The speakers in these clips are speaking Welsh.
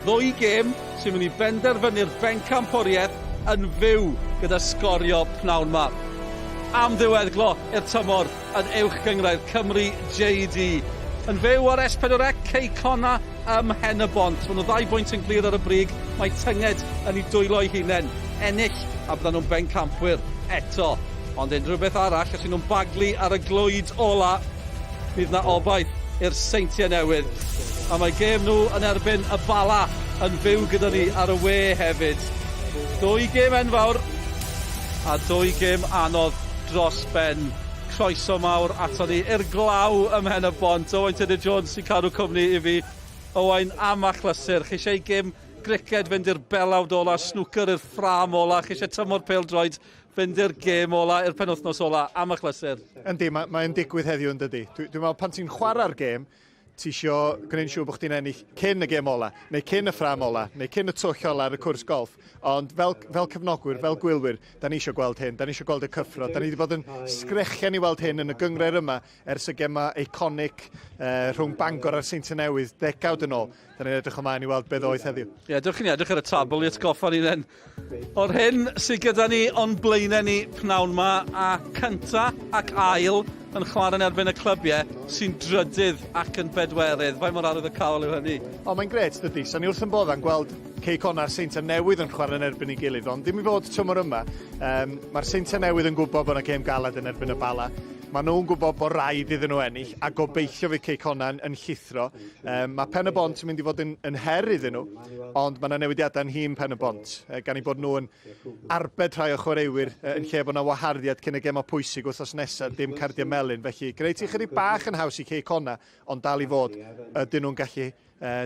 Ddwy gêm sy'n mynd i benderfynu'r bencampwriaeth yn fyw gyda sgorio pnawn 'ma. Am ddiweddglo i'r tymor yn uwch gynghrair Cymru JD. Yn fyw ar S4C Cei Connah ym Pen-y-bont. Mae nhw 2 bwynt yn glir ar y brig. Mae tynged yn ei dwylo ei hunain. Ennill a byddan nhw'n bencampwyr eto. Ond unrhyw beth arall, os nhw'n baglu ar y glwyd ola, bydd na obaith i'r seintiau newydd. A mae gêm nhw yn erbyn y Bala yn fyw gyda ni ar y we hefyd. 2 gêm enfawr a 2 gêm anodd dros ben. Croeso mawr ato ni i'r glaw ym Pen-y-bont. Owain Tudur-Jones sy'n cadw cwmni i fi. Owain am achlysur. Chi eisiau gêm griced fynd i'r belawd ola, snwcer i'r ffram ola. Chi eisiau tymor pêl-droed fynd i'r gêm ola, i'r penwythnos ola am achlysur. Yndi, mae'n digwydd heddiw yn dydi. Dwi'n meddwl pan ti'n chwarae'r gêm, ti isio gwneud siŵr bod chdi'n ennill cyn y gêm ola, neu cyn y ffram ola, neu cyn y twll ola ar y cwrs golf. Ond fel cefnogwyr, fel gwylwyr, da ni eisiau gweld hyn, da ni eisiau gweld y cyffro. Da ni wedi bod yn sgrechian i weld hyn yn y gynghrair yma ers y gema eiconic rhwng Bangor a'r Seintiau Newydd degawd yn ôl. Da ni'n edrych ymlaen i weld beth oedd heddiw. Ie, dewch chi'n edrych ar y tabl i atgoffa ni then. O'r hyn sydd gyda ni o'n blaenau ni pnawn 'ma, a cynta ac ail yn chwarae yn erbyn y clybiau sy'n drydydd ac yn bedwerydd. Faint mor arwydd y cawl yw hynny? O, mae'n gret, dydy. Sa'n ni wrth yn bodda'n gweld Cei Connah a'r Seintiau Newydd yn chwarae yn erbyn ei gilydd, ond dim i fod tymor yma. Mae'r Seintiau Newydd yn gwybod bod yna gêm galed yn erbyn y Bala. Maen nhw'n gwybod bod rhaid iddyn nhw ennill, a gobeithio fydd Cei Connah yn llithro. Mae Pen-y-bont yn mynd i fod yn her iddyn nhw, ond mae yna newidiadau yn hyn Pen-y-bont, gan i bod nhw yn arbed rhai o chwaraewyr yn lle bod yna waharddiad cyn y gema pwysig wythnos nesaf, dim cardiau melyn. Felly, gwneud ti chydig bach yn haws i Cei Connah, ond dal i fod, ydyn nhw'n gallu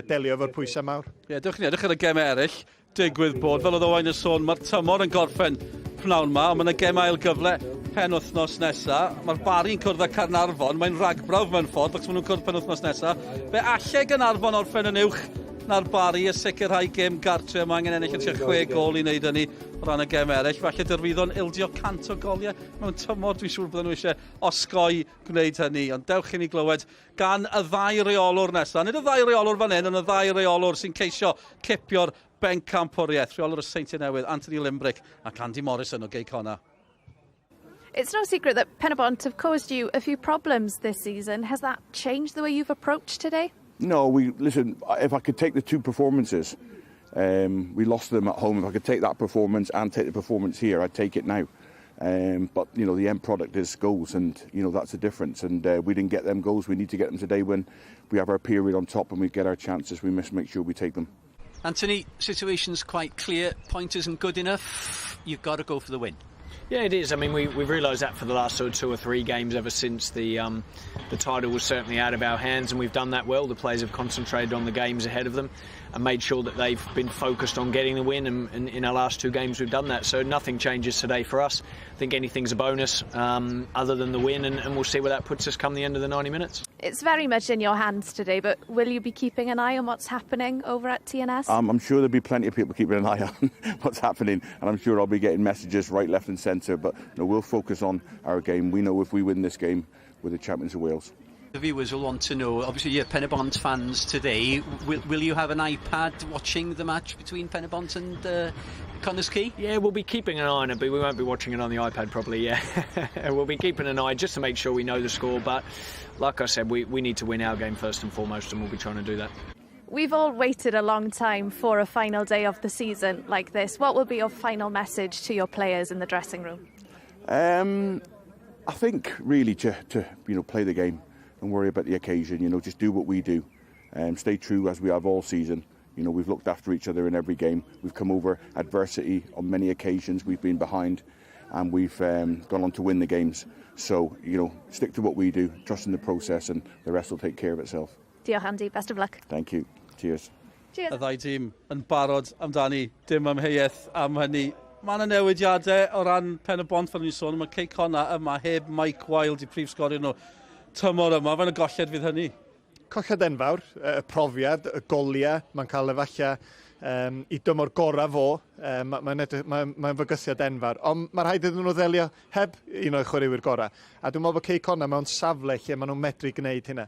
delio efo'r pwysau mawr. Ie, dewch ni edrych ar y gemau eraill. Digwydd bod, fel oedd Owain yn sôn, mae'r tymor yn gorffen pnawn 'ma, ond mae yna gem ail gyfle penwythnos nesaf. Mae'r Bari'n cwrdd â Carnarfon, mae'n rhagbrawf mewn ffordd, ac maen nhw'n cwrdd penwythnos nesaf. Fe allai Gaernarfon orffen yn uwch na'r Bari, y sicrhau gêm gartre. Mae angen ennill yn 6 gol i wneud hynny o ran y gem eraill. Falle dyrwyddo'n ildio cant o goliau mewn tymor. Dwi'n siŵr bod nhw eisiau osgoi gwneud hynny. Ond dewch i ni glywed gan y 2 reolwr nesaf. Nid y 2 reolwr fan hyn, ond y 2 reolwr sy'n ceisio cipio'r bencampwriaeth. Reolwr y Seintiau Newydd, Anthony Limbrick ac Andy Morrison o Cei Connah. It's no secret that Pen-y-bont have caused you a few problems this season. Has that changed the way you've approached today? No, listen, if I could take the 2 performances, we lost them at home. If I could take that performance and take the performance here, I'd take it now. But, you know, the end product is goals, and, you know, that's the difference. And we didn't get them goals. We need to get them today when we have our period on top and we get our chances. We must make sure we take them. Anthony, situation's quite clear. Point isn't good enough. You've got to go for the win. Yeah, it is. I mean, we've realised that for the last sort of 2 or 3 games ever since the title was certainly out of our hands, and we've done that well. The players have concentrated on the games ahead of them and made sure that they've been focused on getting the win, and in our last 2 games we've done that. So nothing changes today for us. I think anything's a bonus other than the win, and we'll see where that puts us come the end of the 90 minutes. It's very much in your hands today, but will you be keeping an eye on what's happening over at TNS? I'm sure there'll be plenty of people keeping an eye on what's happening, and I'm sure I'll be getting messages right, left and centre, but you know, we'll focus on our game. We know if we win this game, we're the champions of Wales. The viewers will want to know, obviously you're Pen-y-bont fans today, will you have an iPad watching the match between Pen-y-bont and Connah's Quay? Yeah, we'll be keeping an eye on it, but we won't be watching it on the iPad probably, yeah. We'll be keeping an eye just to make sure we know the score, but like I said, we need to win our game first and foremost, and we'll be trying to do that. We've all waited a long time for a final day of the season like this. What will be your final message to your players in the dressing room? I think really to you know, play the game and worry about the occasion. You know, just do what we do, stay true as we have all season. You know, we've looked after each other in every game. We've come over adversity on many occasions. We've been behind, and we've gone on to win the games. So, you know, stick to what we do, trust in the process, and the rest will take care of itself. Diolch, Andy. Best of luck. Thank you. Cheers. Cheers. Y 2 tîm yn barod amdani, dim amheuaeth am hynny. Mae yna newidiadau o ran Pen-y-bont fel ni'n sôn. Mae Cei Connah yma heb Mike Wild i prif sgorio nhw tymor yma. Fe'n y golled fydd hynny? Colled enfawr, y profiad, y goliau, mae'n cael efallai I dymor gorau fo. Mae'n fygythiad enfawr. Ond mae rhaid iddyn nhw ddelio heb un o'i chwaraewyr gorau. A dwi'n meddwl bod Cei Connah mewn safle lle maen nhw'n medru gwneud hynna.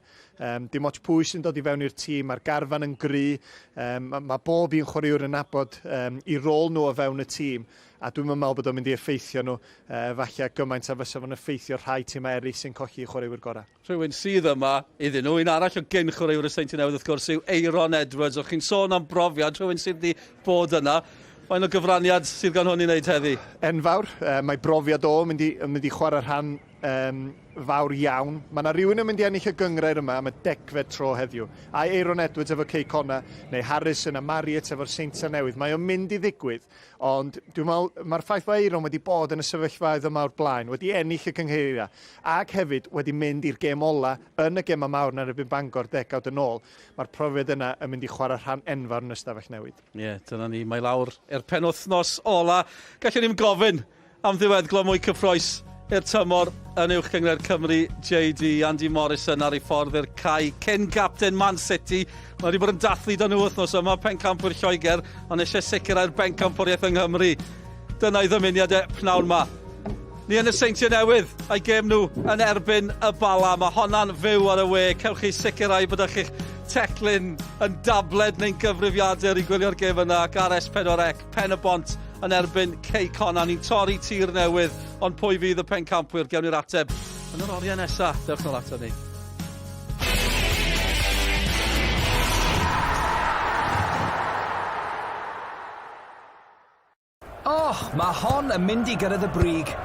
Dim ots pwy sy'n dod i fewn i'r tîm, mae'r garfan yn gry, mae bob un chwaraewr yn nabod i rôl nhw o fewn y tîm. A dwi'n meddwl bod o'n mynd i effeithio nhw falle gymaint a fysa fo'n effeithio rhai tîm eraill sy'n colli chwaraewyr gorau. Rhywun sydd yma iddyn nhw, un arall o gyn chwaraewr y Seinti Newydd wrth gwrs yw Aaron Edwards. O'ch chi'n sôn am brofiad, rhywun sydd wedi bod yna. Mae'n o gyfraniad sydd gan hwn i wneud heddi. Enfawr, mae brofiad o mynd i chwarae rhan fawr iawn. Mae yna rhywun yn mynd i ennill y gyngrair yma am y decfed tro heddiw. A Aaron Edwards efo Cei Connah, neu Harrison a Marriott efo'r Seintiau Newydd. Mae o'n mynd i ddigwydd, ond dwi'n meddwl mae'r ffaith bod Aaron wedi bod yn y sefyllfaoedd yma o'r blaen, wedi ennill y cyngheiria, ac hefyd wedi mynd i'r gêm ola yn y gêm mawr na'r erbyn Bangor degawd yn ôl. Mae'r profiad yna yn mynd i chwarae rhan enfawr yn y stafell newid. Ie, dyna ni, mae lawr i'r penwythnos ola. Gallwn ni'n gofyn am ddiweddglo mwy cyffroes i'r tymor yn uwch gyngred Cymru JD. Andy Morrison ar ei ffordd i'r cae cyn capten Man City. Mae wedi bod yn dathlu dan nhw wythnos yma, pencampwr Lloegr, ond eisiau sicrhau'r bencampwriaeth yng Nghymru. Dyna'i ddymuniadau pnawn yma. Ni yn y Seintiau Newydd, a'i gêm nhw yn erbyn y Bala. Mae honna'n fyw ar y we. Cewch chi sicrhau bod eich teclyn yn dabled neu'n gyfrifiadur i gwylio'r gêm yna. Ac ar S4C, Pen-y-bont yn erbyn Cei Connah. Ni'n torri tir newydd, ond pwy fydd y pencampwyr? Gewn ni'r ateb yn yr oriau nesaf. Dewch nôl ato ni. Mae hon yn mynd i gyrraedd y brig.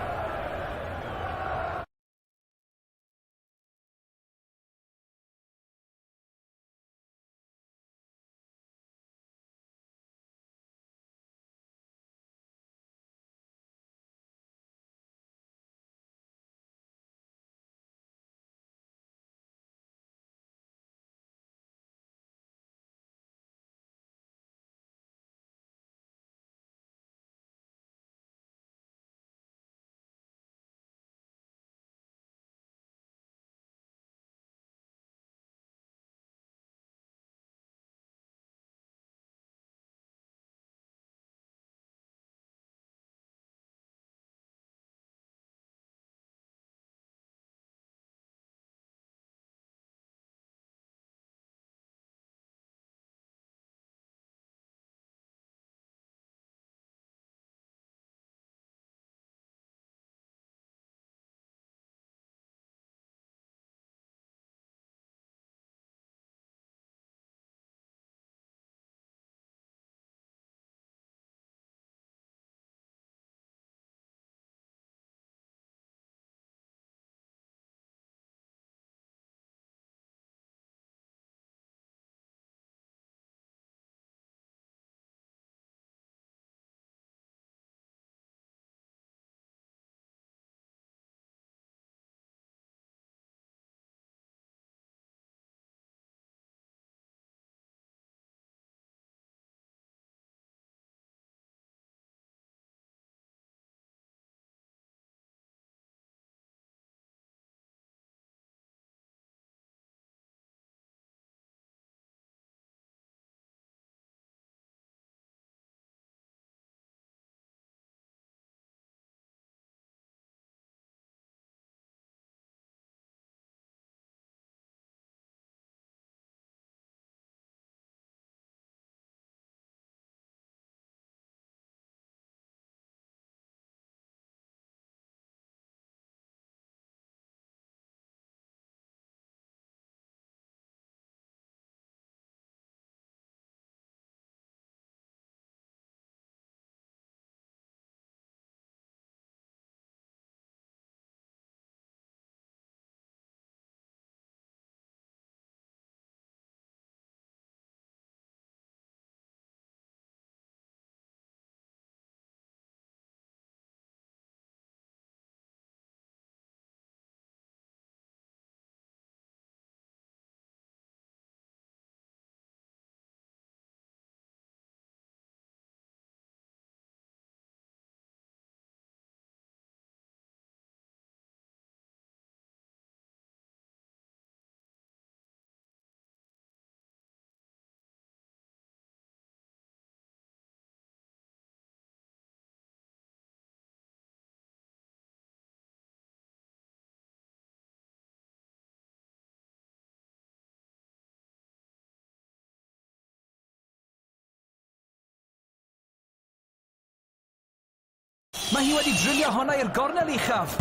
Mae hi wedi drilio honna i'r gornel uchaf.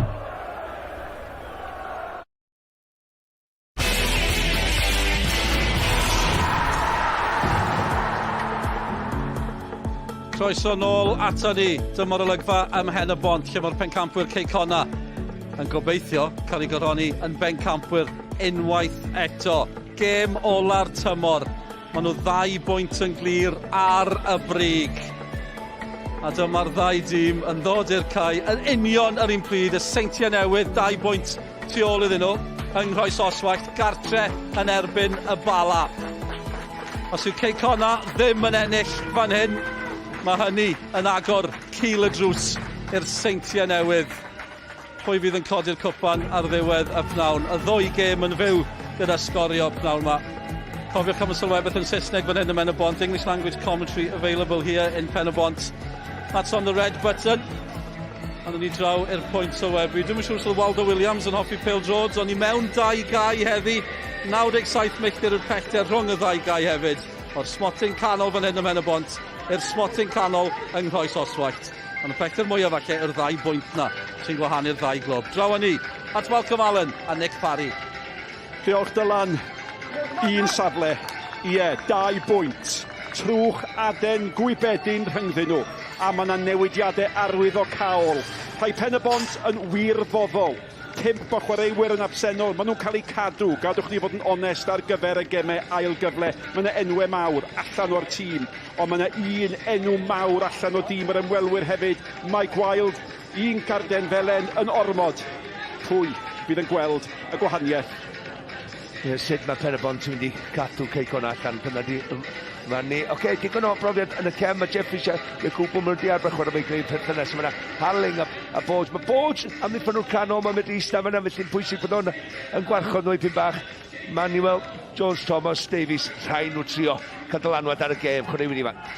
Croeso nôl ato ni, dymor olygfa ym Pen-y-bont, lle mae'r pencampwyr Cei Connah yn gobeithio cael ei gyroni yn bencampwyr unwaith eto. Gêm ola'r tymor. Maen nhw 2 bwynt yn glir ar y brig. A dyma'r 2 dîm yn ddod i'r cae yn union yr un pryd. Y Seintiau Newydd, 2 bwynt tu ôl iddyn nhw yng Nghoes Oswallt, gartre yn erbyn y Bala. Os yw Cei Connah ddim yn ennill fan hyn, mae hynny yn agor cil y drws i'r Seintiau Newydd. Pwy fydd yn codi'r cwpan ar ddiwedd y pnawn. Y 2 gêm yn fyw gyda sgorio pnawn yma. Cofiwch am y sylwebeth yn Saesneg fan hyn yn Pen-y-bont. English language commentary available here in Pen-y-bont. That's on the red button. A ni draw i'r pwynt sylwebu. Dwi'n siŵr sy'n Waldo Williams yn hoffi Pêl Jones, ond ni mewn 2 gau heddi. 97 milltir y pellter rhwng y 2 gau hefyd. O'r smotyn canol fan hyn yn Pen-y-bont i'r smotyn canol yng Nghoes Oswallt. Ond y pellter mwyaf falle yw'r 2 bwynt na sy'n gwahanu'r 2 glwb. Draw ni at Malcolm Allen a Nick Parry. Diolch Dylan. Un safle. Ie, 2 bwynt. Trwch aden gwybedyn rhyngddyn nhw. A mae yna newidiadau arwyddocaol. Rhai Pen-y-bont yn wirfoddol. 5 o chwaraewyr yn absennol. Maen nhw'n cael eu cadw. Gadwch ni fod yn onest ar gyfer y gemau ail gyfle. Mae yna enwau mawr allan o'r tîm. Ond mae yna un enw mawr allan o dîm yr ymwelwyr hefyd. Mike Wild, un carden felen yn ormod. Pwy fydd yn gweld y gwahaniaeth? Sut mae Pen-y-bont yn mynd i gadw Cei Connah allan pan ydi fan ni. Oce, digon o brofiad yn y cem, mae Jeff eisiau i'r cwbl mewn di arbach chwarae fe'i greu perthynas. Mae yna Harling a Bodge. Mae Bodge am ddiffo'n nhw'n canol, mae'n mynd i eistedd fan yna, felly'n pwysig bod o'n yn gwarchod nhw i pyn bach. Manuel, Jones Thomas, Davies, rhaid nhw trio cadlanwad ar y gêm, chwaraewyr ifanc.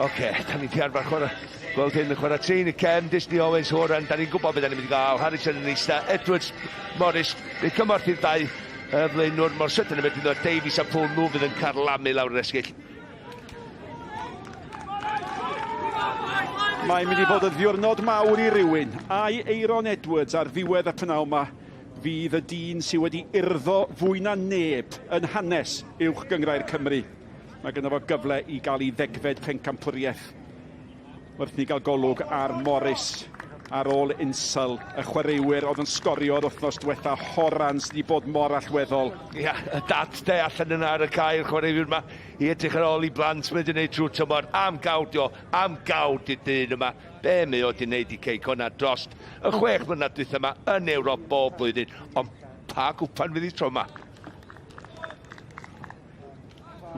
Oce, da ni di arbach chwarae. Gweld hyn yn chwarae tri yn y cem, Disney Owens, Horan, da ni'n gwybod beth da ni'n mynd i gael. Harrison yn eistedd, Edwards, Morris, neu cymorth i'r 2 flaenwr mor sydyn yn mynd i ddod Davies a Paul nhw fydd yn carlamu lawr yr esgyll. Mae'n mynd i fod yn ddiwrnod mawr i rywun. Ai Aaron Edwards ar ddiwedd y pnawn yma fydd y dyn sydd wedi urddo fwy na neb yn hanes uwch gyngrau'r Cymru. Mae gynno fo gyfle i gael ei ddegfed pencampwriaeth. Wrth ni gael golwg ar Morris ar ôl insel y chwaraewyr oedd yn sgorio'r wythnos diwetha. Horan sydd wedi bod mor allweddol. Ia, y dat de allan yna ar y cae, y chwaraewyr yma i edrych ar ôl i blant mae wedi gwneud trwy tymor. Am gawdio, am gawd i'r dyn yma. Be mae o wedi gwneud i Cei Connah drost y 6 mlynedd dwytha yma yn Ewrop bob blwyddyn. Ond pa gwpan fydd i tro yma?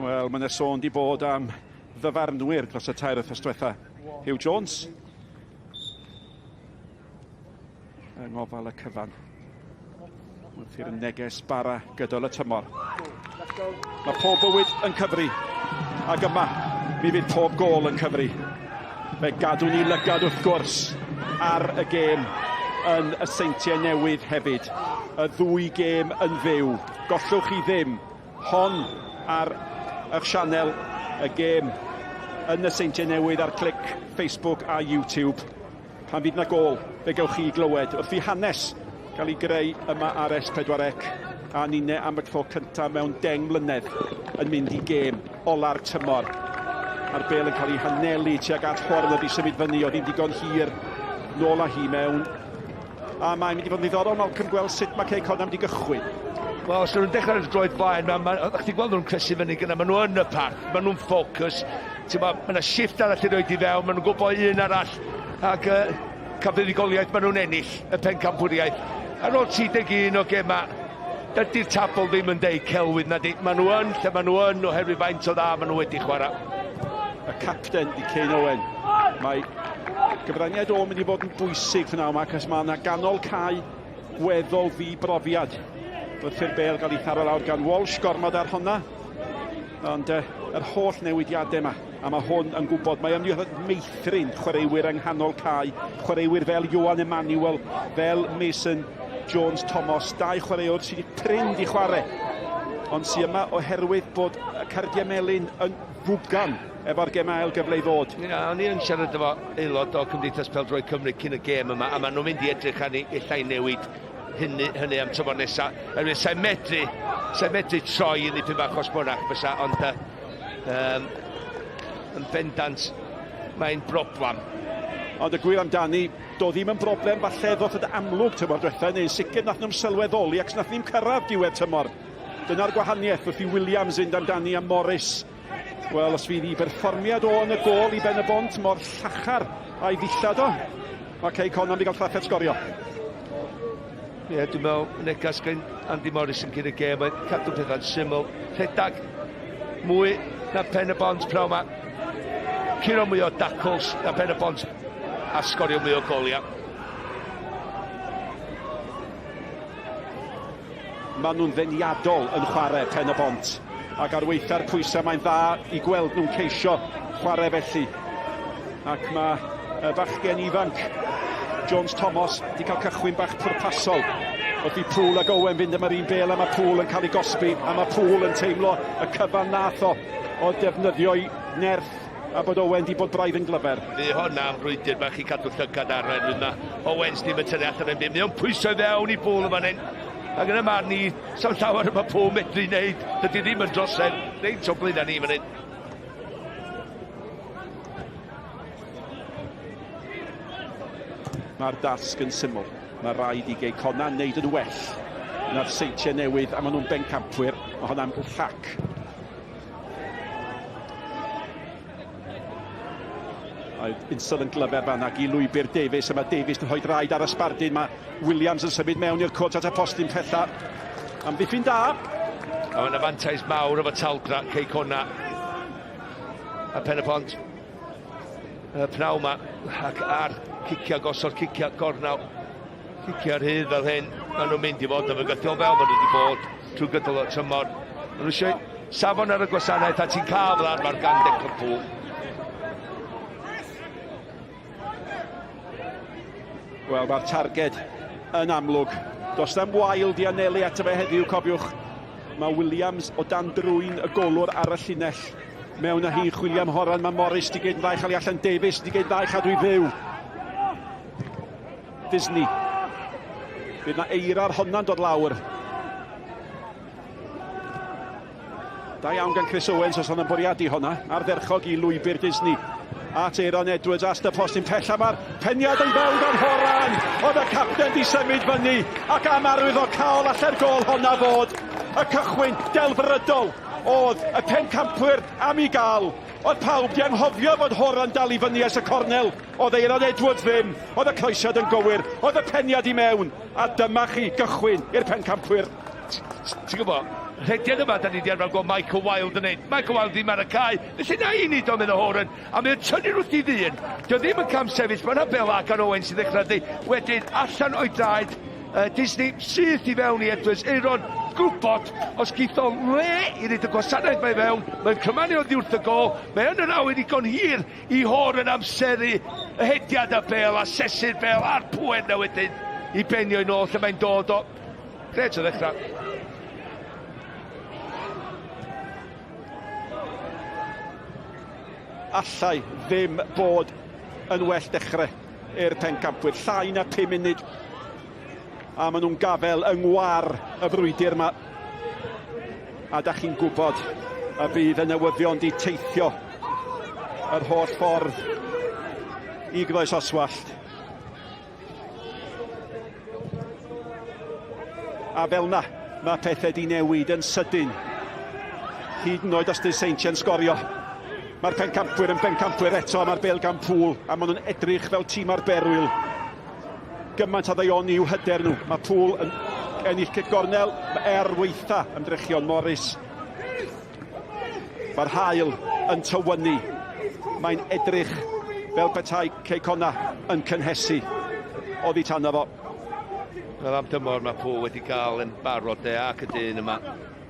Wel, mae'n sôn di bod am ddyfarnwyr dros y 2 wythnos diwetha. Hugh Jones. Yng ngofal y cyfan. Wrth i'r neges bara gydol y tymor. Mae pob bywyd yn cyfri. Ac yma, mi fydd pob gol yn cyfri. Fe gadw ni lygad wrth gwrs ar y gêm yn y Seintiau Newydd hefyd. Y 2 gêm yn fyw. Gollwch chi ddim hon ar eich sianel, y gêm yn y Seintiau Newydd ar clic Facebook a YouTube. Pan fydd na gol, fe gewch chi glywed wrth i hanes cael ei greu yma ar S4C a ninne am y tro cyntaf mewn 10 mlynedd yn mynd i gêm ola'r tymor. A'r bel yn cael ei hanelu tuag at Horn wedi symud fyny, oedd hi'n digon hir nôl â hi mewn. A mae'n mynd i fod yn ddiddorol Malcolm gweld sut mae Cei Connah wedi gychwyn. Wel, os nhw'n dechrau'r droed blaen, o'ch ti'n gweld nhw'n crysu fyny gyda, maen nhw yn y parc, maen nhw'n ffocws. Mae yna shift arall i roed i fewn, maen nhw'n gwybod un arall. Ac cael fuddugoliaeth maen nhw'n ennill y pencampwriaeth. Ar ôl 31 o gemau, dydy'r tabl ddim yn deud celwydd na di. Maen nhw yn, lle maen nhw yn, oherwydd faint o dda maen nhw wedi chwarae. Y capten di Cyn Owen. Mae gyfraniad o mynd i fod yn bwysig fyna yma, cos mae yna ganol cae weddol ddibrofiad. Wrth i'r bel gael ei tharo lawr gan Walsh, gormod ar honna. Ond yr holl newidiadau yma, a mae hwn yn gwybod, mae ymwneud meithrin chwaraewyr yng nghanol cae, chwaraewyr fel Ioan Emmanuel, fel Mason Jones Thomas, 2 chwaraewr sydd wedi prind i chwarae, ond sydd yma oherwydd bod y cardiau melyn yn fwgan efo'r gem ail gyfle i ddod. O'n i yn siarad efo aelod o Cymdeithas Pêl-droed Cymru cyn y gêm yma, a maen nhw'n mynd i edrych ar ei llai newid hynny am tymor nesaf. Sa'n medru troi yn dipyn bach os bwnach fysa, ond yn bendant mae'n broblem. Ond y gwir amdani, doedd ddim yn broblem falle ddoth yn amlwg tymor diwethaf, neu sicr nath nhw'n sylweddoli ac nath nhw'n cyrraedd diwedd tymor. Dyna'r gwahaniaeth wrth i Williams fynd amdani a Morris. Wel, os fydd i berfformiad o yn y gol i Pen-y-bont mor llachar a'i ddillad o, mae Cei Connah yn mynd i gael trafferth sgorio. Ie, dwi'n meddwl, negas gan Andy Morris yn cyn y gêm, mae'n cadw pethau'n syml, rhedag mwy na Pen-y-bont praw yma. Curo mwy o dacls na Pen-y-bont a sgorio mwy o goliau. Maen nhw'n ddeniadol yn chwarae Pen-y-bont, ac ar weithiau'r pwysau mae'n dda i gweld nhw'n ceisio chwarae felly. Ac mae bachgen ifanc Jones Thomas wedi cael cychwyn bach pwrpasol wrth i Poole ac Owen fynd am yr un bel, a mae Poole yn cael ei gosbi, a mae Poole yn teimlo y cyfan nath o defnyddio'i nerth a bod Owen di bod braidd yn glyfer. Fydd hwnna am rwydr bach i cadw llygad ar hyn yna. Owens ddim yn tynnu allan yn byd. Mae o'n pwysau fewn i Poole yma hyn. Ac yn y marn ni, sa'n llawer yma Poole medru wneud. Dydy ddim yn drosedd. Reit o blaen ni fan hyn. Mae'r dasg yn syml. Mae rhaid i Cei Connah wneud yn well na'r seintiau newydd, a maen nhw'n bencampwyr. Mae hwnna'n llac. Mae Insel yn glyfer fan ag i lwybr Davies, a mae Davies yn rhoi draed ar ysbardyn. Mae Williams yn symud mewn i'r cwrt at y postyn pella. Amddiffyn da. A mae'n afantais mawr efo talgra Cei Connah a Pen-y-bont. Pnaw yma ac ar cicia gosod, cicia gornaw, cicia rhydd fel hyn. Maen nhw'n mynd i fod efo gydol fel maen nhw wedi bod trwy gydol o tymor. Maen nhw eisiau safon ar y gwasanaeth a ti'n cael fel arfer gan Declan Poole. Wel, mae'r targed yn amlwg. Does na'm wael di anelu ato fe heddiw, cofiwch. Mae Williams o dan drwy'n y golwr ar y llinell. Mewn â hi chwilio am horan, mae Morris di geid ddau chael ei allan, Davies di geid ddau chadw i fyw. Disney. Bydd na eira'r honna'n dod lawr. Da iawn gan Chris Owens os o'n yn bwriadu honna. Ardderchog i lwybr Disney. At Aaron Edwards as y postyn pella, mae'r peniad yn fewn gan horan. Oedd y capten di symud fyny ac am arwyddocaol allai'r gol honna fod. Y cychwyn delfrydol oedd y pencampwyr am i gael. Oedd pawb di anghofio fod horan dal i fyny as y cornel. Oedd Aaron Edwards ddim. Oedd y croesiad yn gywir. Oedd y peniad i mewn. A dyma chi gychwyn i'r pencampwyr. Ti'n gwybod? Rhediad yma, da ni wedi arfer gweld Michael Wilde yn neud. Michael Wilde ddim ar y cae. Felly na i ni do mynd o horan. A mae'n tynnu wrth i ddyn. Dio ddim yn cam sefyll. Mae'n bela gan Owens i ddechrau di. Wedyn, allan o'i draed. Disney syth i fewn i Edwards. Aaron gwybod os geith o le i reid y gwasanaeth mae fewn. Mae'n cymannu o ddiwrth y gol. Mae yn yr awydd digon hir i horan amseru y hediad y bel a sesu'r bel a'r pwen na wedyn i benio i nôl lle mae'n dod o. Gret o ddechrau. Allai ddim bod yn well dechrau i'r pencampwyr. Llai na 5 munud. A maen nhw'n gafel yng ngwar y frwydr yma. A da chi'n gwybod y bydd y newyddion di teithio yr holl ffordd i Groes Oswallt. A fel na, mae pethau di newid yn sydyn. Hyd yn oed os di Seintiau'n sgorio. Mae'r pencampwyr yn bencampwyr eto, a mae'r bel gan Poole, a maen nhw'n edrych fel tîm arberwyl. Gymaint a ddaioni i'w hyder nhw. Mae Poole yn ennill cic gornel, mae weitha ymdrechion Morris. Mae'r haul yn tywynnu. Mae'n edrych fel petai Cei Connah yn cynhesu oddi tan efo. Wel, am dymor mae Poole wedi cael yn barod ac y dyn yma.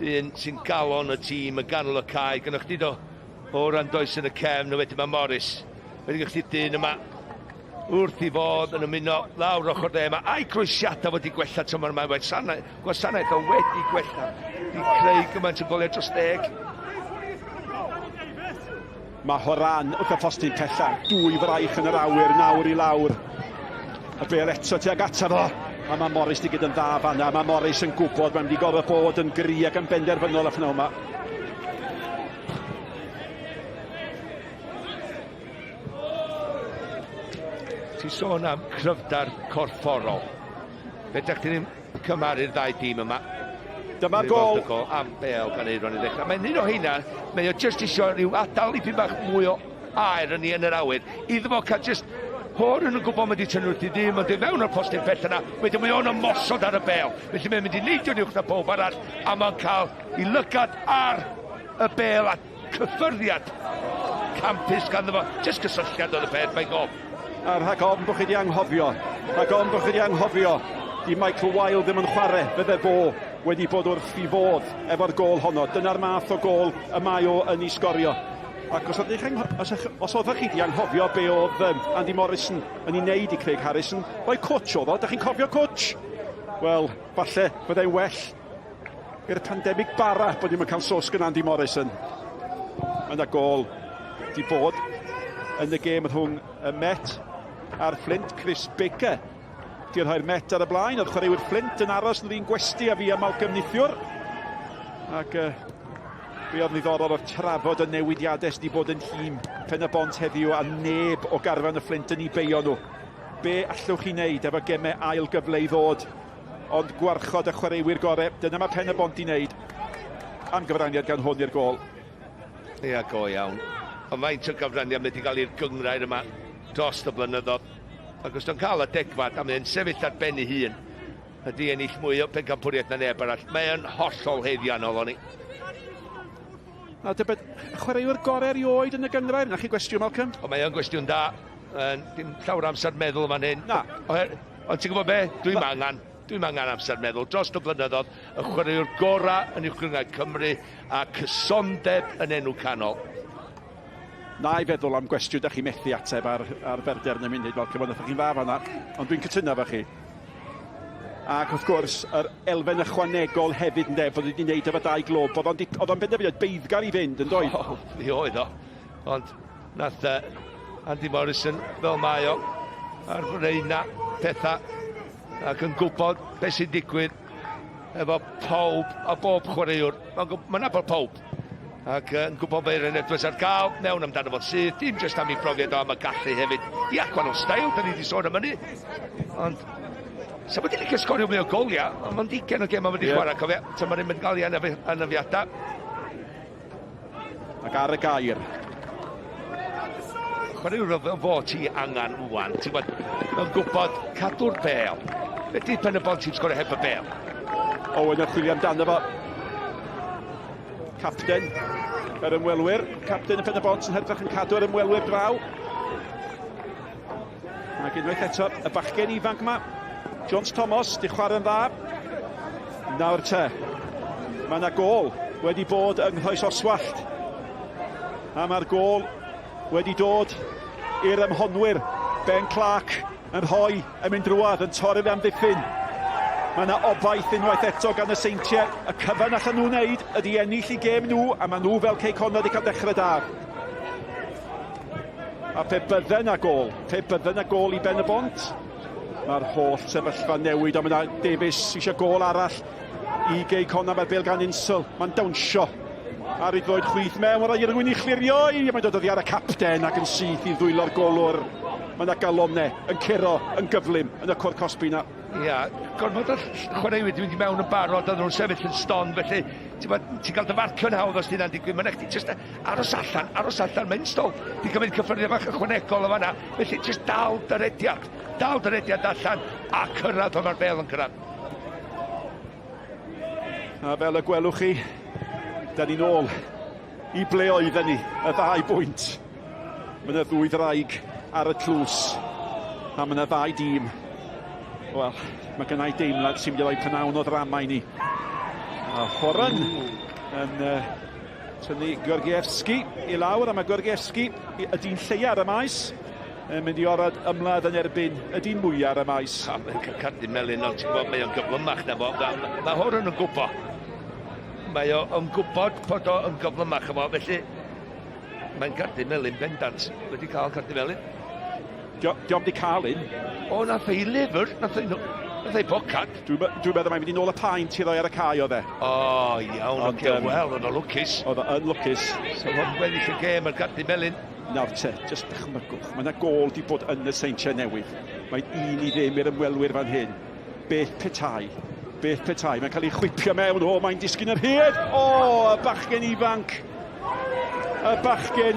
Dyn sy'n galon y tîm yn ganol y cae. Gynnwch chi do o'r andoes yn y cefn, a wedyn mae Morris. Wedi gych chi dyn yma wrth i fod yn ymuno lawr ochr de yma. A'i croesiadau wedi gwella tymor yma. Gwasanaeth o wedi gwella. Di creu gymaint o goliau dros 10. Mae Horan wrth y postyn pella. 2 fraich yn yr awyr, nawr I lawr. Y bel eto tuag ato fo. A mae Morris di gyd yn dda fanna. Mae Morris yn gwybod mae'n di gorfod bod yn gry ac yn benderfynol y ffnaw yma. Ti'n sôn am cryfdar corfforol. Fe ydych chi'n cymaru'r ddau dîm yma? Dyma'r gol. Am bel gan Eiron I ddechrau. Mae'n un o hynna, mae o just isio rhyw adal I byd bach mwy o aer yn yn yr awyr. Iddo fo cael just hor yn y gwybod mae di tynnu wrth I ddim, ond mewn o'r postyn pell yna, wedyn mae o'n ymosod ar y bel. Felly mae'n mynd I neidio uwch na pob arall, a mae'n cael I lygad ar y bel a cyffyrddiad campus ganddo fo. Just gysylltiad o'r peth, mae'n gof. A rhag ofn bod chi di anghofio. Rhag ofn bod chi di anghofio. Di Michael Wilde ddim yn chwarae. Fydde fo wedi bod wrth I fodd efo'r gol honno. Dyna'r math o gol y mae o yn ei sgorio. Ac os oeddech chi di anghofio be oedd Andy Morrison yn ei wneud I Craig Harrison, rhoi cwtch oedd o. Dach chi'n cofio cwtch? Wel, falle byddai'n well i'r pandemig bara bod ni'n cael sos gan Andy Morrison. Yna gol di bod yn y gêm rhwng y Met a'r Flint. Chris Baker di'r rhoi'r Met ar y blaen. Oedd chwaraewyr Flint yn aros yn ddyn gwesti a fi a Malcolm Nithiwr. Ac fe oedd ddiddorol o'r trafod y newidiadau sydd wedi bod yn hym Pen-y-bont heddiw a neb o garfan y Flint yn ei beio nhw. Be allwch chi wneud efo gemau ail gyfle I ddod? Ond gwarchod y chwaraewyr gorau. Dyna mae Pen-y-bont I wneud. Am gyfraniad gan hwn i'r gol. Ia, go iawn. Ond faint o gyfraniad wedi cael i'r gyngrair yma dros y blynyddoedd. Ac os dwi'n cael y degfad a mae'n sefyll ar ben ei hun, ydy ennill mwy o pencampwriaeth na neb arall. Mae'n hollol heiddiannol o'n I. A dybed, chwaraewyr gorau erioed yn y gyngrair? Na chi gwestiwn, Malcolm? O, mae'n gwestiwn da. Dim llawer amser meddwl fan hyn. Na. Ond ti'n gwybod be? Dwi'n angen amser meddwl. Dros y blynyddoedd, y chwaraewr gorau yn uwch gryngau Cymru a cysondeb yn enw canol. Na I feddwl am gwestiwn da chi methu ateb ar berder yn y munud, Malcolm, ond ydych chi'n fa fanna. Ond dwi'n cytuno efo chi. Ac wrth gwrs, yr elfen ychwanegol hefyd yn bod wedi wneud efo 2 glob. Oedd o'n benderfyniad beiddgar I fynd, yn doedd? Mi oedd o. Ond nath Andy Morrison fel mae o ar reina pethau ac yn gwybod beth sy'n digwydd efo pawb a bob chwaraewr. Mae'n nabod pawb. Ac yn gwybod be'r yn Edwards ar gael, mewn amdano fo'n sydd, dim jyst am ei profiad o am y gallu hefyd. I acwan o stael, da ni wedi sôn am hynny. Ond, sa wedi licio sgorio mwy o goliau, ond mae'n digen o gem am wedi chwarae, cofia. Ta mae'n mynd gael I anafiadau. Ac ar y gair. Chwaraewr fel fo ti angen wwan, ti'n gwybod cadw'r bel. Fe di Pen-y-bont ti'n sgorio heb y bel? Owen yn chwilio amdano fo. Capten yr ymwelwyr. Capten y Pen-y-bont yn hedfach yn cadw yr ymwelwyr draw. Ac unwaith eto, y bachgen ifanc yma. Jones Thomas, di chwarae'n dda. Nawr te, mae yna gol wedi bod yng Nghoes Oswallt. A mae'r gol wedi dod i'r ymhonwyr. Ben Clark yn rhoi yn mynd drwad, yn torri fe am ddiffyn. Mae yna obaith unwaith eto gan y seintiau. Y cyfan allan nhw'n wneud ydy ennill I gêm nhw, a mae nhw fel Cei Connah wedi cael dechrau da. A pe bydde yna gol I Ben-y-bont. Mae'r holl sefyllfa newid, a mae yna Davies eisiau gol arall I Cei Connah, mae'r bel gan Insel. Mae'n dawnsio ar ei ddweud chwith mewn, ar ei rhywun I chlirio. Mae'n dod oddi ar y capten ac yn syth I ddwylo'r golwr. Mae yna galonau yn curo, yn gyflym yn y cwrdd Cosby na. Ia, gorfod o'r chwaraewyr wedi mynd I mewn yn barod, oedd nhw'n sefyll yn ston, felly ti'n cael dy farcio'n hawdd os dyna'n digwydd. Mae'n eich just aros allan, mae'n stol. Ti'n cymryd cyffyrddiad bach ychwanegol o fanna, felly just dal dyrediad allan a cyrraedd o'n ar bel yn cyrraedd. A fel y gwelwch chi, da ni nôl I ble oedden ni, y 2 bwynt. Mae yna 2 ddraig ar y tlws, a mae yna 2 dîm. Wel, mae gennau deimlad sy'n mynd I roi pnawn o ddrama I ni. A Horan yn tynnu Gorgiewski I lawr, a mae Gorgiewski y dyn lleia ar y maes. Yn mynd I orad ymladd yn erbyn y dyn mwyaf ar y maes. Mae'n cael cadw melyn, ond ti'n gwybod, mae o'n gyflymach na fo. Mae Horan yn gwybod. Mae o'n gwybod bod o'n gyflymach na fo, felly Mae'n gardu melyn bendant. Wedi cael gardu melyn. Diolch di cael un. O, nath ei lyfr. Nath ei bocad. Dwi'n meddwl mae'n mynd i nôl y paent i ddoi ar y cae o dde. O, iawn. Wel, oedd o lwcus. Oedd o'n lwcus. So, oedd weddill y gêm ar gardu melyn. Nawr te, jyst dychmygwch. Mae yna gol di bod yn y seintiau newydd. Mae'n un i ddim i'r ymwelwyr fan hyn. Beth petai. Mae'n cael ei chwipio mewn. O, mae'n disgyn yr hyd. O, y bachgen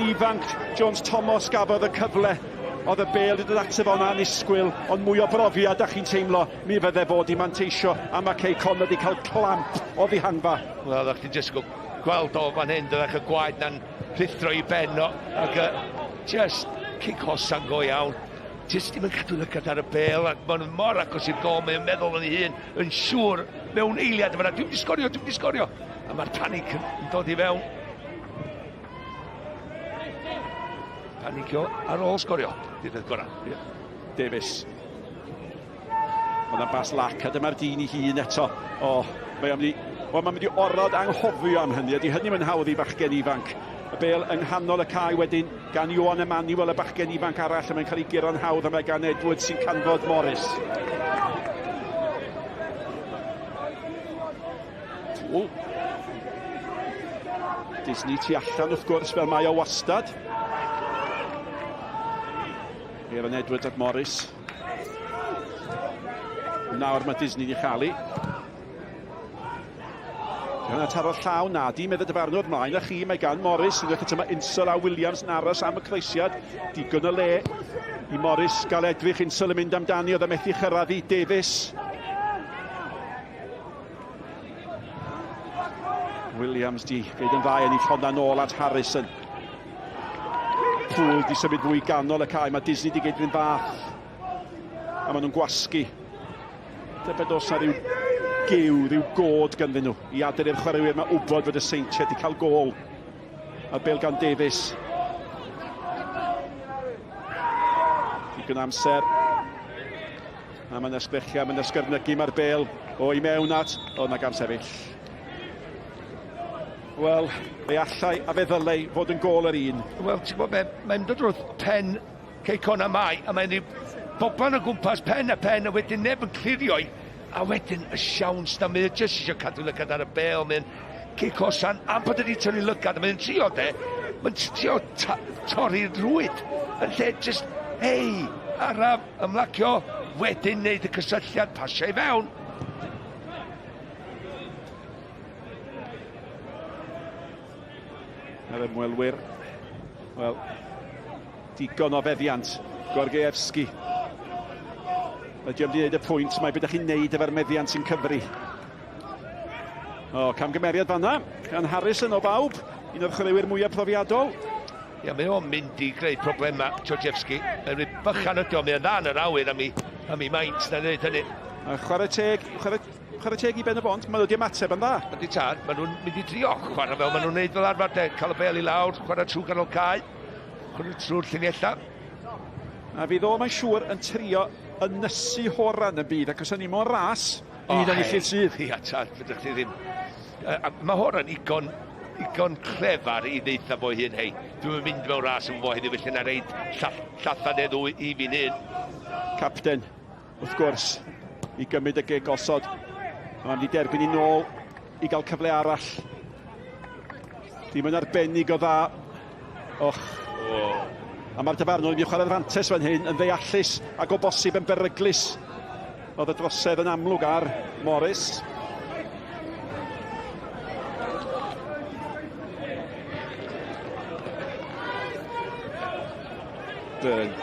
ifanc. Jones Thomas gafodd y cyfle. Oedd y bel wedi dod ateb o'n anisgwyl, ond mwy o brofiad a chi'n teimlo, mi fydde fod i manteisio, a mae Cei Connah wedi cael clamp o ddihangfa. Wel, ddech chi'n jyst gweld o fan hyn, dydych y gwaed na'n rhithro i ben o, ac just cic hosan go iawn. Just ddim yn cadw lygad ar y bel, ac ma'n mor agos i'r gol, mae'n meddwl yn ei hun, yn siŵr, mewn eiliad yma, dwi'n di sgorio. A mae'r panic yn dod i fewn. Panicio ar ôl sgorio, dydd Connah. Davies. Oedd yna bas lac, a dyma'r dyn i hun eto. O, mae'n mynd i orod anghofio am hynny. Ydy hynny mae'n hawdd i bachgen ifanc. Y bel yng nghanol y cae wedyn gan Ioan Emmanuel, y bachgen ifanc arall, a mae'n cael ei guro'n hawdd am gan Edwards sy'n canfod Morris. Disney tu allan wrth gwrs fel mae o wastad. Aaron Edwards at Morris. Nawr mae Disney di chalu. Yna taro'r llaw nadi, meddwl dyfarnwr mlaen, a chi mae gan Morris, yn ddweud yma Insel a Williams yn aros am y croesiad, digon o le i Morris gael edrych. Insel yn mynd amdani, oedd y methu chyrraedd i Davies. Williams di geid yn dda yn ei honna nôl at Harrison. Pŵl di symud fwy ganol y cae, mae Disney di geid yn fath. A maen nhw'n gwasgu. Debed os na ryw god ganddyn nhw i adael i'r chwaraewyr mae wybod fod y seintiau di cael gol. A bel gan Davies. Digon amser. A mae'n ysbrechiau, mae'n ysgyrnygu mae'r bel o i mewn at. O, nag amserill. Wel, fe allai a fe ddylai fod yn gol yr un. Wel, ti'n gwybod, mae'n dod wrth pen Cei Connah mai, a mae'n boblan o gwmpas pen, a wedyn neb yn clirioi, a wedyn y siawns na, mae'n jyst eisiau cadw lygad ar y bel, mae'n Cei Connah, am bod wedi tynnu lygad, a mae'n trio mae'n trio torri'r rwyd, yn lle jyst, hei, araf, ymlacio, wedyn neud y cysylltiad, pasio i fewn. Yr ymwelwyr, wel, digon o feddiant, Gorgiewski. Ydy am di wneud y pwynt, mae beth chi'n neud efo'r meddiant sy'n cyfri. O, camgymeriad fanna, gan Harrison o bawb, un o'r chwaraewyr mwyaf profiadol. Ia, mae o'n mynd i greu problema, Gorgiewski. Mae'n bychan ydi o, mae'n dda yn yr awyr am i maint na wneud hynny. A chwarae teg i Pen-y-bont, maen nhw wedi ymateb yn dda. Ydy tad, maen nhw'n mynd i drio chwarae fel, maen nhw'n neud fel arfer de, cael y bel i lawr, chwarae trwy ganol cae, chwarae trwy'r llinella. A fydd o mae'n siŵr yn trio ynysu horan y byd, ac os yna ni mo'n ras, hyd yn ei lle sydd. Ia tad, fydrych chi ddim. Mae horan igon clefar i ddeitha fo hyn, hei, dwi'n mynd mewn ras yn fo hyn, felly na reid llathan eddw i fi'n hyn. Capten, wrth gwrs, i gymryd y geg osod. Mae'n mynd i derbyn i nôl i gael cyfle arall. Dim yn arbennig o dda. Och. A mae'r dyfarnwr yn mynd i chwarae'r fantes fan hyn yn ddeallus ac o bosib yn beryglus. Oedd y drosedd yn amlwg ar Morris. Byrn.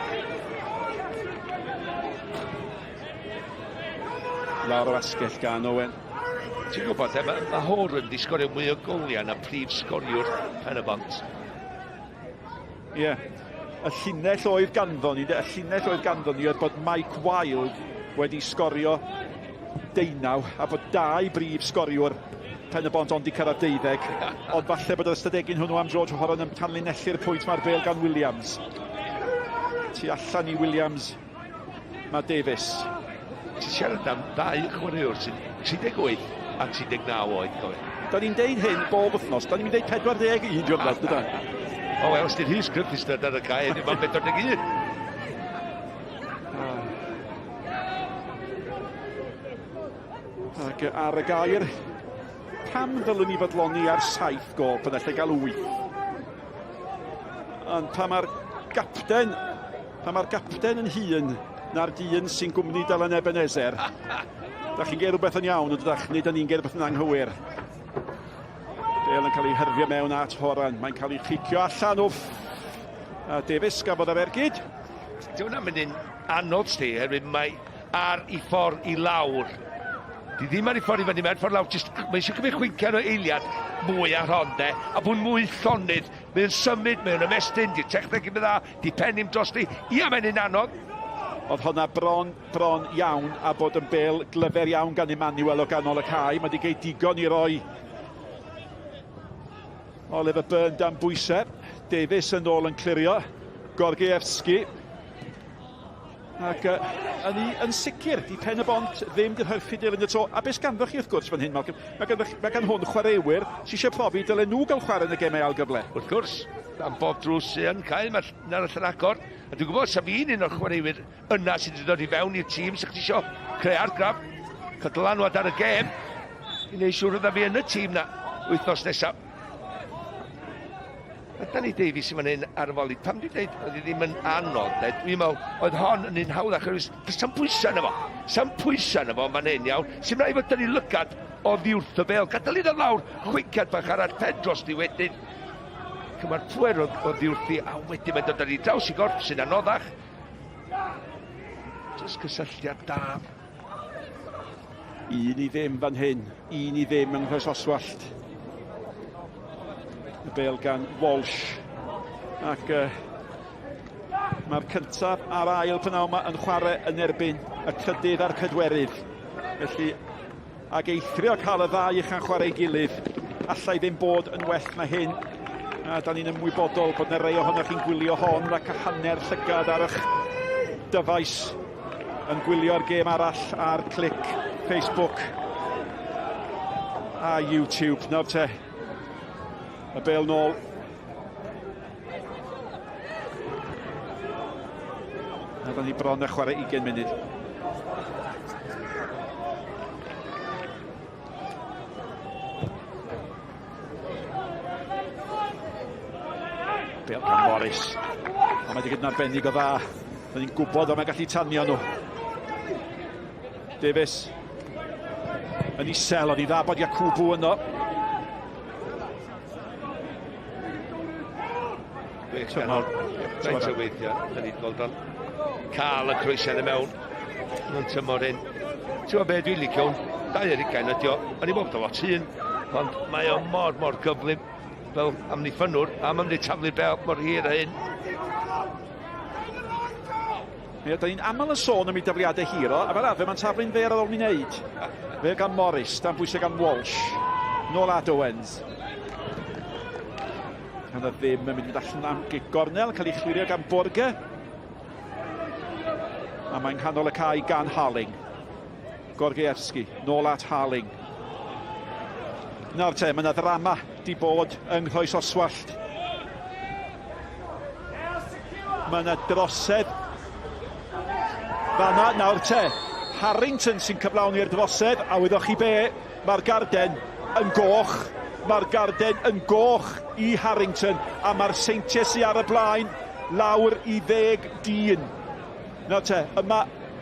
Lawr o asgell gan Owen. Ti'n gwybod, mae Horan di sgorio mwy o goliau na prif sgoriwr Pen-y-bont. Ie. Y llinell oedd ganddo ni, oedd bod Mike Wild wedi sgorio 19 a bod 2 brif sgoriwr Pen-y-bont ond i cyrraedd 12. Ond falle bod yr ystadegyn hwnnw am George Horan yn canlinellu'r pwynt mae'r bel gan Williams. Tu allan i Williams, mae Davies. Ti'n siarad am 2 chwaraewr sy'n 38 a 39 oed. Da ni'n deud hyn bob wythnos, da ni'n deud 40 i un diwrnod, dyda? O, wel, ysdyn Rhys Griffiths ar y cae, ddim yn bedwar deg un. Ac ar y gair, pam ddylwn ni fodloni ar 7 gol pan allai gael 8? Ond pa mae'r gapten yn hun na'r dyn sy'n gwmni Dylan Ebenezer, da chi'n geir rhywbeth yn iawn, ydych, nid yn ni'n geir rhywbeth yn anghywir. Bale yn cael ei hyrfio mewn at Horan, mae'n cael ei chicio allan o a Davies gafodd y fergyd. Di hwnna'n mynd yn anodd sti, herwydd mae ar ei ffordd i lawr. Di ddim ar ei ffordd i fyny, mae'r ffordd lawr, mae eisiau cymryd chwyncan o eiliad mwy ar hon, de, a bw'n mwy llonydd. Mae'n symud, mae'n ymestyn, di techneg i dda, di pen i'm drosti. Ia, mae'n un anodd. Oedd hwnna bron iawn a bod yn Bale glyfer iawn gan Emmanuel o ganol y cae. Mae wedi geid digon i roi Oliver Byrne dan bwysau. Davies yn ôl yn clirio. Gorgiewski. Ac yn sicr, di Pen-y-bont ddim di hyrchu dilyn y to. A beth ganddoch chi wrth gwrs fan hyn, Malcolm? Mae gan hwn chwaraewyr sy'n eisiau profi dylen nhw gael chwarae yn y gemau algyfle. Wrth gwrs, am bob drws sy'n cael, mae'n ar y llynagor. A dwi'n gwybod, sef un o'r chwaraewyr yna sydd wedi dod i fewn i'r tîm, sy'n chi eisiau creu argraff, cydylanwad ar y gem, i wneud siŵr oedd fi yn y tîm na wythnos nesaf. A Danny Davies sy'n mynd ar y foli. Pam dwi'n dweud, oedd hi ddim yn anodd, dwi'n meddwl, oedd hon yn un hawddach, sa'n pwysau yna fo. Sa'n pwysau yna fo, mae'n un iawn. Sy'n rhaid bod dyn ni lygad o ddiwrth y Bale. Gadael iddo lawr, chwyciad bach ar pen drosti wedyn. Cyma'r pwer o ddiwrthi, a wedyn mae'n dod ar ei draws i gorff sy'n anoddach. Just cysylltiad da. Un i ddim fan hyn, un i ddim yng Nghoes Oswallt. Y Bale gan Walsh. Ac mae'r cyntaf a'r ail pnawn yma yn chwarae yn erbyn y cydydd a'r pedwerydd. Felly, ag eithrio cael y ddau uchan chwarae gilydd, allai ddim bod yn well na hyn. A da ni'n ymwybodol bod yna rei ohonoch chi'n gwylio hon ac a hanner llygad ar eich dyfais yn gwylio'r gêm arall ar clic Facebook a YouTube. Nawr te, y Bale nôl. A da ni bron a chwarae 20 munud. Bale gan Morris. A mae wedi gyd yn arbennig o dda. Da ni'n gwybod o mae'n gallu tanio nhw. Davies. Yn isel, ond i dda bod Iacubu yno. Rhaid o weithio, da ni'n gweld o'n cael y croesiad y mewn. Yn tymor hyn. Ti'n be dwi'n licio hwn? 2 ar 20 ydi o. O'n i'n bod o lot un. Ond mae o mor gyflym. Fel am ni ffynwr, am ni taflu'r Bale mor hir a hyn. Ie, da ni'n aml yn sôn am ei dafliadau hiro, a fel arfer mae'n taflu'n fer ar ôl ni'n neud. Fe gan Morris, dan bwysau gan Walsh. Nôl at Owens. Gan o ddim yn mynd allan am Gornel, cael ei chwirio gan Borger. A mae'n nghanol y cae gan Harling. Gorgiewski, nôl at Harling. Nawr te, mae yna ddrama di bod yng Nghoes Oswallt. Mae yna drosedd. Fanna, nawr te, Harrington sy'n cyflawni'r drosedd, a wyddoch chi be, mae'r garden yn goch. Mae'r garden yn goch i Harrington, a mae'r seintiau sy'n ar y blaen lawr i 10 dyn. Nawr te, yma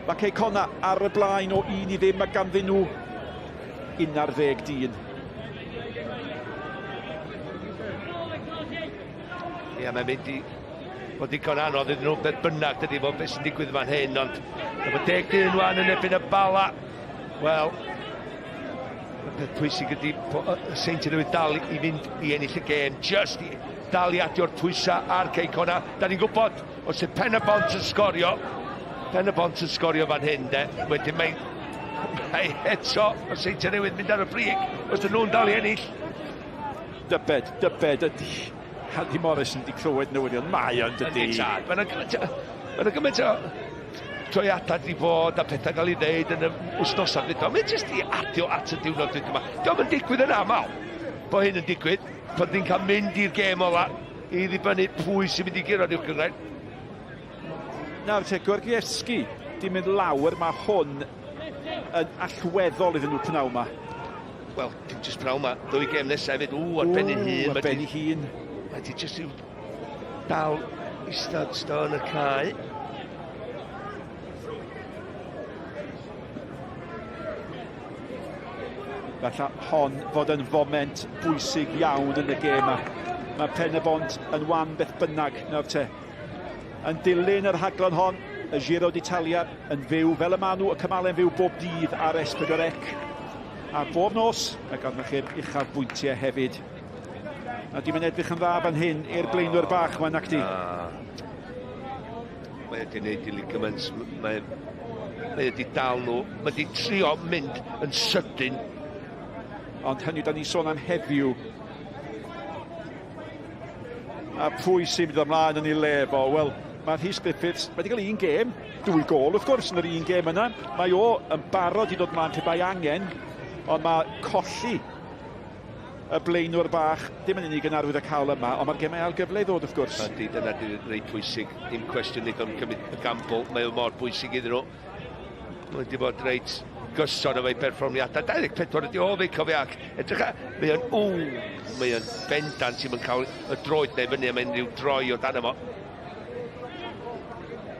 mae Cei Connah ar y blaen o 1 i ddim, mae ganddyn nhw 11 dyn. Ie, mae'n mynd i fod digon anodd iddyn nhw beth bynnag dydy fod beth sy'n digwydd fan hyn, ond efo 10 dyn wan yn ebyn y bala. Wel, y peth pwysig ydy Saint Newydd dal i fynd i ennill y gêm, just i dal i adio'r pwysau ar Cei Connah. Da ni'n gwybod, os yw Pen-y-bont yn sgorio fan hyn, de, wedyn mae eto o Saint Newydd mynd ar y brig, os dyn nhw'n dal i ennill. Dybed ydy Andy Morris yn di clywed newyddion. Mae o'n dydy. Mae'n gymaint o troiadau di bod a pethau gael ei wneud yn y wsnosau fydd. Mae'n jyst i adio at y diwrnod yma. Diolch yn digwydd yn aml. Bo hyn yn digwydd, bod ni'n cael mynd i'r gêm ola i ddibynnu pwy sy'n mynd i gyrraedd i'w cyngrair. Nawr te, Gorgieski, di mynd lawr, mae hwn yn allweddol iddyn nhw pnawn yma. Wel, dim jyst pnawn yma, ddwy gem nesaf hefyd, ar ben ei hun. Ar ben ei hun. Mae di jyst i'w dal istad sto yn y cae. Falla hon fod yn foment bwysig iawn yn y gêm yma. Mae Pen-y-bont yn wan beth bynnag nawr te. Yn dilyn yr rhaglen hon, y Giro d'Italia yn fyw fel y maen nhw, y cymalau yn fyw bob dydd ar S4C. A bob nos, ac arnoch chi'r uchafbwyntiau hefyd. A dim yn edrych yn dda fan hyn i'r blaenwyr bach yma nac di. Mae wedi gwneud i ligaments, mae wedi dal nhw, mae wedi trio mynd yn sydyn. Ond hynny, da ni sôn am heddiw. A pwy sy'n mynd ymlaen yn ei lefo? Wel, mae Rhys Griffiths wedi cael un gêm, 2 gol wrth gwrs yn yr un gêm yna. Mae o yn barod i ddod ymlaen pe bai angen, ond mae colli y blaenwr bach, dim yn unig yn arwydd y cael yma, ond mae'r gemau ail-gyfle i ddod wrth gwrs. Ydy, dyna reit pwysig, dim cwestiwn iddyn nhw'n cymryd y gamble, mae o mor bwysig iddyn nhw. Mae wedi bod reit gyson o fe'i perfformiadau. 24 ydi o fe'i cofiach. Edrych a, mae o'n bendant sy'n cael y droed neu fyny, a mae'n rhyw droi o dan yma.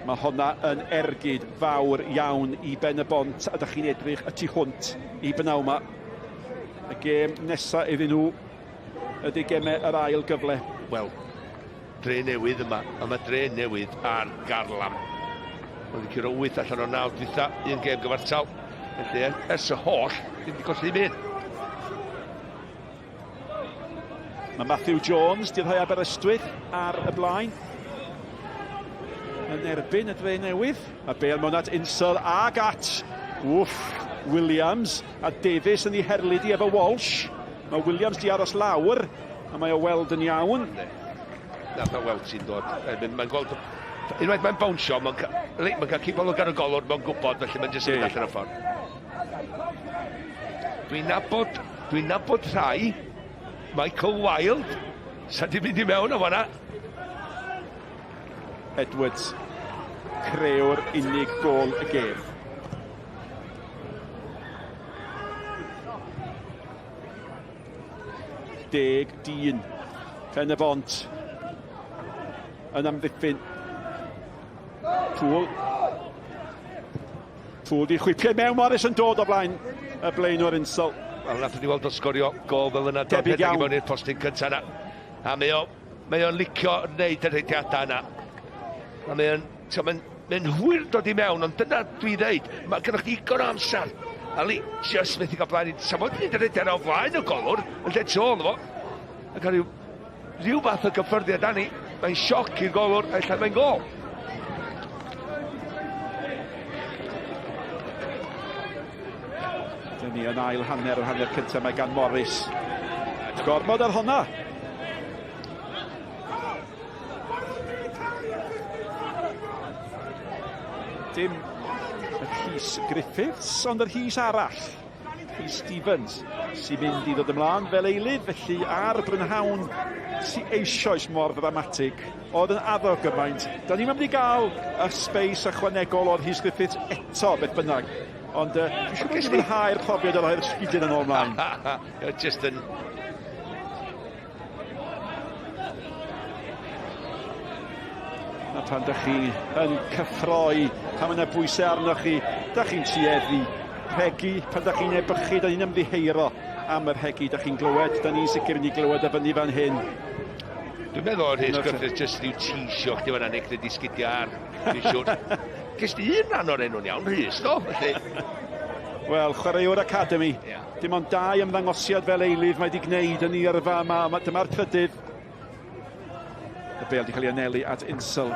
Mae honna yn ergyd fawr iawn i Pen-y-bont, a ydych chi'n edrych y tu hwnt i bynaw yma. Y gêm nesaf iddyn nhw ydy gemau yr ail gyfle. Wel, dre newydd yma, a mae dre newydd ar garlam. Mae wedi curo 8 allan o 9 dwytha, un gêm gyfartal. Felly, ers y holl, ddim wedi colli ddim. Mae Matthew Jones, di'r rhai Aberystwyth ar y blaen. Yn erbyn y dre newydd. Mae Bale mewn at Insel ag at Williams, a Davies yn ei herlyd i efo Walsh. Mae Williams di aros lawr, a mae o weld yn iawn. Nath o weld sy'n dod. Mae'n gweld... Unwaith mae'n bownsio, mae'n cael cipol o gan y golwr, mae'n gwybod, felly mae'n jyst yn mynd allan o ffordd. Dwi'n nabod rhai, Michael Wilde, sa'n di mynd i mewn o fanna. Edwards, creuwr unig gol y gêm. Deg dyn. Pen-y-bont yn amddiffyn. Pŵl di chwipio mewn, Morris yn dod o blaen y blaenwr Insel. Wel, nath wedi weld o sgorio gol fel yna. Debyg iawn. Mewn i'r postyn cyntaf yna. A mae o'n licio wneud y reidiadau yna. A mae'n hwyr dod i mewn, ond dyna dwi ddeud. Mae gennych chi igon o amser. A li, just methu gael blaen i... Sa'n fod ni'n reidiad o flaen o golwr, yn lle tôl efo. A cael rhyw fath o gyffyrddiad ani. Mae'n sioc i'r golwr, a allan mae'n gol. Dyna ni yn ail hanner, yr hanner cyntaf mae gan Morris. Gormod ar honna. Dim y Rhys Griffiths, ond yr Rhys arall. Rhys Stevens, sy'n mynd i ddod ymlaen fel eilydd, felly ar brynhawn sy'n eisoes mor ddramatig. Oedd yn addo gymaint. Da ni'n mynd i gael y sbeis ychwanegol o'r Rhys Griffiths eto, beth bynnag. Ond dwi'n siŵr bod ni'n hau'r profiad o'r sgidyn yn ôl mlaen. Just yn... A pan ydych chi yn cyffroi, pan yna bwysau arnoch chi, ydych chi'n tueddu rhegi, pan ydych chi'n ebychu, da ni'n ymddiheiro am yr rhegi, ydych chi'n glywed, da ni'n sicr yn ei glywed y fyny fan hyn. Dwi'n meddwl o'r Rhys Griffiths jyst rhyw tisio chdi fan anig wedi sgidio ar. Dwi'n siŵr. Ges di un rhan o'r enw'n iawn, Rhys, do? Wel, chwaraewr Academy. Dim ond 2 ymddangosiad fel eilydd mae wedi gwneud yn ei yrfa yma. Dyma'r trydydd. Y bel wedi cael ei anelu at Insel.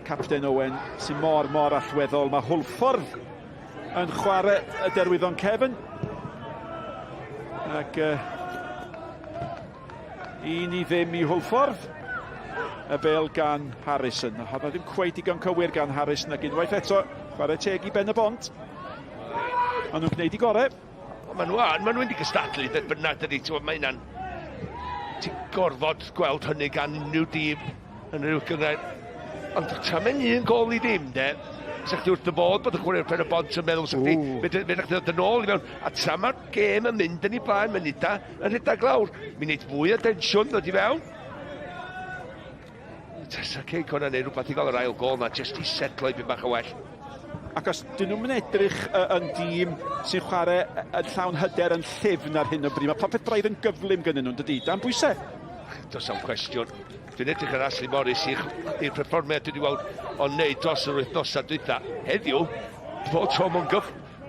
Capten Owen sy'n mor allweddol. Mae Hwlffordd yn chwarae y derwyddon Kevin. Ac un i ddim i Hwlffordd. Y bel gan Harrison. Oedd ddim cweit digon cywir gan Harrison ac unwaith eto chwarae teg i Pen-y-bont. Maen nhw'n gwneud i gorau. Maen nhw wedi gystadlu, beth bynnag dydi, mae hynna'n... Ti'n gorfod gweld hynny gan unrhyw dîm yn rhyw gyngred. Ond tra mae'n un gol I dim, de, sa'ch ti wrth y bod bod y chwarae'r Pen-y-bont yn meddwl sa'ch ti, fyda'ch chi ddod yn ôl I mewn, a tra mae'r gêm yn mynd yn ei blaen, mae'n rhedeg lawr, mi'n neud fwy o densiwn ddod I fewn. Sa Cei Connah neu rhywbeth I gael yr ail gol na, jyst I setlo I byd bach o well. Ac os dyn nhw'n edrych yn dîm sy'n chwarae yn llawn hyder yn llyfn ar hyn o bryd, mae popeth braidd yn gyflym gyda nhw'n dydi, dan bwysau? Does am cwestiwn. Dwi'n edrych ar Ashley Morris i'r perfformiad dwi wedi weld o'n neud dros yr wythnosau dwytha. Heddiw, bob tro mewn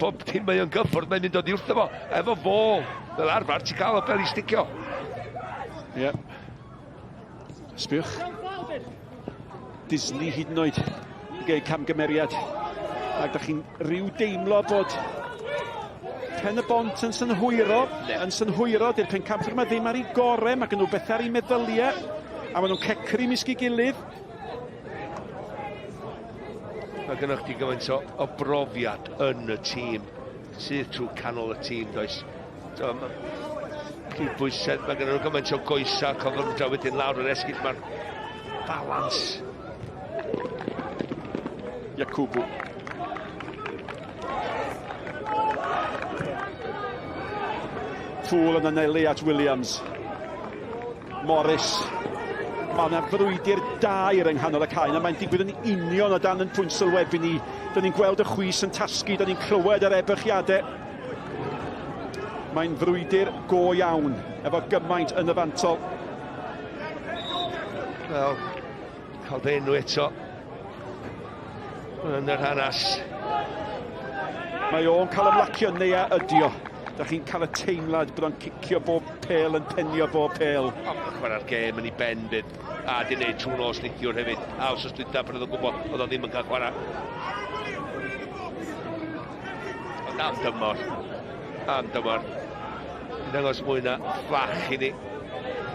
bob tîm mae o'n gyffwrdd, mae'n mynd o ddi wrtho fo. Efo fo, fel arfer, ti'n cael o fel I sticio. Ie. Sbiwch. Disney hyd yn oed gei camgymeriad. Ac da chi'n rhyw deimlo bod Pen-y-bont yn synhwyro di'r pencampwr yma ddim ar ei gorau, mae gen nhw bethau ar ei meddyliau, a maen nhw'n cecri misg I gilydd. Mae gennych chi gymaint o brofiad yn y tîm, sydd trwy canol y tîm, does. Cydbwysedd, mae gennych nhw gymaint o goesa, cofod yn draw wedyn lawr yr esgyd, mae'r balans. Iacubu. Ffwl yn anelu at Williams. Morris. Mae yna frwydr dair yng nghanol y cae, a mae'n digwydd yn union o dan yn pwynt sylwebu ni. Dyna ni'n gweld y chwys yn tasgu, dyna ni'n clywed yr ebychiadau. Mae'n frwydr go iawn, efo gymaint yn y fantol. Wel, cael dy enw eto yn yr hanas. Mae o'n cael ymlacio neu ydio. Da chi'n cael y teimlad bod o'n cicio bob pel yn penio bob pel. Mae'n chwarae'r gêm yn ei ben byd. A di wneud trwy nos neithiwr hefyd. A os dwyta pan oedd o'n gwybod, oedd o'n ddim yn cael chwarae. Ond am dymor. Am dymor. Yn dangos mwy na fflach I ni.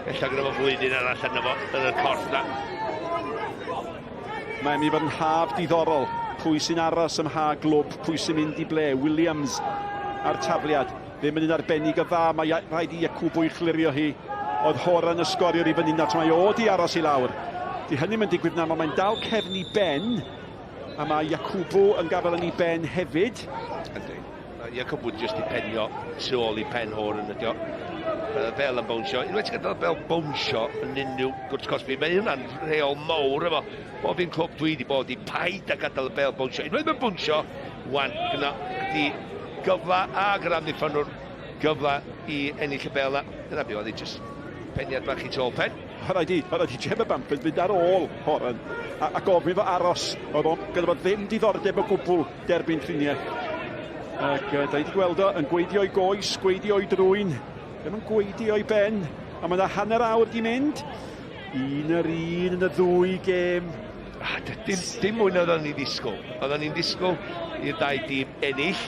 Ella gyda fo flwyddyn arall yna fo, yn y corff na. Mae'n mynd I fod yn haf diddorol. Pwy sy'n aros ym mha glwb, pwy sy'n mynd I ble. Williams ar tafliad. Ddim yn un arbennig o dda, mae rhaid I Iacubu I chlirio hi. Oedd Horan y sgoriwr I fyny na, mae o di aros I lawr. Di hynny mynd digwydd na, mae'n dal cefn I ben, a mae Iacubu yn gafel yn I ben hefyd. Yndi. Iacubu jyst I penio tu ôl I pen Horan ydi o. Fel yn bownsio. Unwaith ti'n gadael fel bownsio yn unrhyw gwrs cosbi, mae hwnna'n rheol mawr efo. Bob un clwb dwi wedi bod I paid a gadael y bel bownsio. Unwaith mae'n bownsio, wan, gyda di gyfla a gyda amddiffynwr gyfla I ennill y bel na. Dyna bi oedd I jyst peniad bach I tôl pen. Rhaid I Gemma Bamford fynd ar ôl Horan a gofyn fo aros. Oedd o'n gyda fo ddim diddordeb o gwbl derbyn ffiniau. Ac da I wedi gweld o yn gweidio I goes, gweidio I drwyn. Ddim yn gweidio I ben. A mae yna hanner awr di mynd. Un yn y ddwy gêm. Dim mwy na oedden ni ddisgwyl. Oedden ni'n disgwyl i'r dau dîm ennill.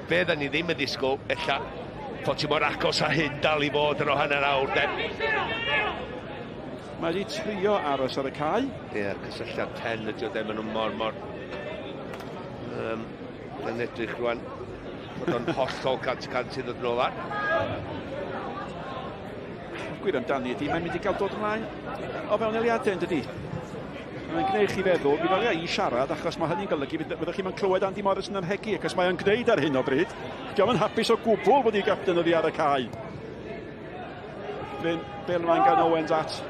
Be oedden ni ddim yn disgwyl, ella bod ti mor agos a hyn dal I fod yn o hanner awr, de. Mae wedi trio aros ar y cae. Ie, cysylltiad pen ydy o ddim yn mor. Yn edrych rwan bod o'n hollol 100% I ddod nôl ar. Gwir amdani ydi, mae'n mynd I gael dod ymlaen o fewn eliadau yn dydi. Mae'n gwneud chi feddwl, mi ddoliau I siarad, achos mae hynny'n golygu, fyddwch chi'n clywed Andy Morris yn ymhegu, achos mae'n gwneud ar hyn o bryd. Diolch yn hapus o gwbl bod I gapten oddi ar y cae. Bel mae'n gan Owens at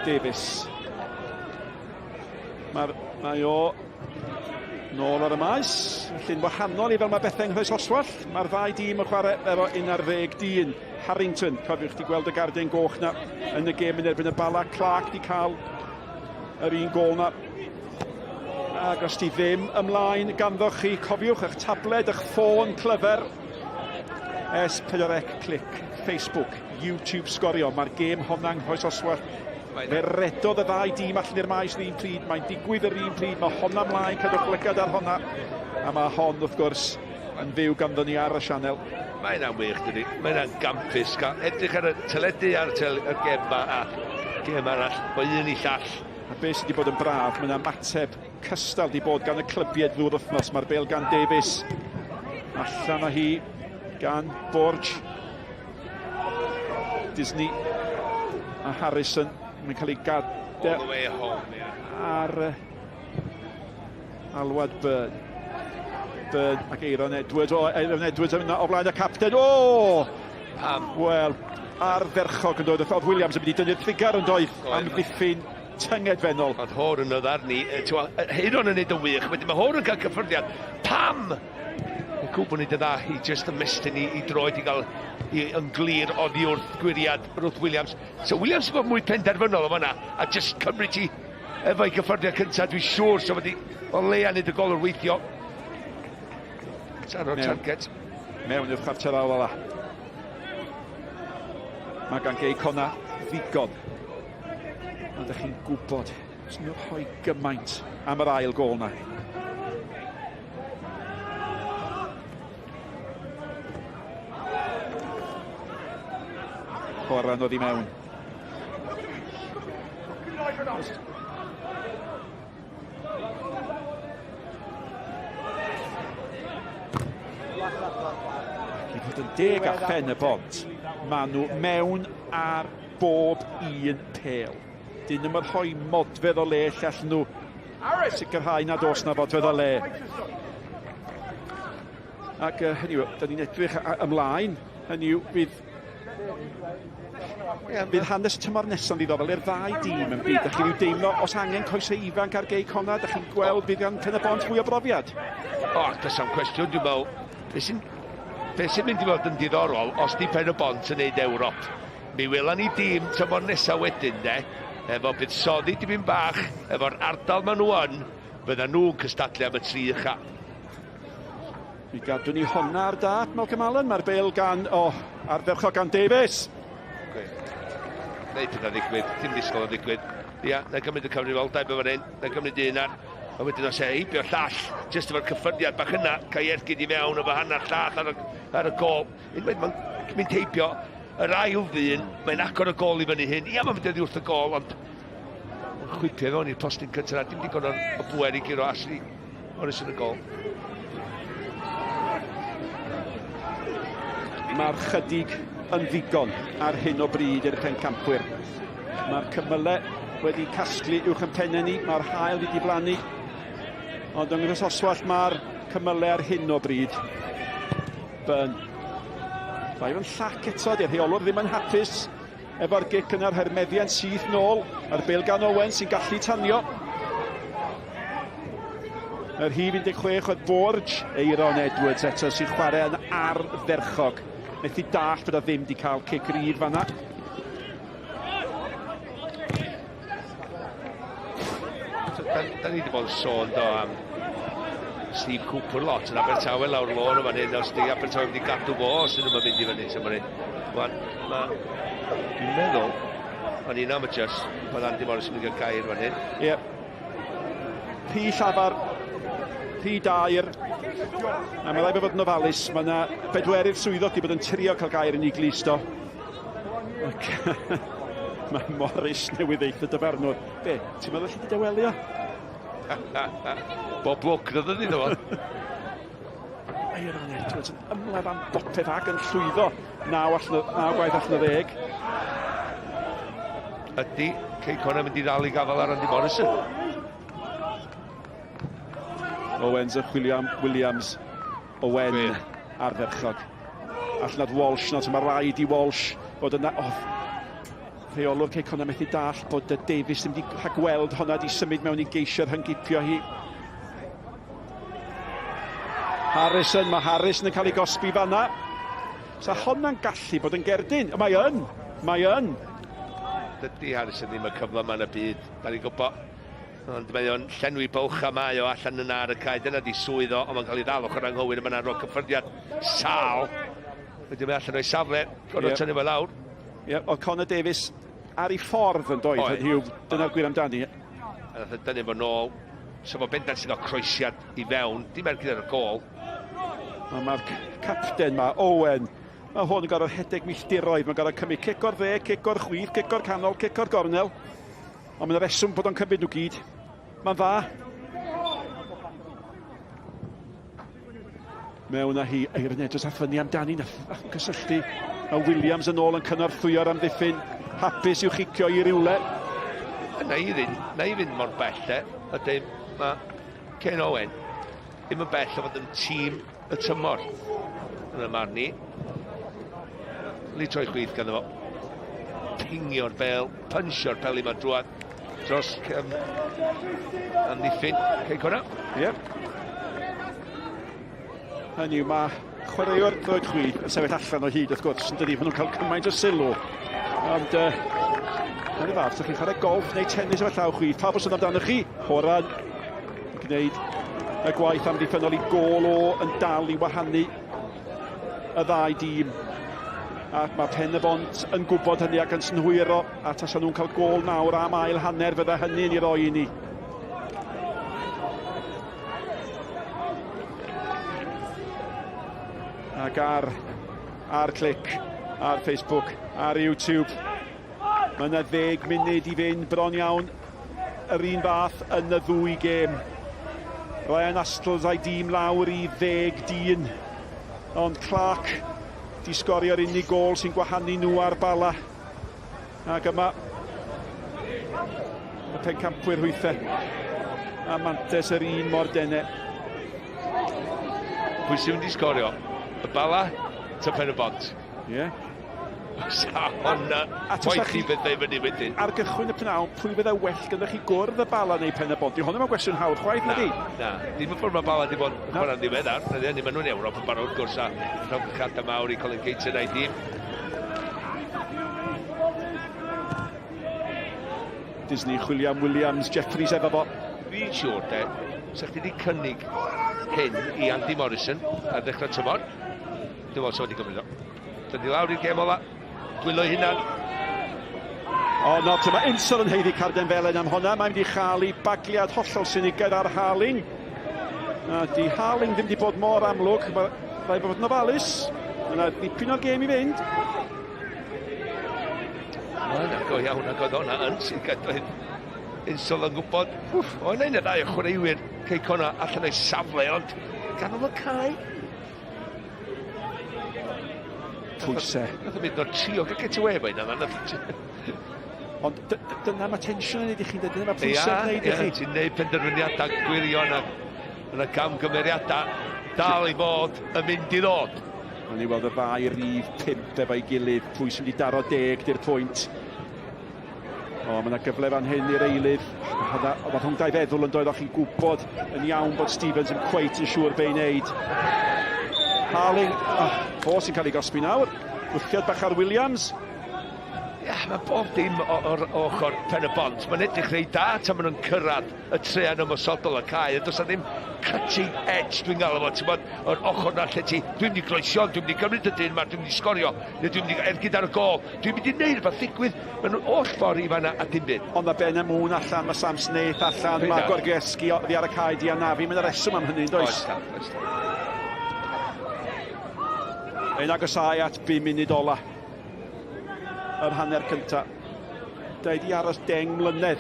Davies. Mae o nôl ar y maes, llun wahanol I fel mae Betheng Rhys Oswell. Mae'r ddau dîm yn chwarae efo 11 dyn. Harrington, cofiwch chi gweld y gardien goch na yn y gêm yn erbyn y bala. Clark di cael yr un gol na. Ac os ti ddim ymlaen ganddoch chi, cofiwch eich tabled, eich ffôn clyfar. S4C clic, Facebook, YouTube sgorio. Mae'r gêm honna'n Rhys Oswell. Fe redodd y ddau dîm allan i'r maes yr un pryd. Mae'n digwydd yr un pryd. Mae honna ymlaen, cadwch lygad ar honna. A mae hon, wrth gwrs, yn fyw ganddo ni ar y sianel. Mae yna'n wych, dydi. Mae yna'n gampus. Edrych ar y teledu ar y gêm yma a gêm arall. Mae un I llall. A beth sydd wedi bod yn braf, mae yna mateb cystal wedi bod gan y clybiau drwy'r wythnos. Mae'r bel gan Davies. Allan o hi gan Borg. Disney a Harrison. Mae'n cael ei gadael All the way home, ar alwad Byrne. Byrne ac Aaron Edwards. Aaron Edwards yn o blaen y capten. Wel, ar ferchog yn dod. Oedd Williams yn mynd i dynnu'r ffigar yn doedd am ddiffyn tyngedfennol. Oedd Hor yn oedd arni. Aaron yn neud y wych. Wedyn mae Hor yn cael cyffyrddiad. Pam! Y cwbl yn neud y dda. Hi just ymestyn i droed i gael yn glir oddi wrth gwiriad Ruth Williams. So Williams yn bod mwy penderfynol o fanna. A just cymryd i efo'i cyffyrddiad cyntaf. Dwi'n siŵr so wedi o leia neud y gol o'r weithio. Sa'n o'r target. Mewn i'r chwarter awr ola. Mae gan Cei Connah ddigon. A ydych chi'n gwybod, os nhw'n rhoi gymaint am yr ail gol na. Horan oedd i mewn. I fod yn deg a Pen-y-bont, maen nhw mewn ar bob un pêl. Dyn nhw'n rhoi modfedd o le llall nhw sicrhau nad oes na fodfedd o le. Ac hynny yw, da ni'n edrych ymlaen, hynny yw, bydd hanes tymor nesaf yn ddiddorol i'r ddau dîm yn byd. Dach chi'n deimlo os angen coesau ifanc ar Cei Connah, dach chi'n gweld bydd gan Pen-y-bont fwy o brofiad? Does am cwestiwn, dwi'n meddwl, beth sy'n mynd i fod yn diddorol os di Pen-y-bont yn neud Ewrop. Mi wylan ni dîm tymor nesaf wedyn, efo bydd soddi dipyn bach, efo'r ardal maen nhw yn, bydda nhw'n cystadlu am y 3 ucha. Mi gadw ni honna ar dat, Malcolm Allen. Mae'r bêl gan, arferchog gan Davies. Neud yna ddigwydd, dim disgwyl o ddigwydd. Ia, na gymryd y cyfrifoldeb efo'r un, na gymryd un ar. A wedyn os heibio'r llall, jyst efo'r cyffyrddiad bach yna, cael ergyd i mewn efo hanner llall ar y gol. Unwaith mae'n mynd heibio yr ail ddyn, mae'n agor y gol i fyny hyn. Ia, mae'n mynd wrth y gol, ond chwipio fewn i'r postyn cyntaf. Dim digon o bwer i giro Ashley Morris yn y gol. Mae'r chydig yn ddigon ar hyn o bryd i'r pencampwyr. Mae'r cymylau wedi casglu uwch yn pennau ni, mae'r hael wedi blannu. Ond yng Nghyrs Oswald mae'r cymylau ar hyn o bryd. Byrne. Rhaid yn llac eto, di'r rheolwr ddim yn hapus efo'r gic yn yr hermeddiant syth nôl. A'r bêl gan Owen sy'n gallu tanio. Yr hif 16 oedd Borge, Aaron Edwards eto sy'n chwarae yn arferchog. Methu dall bod o ddim wedi cael cic rif fanna. Da ni wedi bod yn sôn do am Steve Cooper lot yn Abertawe lawr lôn o fan hyn. Os di Abertawe wedi gadw fo, os ydyn nhw'n mynd i fyny. Dwi'n meddwl, o'n i'n am y just, bod Andy Morris yn mynd i'r gair fan hyn. Ie. Rhi llafar, rhi dair. A mae rai bod yn ofalus, mae yna bedwerydd swyddog wedi bod yn trio cael gair yn ei glisto. Mae Morris newydd eith y dyfarnwr. Be, ti'n meddwl lle di dewelio? Bob lwc, ddod yn iddo fo. Aaron Edwards yn ymlef am bopeth ag yn llwyddo. 9 gwaith allan o 10. Ydy, Cei Connah mynd i ddal i gafel ar Andy Morrison. Owens yn chwilio am Williams. Owen arferchog. Allan at Walsh, not mae rhaid i Walsh bod yna... Rheolwr Cei Connah methu dall bod Davies ddim wedi rhagweld honna di symud mewn i geisio rhyngipio hi. Harrison, mae Harrison yn cael ei gosbi fanna. Sa honna'n gallu bod yn gerdyn? Mae yn. Dydy Harrison ddim yn cyfle ma'n y byd. Da ni'n gwybod. Ond mae o'n llenwi bwlch a mae o allan yna ar y cae. Dyna di swydd o, ond mae'n cael ei ddal ochr anghywir. Mae'n arro cyffyrddiad sal. Wedyn mae allan o'i safle. Gorfod tynnu fe lawr. Ie, oedd Connor Davies ar ei ffordd yn doedd. Dyna'r gwir amdani. A nath dynnu fo nôl. So mae bendant sy'n cael croesiad i fewn. Dim ergyd ar y gol. Mae'r capten ma, Owen. Mae hwn yn gorfod rhedeg milltiroedd. Mae'n gorfod cymryd cic o'r dde, cic o'r chwith, cic o'r canol, cic o'r gornel. Ond mae'n reswm bod o'n cymryd nhw gyd. Mae'n dda. Mewn â hi, Aaron Edwards a ffynnu amdani, nath cysylltu A Williams yn ôl yn cynorthwyo'r amddiffyn. Hapus i'w chicio i rywle. Na i fynd mor bell, Ydyn, mae Ken Owen ddim yn bell o fod yn tîm y tymor yn y marn ni. Li troi chwith ganddo fo. Pingio'r bel, punsio'r peli yma drwad dros amddiffyn Cei Connah. Ie. Hynny yw, mae chwaraewr droed chwith yn sefyll allan o hyd, wrth gwrs, yn dydi, maen nhw'n cael cymaint o sylw. Ond, yn y fath, ydych chi'n chwarae golf neu tennis efo llaw chwith. Pa bws yn amdano chi? Horan yn gwneud y gwaith amddiffynol i gol o yn dal i wahanu y ddau dîm. A mae Pen-y-bont yn gwybod hynny ac yn synhwyro a tasan nhw'n cael gol nawr am ail hanner fydda hynny yn ei roi i ni. Ac ar clic, ar Facebook, ar YouTube. Mae yna 10 munud i fynd bron iawn yr un fath yn y ddwy gêm. Ryan Astles a'i dîm lawr i 10 dyn. Ond Clark di sgorio'r unig gol sy'n gwahanu nhw ar bala. Ac yma y pencampwyr hwythau a mantes yr un mor dene. Pwy sy'n mynd i sgorio? Y bala ta Pen-y-bont? Ie. Sa honna gwaith fyddai fyny wedyn. Ar gychwyn y pnawn, pwy fyddai well gyda chi gwrdd y bala neu Pen-y-bont? Di hwnna mae'n gwestiwn hawdd chwaith na di? Na, ddim yn ffordd mae bala di bod chwarae'n ddiweddar. Ni maen nhw'n Ewrop yn barod gwrs a rhwng chata mawr i Colin Gates yn ei dîm. Disney chwilio am Williams, Jeffries efo fo. Fi'n siŵr, sa chdi wedi cynnig hyn i Andy Morrison ar ddechrau tymor. Dwi'n meddwl sef wedi gymryd o. Dydy lawr i'r gêm ola. Dwylo hynna. O, no, dyma Insel yn heiddi Carden Felen am hwnna. Mae'n mynd i chael bagliad hollol sinigedd ar Harling. A di Harling ddim wedi bod mor amlwg. Mae rhaid bod yn ofalus. Yna dipyn o'r gêm i fynd. Yna go iawn ac oedd hwnna yn sy'n gadwyn. Insel yn gwybod. O, yna un y ddau o chwaraewyr Cei Connah allan o'i safle, ond ganol y cae. Pwysau. Nath o mynd o'r trio gael get away by yna. Ond dyna mae tensiwn yn edrych chi'n dweud, dyna mae pwysau yn neud i chi. Ti'n neud penderfyniadau gwirion yna camgymeriadau dal i fod yn mynd i ddod. Ond i weld y ddau rif 5 efo'i gilydd, pwy sy'n wedi daro 10 di'r pwynt. O, mae yna gyfle fan hyn i'r eilydd. Mae rhwng dau feddwl yn dod o'ch chi'n gwybod yn iawn bod Stevens yn cweit yn siŵr be'i wneud. Harling, fo sy'n cael ei gosbi nawr. Wythiad bach ar Williams. Ia, mae bob dim o'r ochr Pen-y-bont. Mae'n edrych rei da tan maen nhw'n cyrraedd y trean ymwysodol y cae. A does na ddim cutting edge dwi'n gael efo. Ti'n bod, o'r ochr na lle ti, dwi'n mynd i groesio, dwi'n mynd i gymryd y dyn yma, dwi'n mynd i sgorio, neu dwi'n mynd i ergyd ar y gol. Dwi'n mynd i wneud rhywbeth ddigwydd. Maen nhw'n oll ffordd i fanna a dim byd. Ond mae Ben Amwn allan, mae Sam Snaith allan, mae Gorgeski oddi ar y cae di anafu. Mae'n reswm am hynny, does? Ein agosau at 5 munud ola. Yr hanner cynta. Da i di aros 10 mlynedd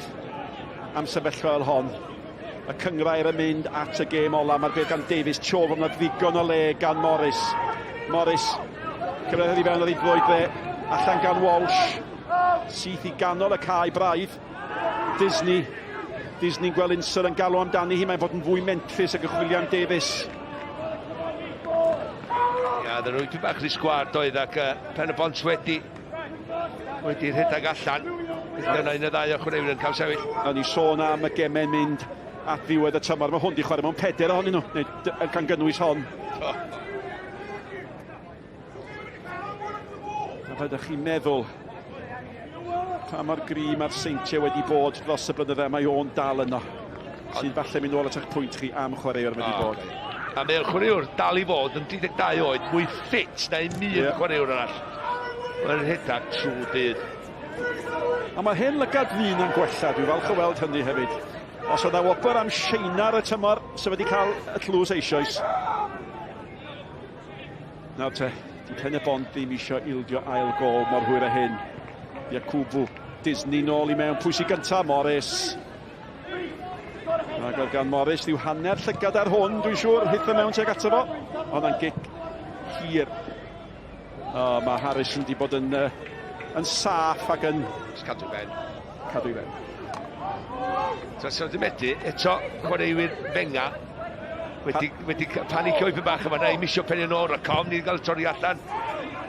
am sefyllfa fel hon. Y cyngrair yn mynd at y gêm ola. Mae'r beth gan Davies Chof yn ddigon o le gan Morris. Morris, cyfreddodd i fewn ar ei glwyd dde. Allan gan Walsh. Syth i ganol y cae braidd. Disney'n gweld Insel yn galw amdani hi. Mae'n fod yn fwy mentlus ag y chwilio am Davies. Dyn nhw dwi'n bach risgward oedd ac Pen-y-bont wedi'i rhedeg allan. Dyna un y ddau o chwaraewyr yn cael sefyll. O'n i sôn am y gemau mynd at ddiwedd y tymor. Mae hwn di chwarae mewn 4 ohonyn nhw, neu gan gynnwys hon. A fyddwch chi'n meddwl pa mor gri mae'r seintiau wedi bod dros y blynydde, mae o'n dal yno. Sy'n falle mynd ôl at eich pwynt chi am chwaraewr wedi bod. A mae'r chwaraewr dal i fod yn 32 oed, mwy ffit na'n 1 chwaraewr arall. Mae'n rhedeg trwy dydd. A mae hyn lygad ddyn yn gwella, dwi'n falch o weld hynny hefyd. Os oedd wobr am Sieina ar y tymor, sef wedi cael y tlws eisoes. Nawr te, di Pen-y-bont ddim eisiau ildio ail gol mor hwyr a hyn. Iacubu, Disney nôl i mewn, pwy sy'n gyntaf, Morris. Ac oedd gan Morris ddiw hanner llygad ar hwn, dwi'n siŵr, hitha mewn teg ato fo. Ond yn gic hir. Mae Harrison wedi bod yn saff ac yn... Cadw ben. Cadw ben. So di medu, eto chwaraewyr Fenga wedi panicio i bach yma, na i misio penio nôr a com, ni'n cael torri allan.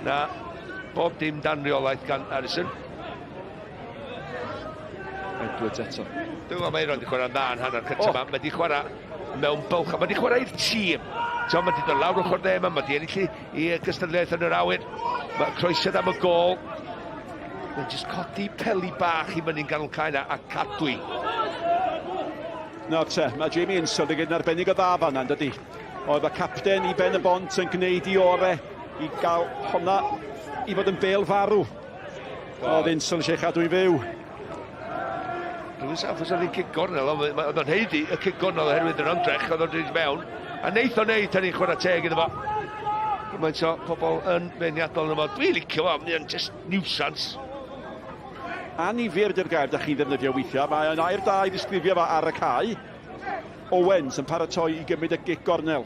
Na, bob dim dan reolaeth gan Harrison. Edwards eto. Dwi'n meddwl mae Eiron wedi chwarae'n dda yn hanner cyntaf yma. Mae wedi chwarae mewn bylch, mae wedi chwarae i'r tîm. Mae wedi dod lawr ochr dde yma, mae wedi ennill i gystadleuaeth yn yr awyr. Mae croesiad am y gol. Mae'n jyst codi peli bach i myni'n ganolcaen a cadwy. Nawr te, mae Jamie Insel yn arbennig o dda fan'na, dydy. Oedd y capten i Pen-y-bont yn gwneud i ore i gael honna i fod yn bel farw. Oedd Insel eisiau cadw i fyw. Dwi'n saff os oedd hi'n cic gornel, oedd o'n heiddi y cic gornel oherwydd yr ymdrech, oedd o'n dweud mewn. A neith o neud hynny'n chwarae teg iddo fo. Mae'n so pobl yn feirniadol yn ymwneud. Dwi'n licio fo, mae'n just nuisance. Anifyr ydy'r gair da chi'n ddefnyddio weithiau. Mae yn air da i ddisgrifio fo ar y cae. Owens yn paratoi i gymryd y gic gornel.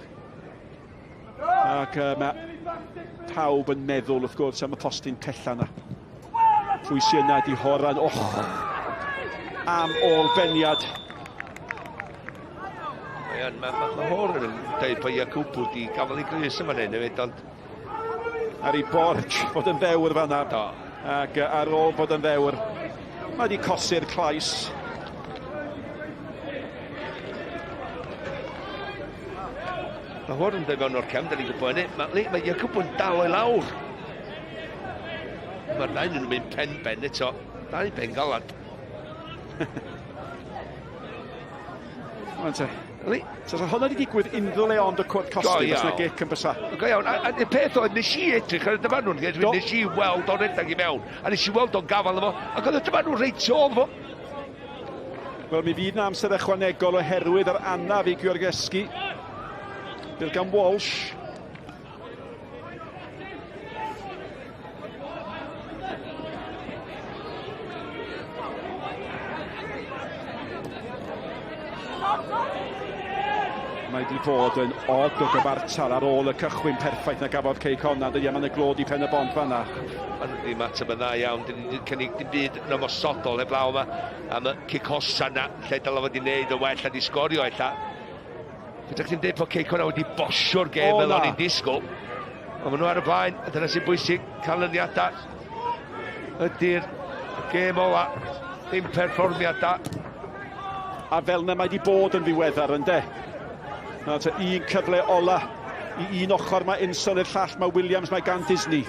Ac mae pawb yn meddwl wrth gwrs am y postyn pella yna. Pwy sy'n yna di horan am ôl beniad. Mae hor yn dweud bod Iacubu di gafael i grys yma hyn hefyd, ond... Ar ei borch bod yn ddewr fan'na. Ac ar ôl bod yn ddewr, mae wedi cosi'r clais. Mae hor yn dweud fewn o'r cefn, da ni'n gwybod hynny. Mae Iacubu'n dal o'i lawr. Mae'r dain yn mynd pen eto. Dain ben galad. Mae'n te. So hwnna wedi digwydd unrhyw le ond y cwrt costi, os yna gic yn bysa. Go iawn, a y peth oedd, nes i edrych ar y dyfanwr, nes i weld o'n redag i mewn, a nes i weld o'n gafal efo, ac oedd y dyfanwr reit oedd fo. Wel, mi fydd na amser ychwanegol oherwydd yr anaf i Gyorgesgi. Bydd gan Walsh. Mae wedi bod yn od o gyfartal ar ôl y cychwyn perffaith na gafodd Cei Connah, dydy mae'n y glod i Pen-y-bont fan'na. Mae'n mateb yn dda iawn, dyn ni'n cynnig dim byd yn ymosodol heblaw yma am y cic hosa na, lle dyle fod i wneud y well a di sgorio ella. Fydwch chi'n dweud bod Cei Connah wedi bosio'r gêm fel o'n i'n disgwyl. Ond maen nhw ar y blaen, a dyna sy'n bwysig, canlyniadau. Ydy'r gêm ola, ddim perfformiadau. A fel na mae wedi bod yn ddiweddar, ynddo? Un cyfle ola i un ochr mae Insel i'r llall mae Williams mae gan Disney.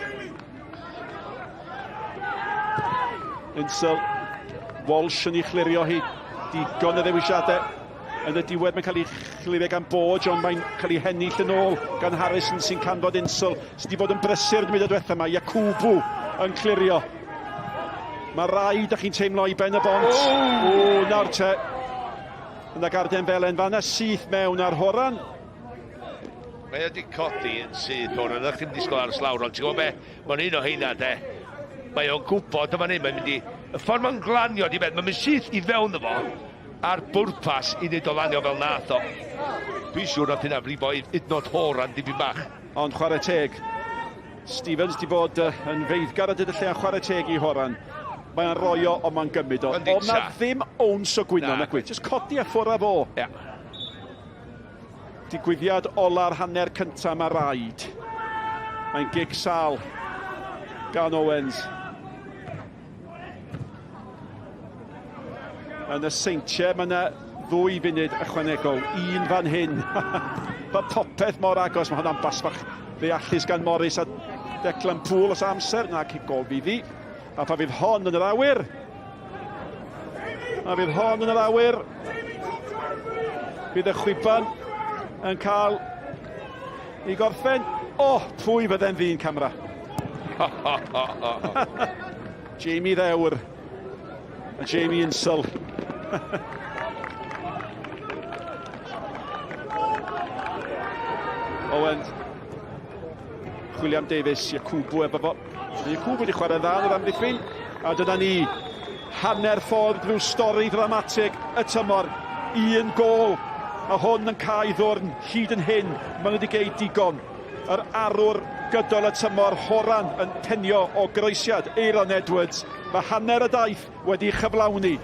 Insel, Walsh yn ei chlirio hi, digon o ddewisiadau. Yn y diwedd mae'n cael ei chlirio gan Bodge, ond mae'n cael ei hennill yn ôl gan Harrison sy'n canfod Insel. Sydd wedi bod yn brysur yn mynd y diwethaf yma, Iacubu yn clirio. Mae rhaid a chi'n teimlo i Pen-y-bont. Nawr te. Yna garden felen fan'na syth mewn ar horan. Mae wedi codi yn syth horan, ydych chi'n disgwyl ar y slawr, ond ti'n gwybod be, mae'n un o heina de. Mae o'n gwybod yma ni, mae'n mynd i... Y ffordd mae'n glanio di beth, mae'n mynd syth i fewn efo ar bwrpas i wneud o lanio fel nath o. Dwi'n siŵr oedd hynna frifo idnod horan dipyn bach. Ond chwarae teg. Stevens di bod yn feiddgar a dyd y lle a chwarae teg i horan. Mae'n roio, ond mae'n gymryd o. Ond na ddim owns o gwyno na gwyth. Just codi a ffwrdd a fo. Digwyddiad ola'r hanner cyntaf mae raid. Mae'n gig sal gan Owens. Yn y seintiau, mae yna 2 funud ychwanegol. 1 fan hyn. Mae popeth mor agos. Mae hwnna'n basbach ddeallus gan Morris a Declan Poole os amser. Na, cic gol fyddi. A pa fydd hon yn yr awyr. A fydd hon yn yr awyr. Bydd y chwiban yn cael ei gorffen. Pwy fydde'n ddyn camera. Jamie ddewr. A Jamie Insel. Owens. William Davies, Iacubu efo fo. Iacubu wedi chwarae dda yn yr amddiffyn. A dyna ni hanner ffordd drwy stori dramatig y tymor. 1 gol. A hwn yn cael ddwrn hyd yn hyn. Maen nhw wedi geid digon. yr arwr gydol y tymor Horan yn penio o groesiad Aaron Edwards. Mae hanner y daith wedi chyflawni.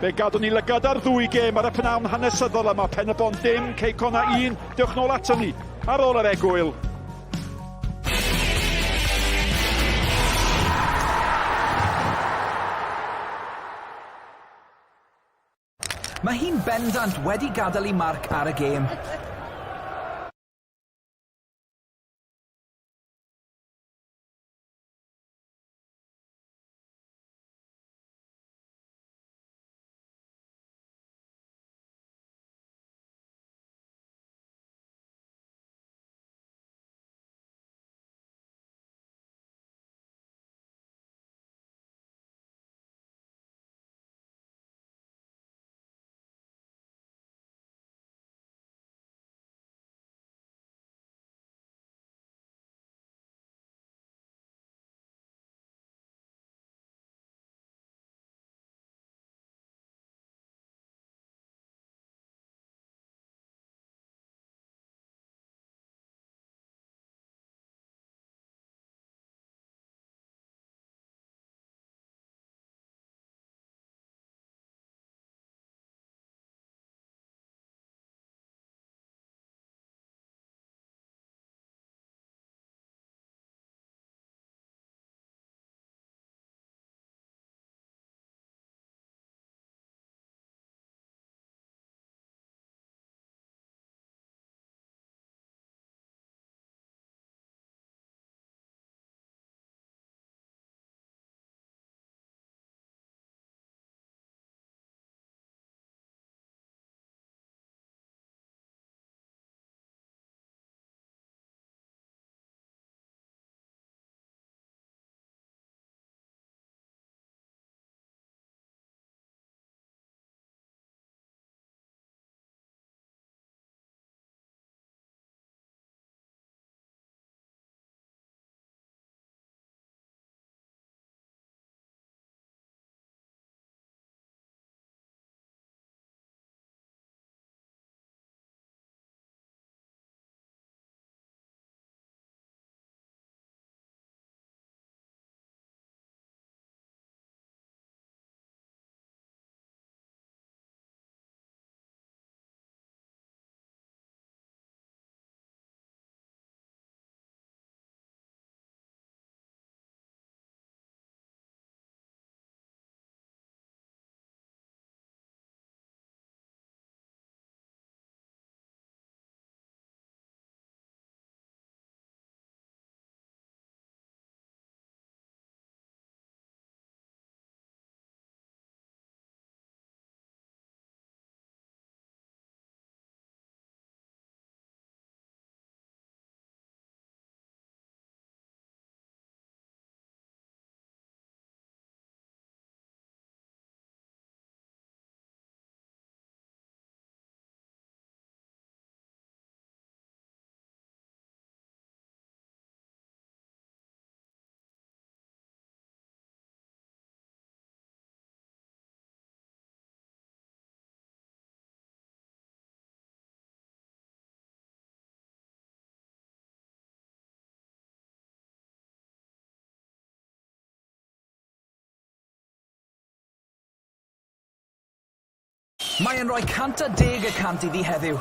Fe gadw ni lygad ar ddwy gêm ar y pnawn hanesyddol yma. Pen-y-bont dim, Cei Connah 1. Diolch nôl ato ni ar ôl yr egwyl. Mae hi'n bendant wedi gadael ei marc ar y gêm. Mae e'n rhoi 110% iddi heddiw.